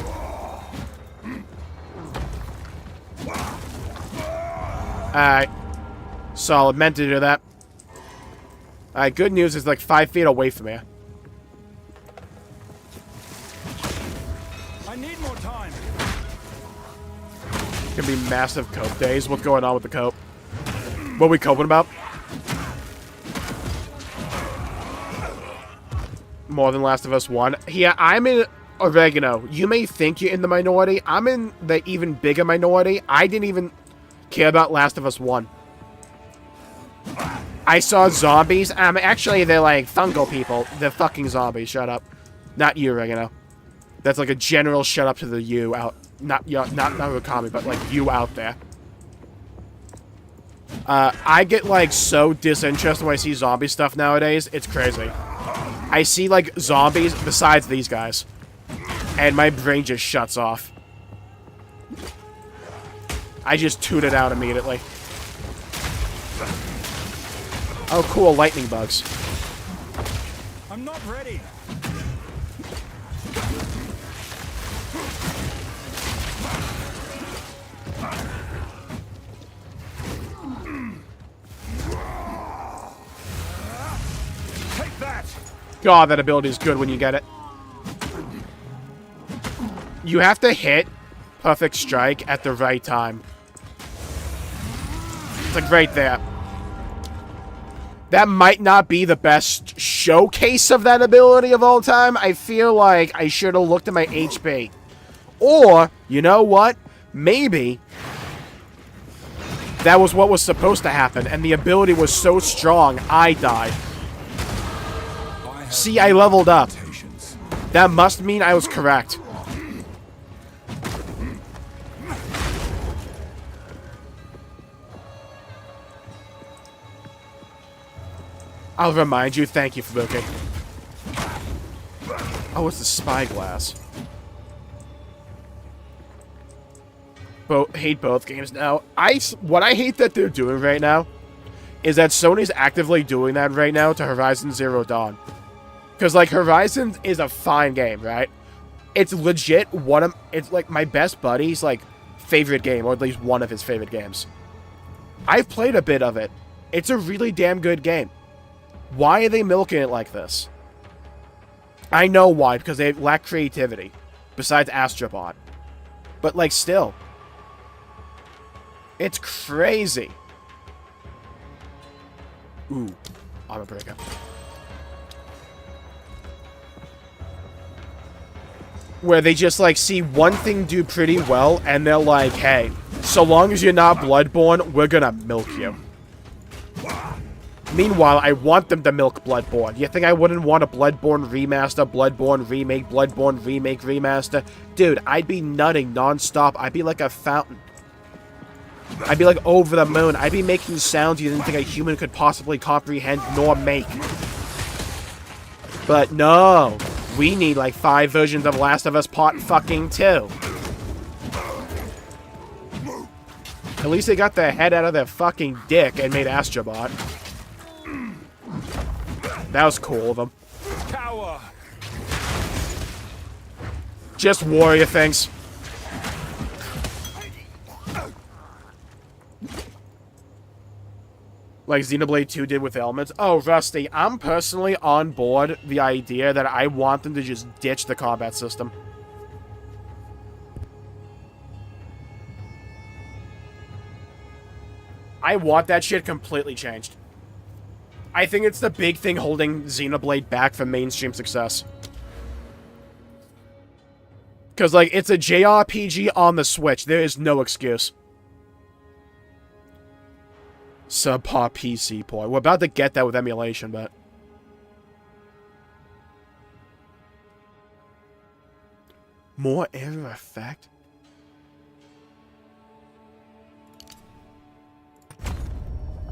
Alright. Solid. Meant to do that. Alright, good news is like 5 feet away from here. I need more time. Gonna be massive cope days. What's going on with the cope? What are we coping about? More than Last of Us 1. Yeah, I'm in Oregano. You may think you're in the minority. I'm in the even bigger minority. I didn't even care about Last of Us 1. I saw zombies. Actually, they're like fungal people. They're fucking zombies. Shut up. Not you, Oregano. That's like a general shut up to the you out. Not Okami, but like you out there. I get like so disinterested when I see zombie stuff nowadays. It's crazy. I see like zombies besides these guys, and my brain just shuts off. I just tune it out immediately. Oh, cool, lightning bugs. I'm not ready. Take that. God, that ability is good when you get it. You have to hit perfect strike at the right time. It's like right there. That might not be the best showcase of that ability of all time. I feel like I should have looked at my HP. Or, you know what? Maybe that was what was supposed to happen, and the ability was so strong, I died. See, I leveled up. That must mean I was correct. I'll remind you. Thank you, Fubuki. Oh, it's the spyglass. Hate both games now. What I hate that they're doing right now is that Sony's actively doing that right now to Horizon Zero Dawn. Because, like, Horizon is a fine game, right? It's legit it's like my best buddy's, like, favorite game, or at least one of his favorite games. I've played a bit of it. It's a really damn good game. Why are they milking it like this? I know why, because they lack creativity. Besides Astrobot. But, like, still. It's crazy. Ooh. Armor breaker. Where they just, like, see one thing do pretty well, and they're like, hey, so long as you're not Bloodborne, we're gonna milk you. Meanwhile, I want them to milk Bloodborne. You think I wouldn't want a Bloodborne remaster, Bloodborne remake, Bloodborne remake remaster? Dude, I'd be nutting nonstop. I'd be like a fountain. I'd be like over the moon. I'd be making sounds you didn't think a human could possibly comprehend nor make. But no. We need like 5 versions of Last of Us Part fucking 2. At least they got their head out of their fucking dick and made Astrobot. That was cool of them. Power. Just warrior things. Like Xenoblade 2 did with Elements. Oh, Rusty, I'm personally on board the idea that I want them to just ditch the combat system. I want that shit completely changed. I think it's the big thing holding Xenoblade back from mainstream success. Because, like, it's a JRPG on the Switch. There is no excuse. Subpar PC port. We're about to get that with emulation, but... More error effect?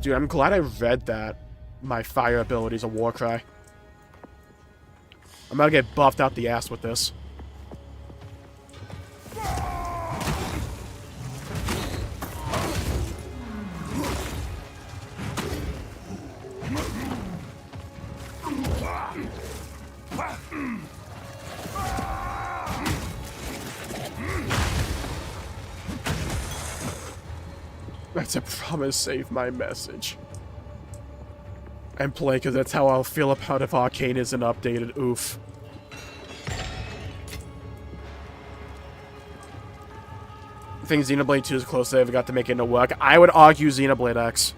Dude, I'm glad I read that. My fire ability is a war cry. I'm gonna get buffed out the ass with this. That's a promise, save my message. And play, because that's how I'll feel about if Arcane isn't updated. Oof. I think Xenoblade 2 is close to I ever got to make it into work. I would argue Xenoblade X.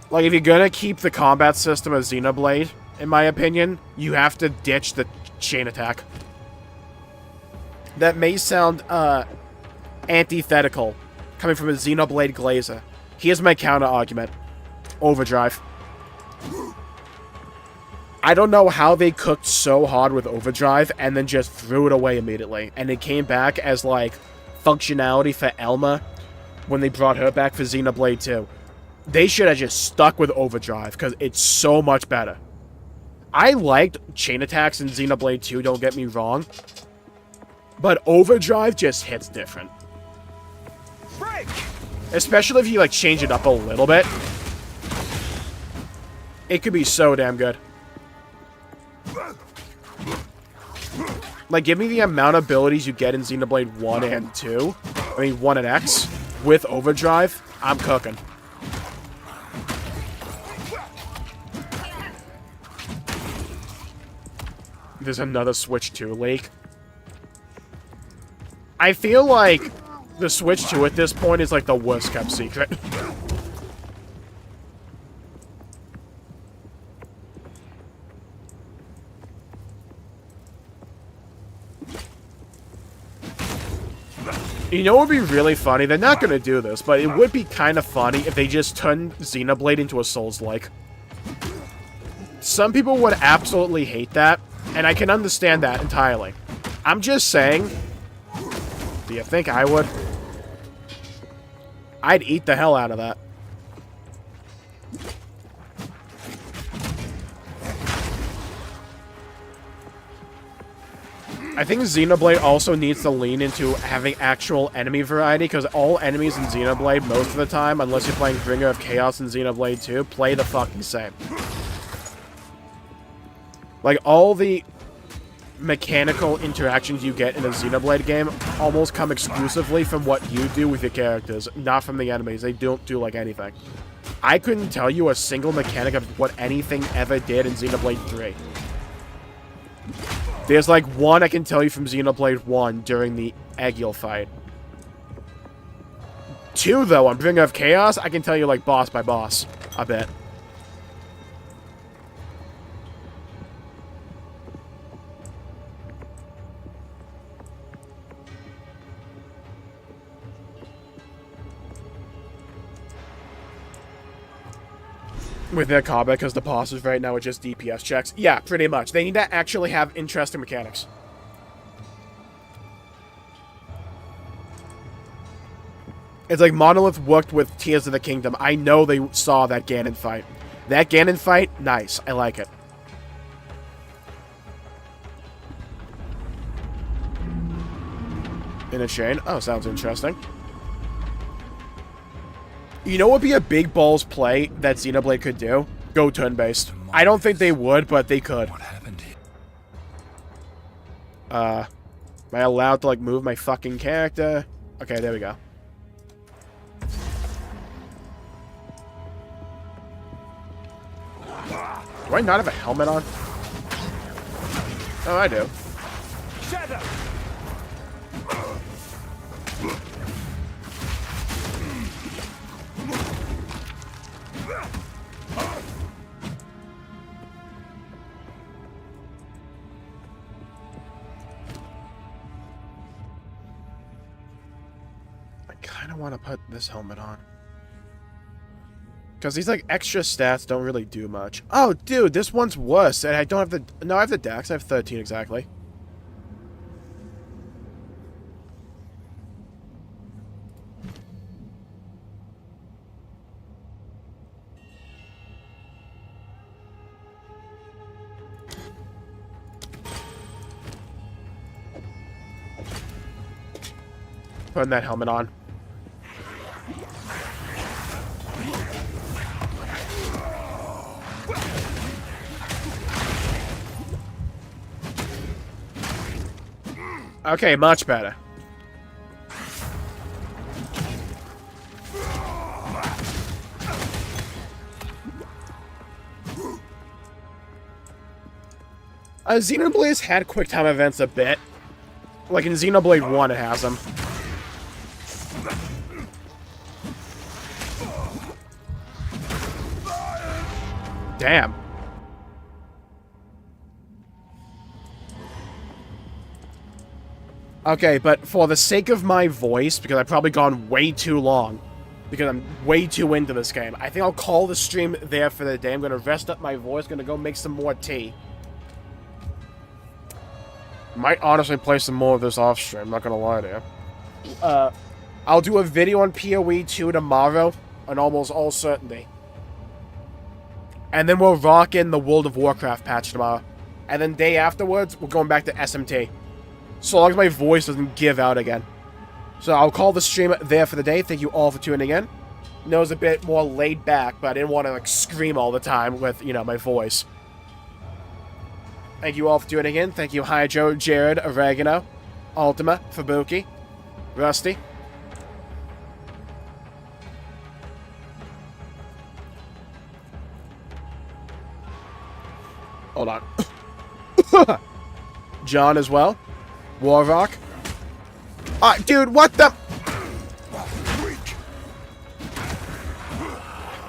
Like, if you're gonna keep the combat system of Xenoblade, in my opinion, you have to ditch the chain attack. That may sound, antithetical, coming from a Xenoblade Glazer. Here's my counter-argument. Overdrive. I don't know how they cooked so hard with Overdrive and then just threw it away immediately. And it came back as, like, functionality for Elma when they brought her back for Xenoblade 2. They should have just stuck with Overdrive, because it's so much better. I liked chain attacks in Xenoblade 2, don't get me wrong. But Overdrive just hits different. Break! Especially if you, like, change it up a little bit. It could be so damn good. Like, give me the amount of abilities you get in Xenoblade 1 and 2. I mean, 1 and X. With Overdrive, I'm cooking. There's another Switch 2 leak. I feel like the Switch 2 at this point is like the worst kept secret. You know what would be really funny? They're not going to do this, but it would be kind of funny if they just turned Xenoblade into a Souls-like. Some people would absolutely hate that, and I can understand that entirely. I'm just saying, do you think I would? I'd eat the hell out of that. I think Xenoblade also needs to lean into having actual enemy variety, because all enemies in Xenoblade, most of the time, unless you're playing Bringer of Chaos in Xenoblade 2, play the fucking same. Like, all the mechanical interactions you get in a Xenoblade game almost come exclusively from what you do with your characters, not from the enemies. They don't do, like, anything. I couldn't tell you a single mechanic of what anything ever did in Xenoblade 3. There's, like, one I can tell you from Xenoblade 1 during the Egil fight. 2, though, on Bringer of Chaos, I can tell you, like, boss by boss, I bet. With their combat, because the bosses right now are just DPS checks. Yeah, pretty much. They need to actually have interesting mechanics. It's like Monolith worked with Tears of the Kingdom. I know they saw that Ganon fight. That Ganon fight, nice. I like it. In a chain? Oh, sounds interesting. You know what would be a big balls play that Xenoblade could do? Go turn-based. I don't think they would, but they could. What happened here? Am I allowed to, like, move my fucking character? Okay, there we go. Do I not have a helmet on? Oh, I do. Shadow! I want to put this helmet on. Because these, like, extra stats don't really do much. Oh, dude, this one's worse. And I don't have the... No, I have the dex. I have 13 exactly. Putting that helmet on. Okay, much better. Xenoblade's had quick time events a bit. Like in Xenoblade 1 it has them. Damn. Okay, but for the sake of my voice, because I've probably gone way too long, because I'm way too into this game, I think I'll call the stream there for the day. I'm going to rest up my voice, going to go make some more tea. Might honestly play some more of this off stream, I'm not going to lie to you. I'll do a video on PoE 2 tomorrow, on almost all certainty. And then we'll rock in the World of Warcraft patch tomorrow. And then day afterwards, we're going back to SMT. So long as my voice doesn't give out again. So I'll call the stream there for the day. Thank you all for tuning in. I know it's a bit more laid back, but I didn't want to, like, scream all the time with, you know, my voice. Thank you all for tuning in. Thank you, Hydro, Jared, Oregano, Ultima, Fabuki, Rusty. Hold on. John as well. Warrock. Dude, what the?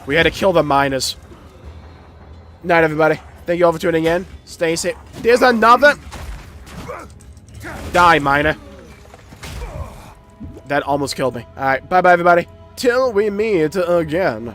We had to kill the miners. Night, everybody. Thank you all for tuning in. Stay safe. There's another. Die, miner. That almost killed me. Alright, bye-bye, everybody. Till we meet again.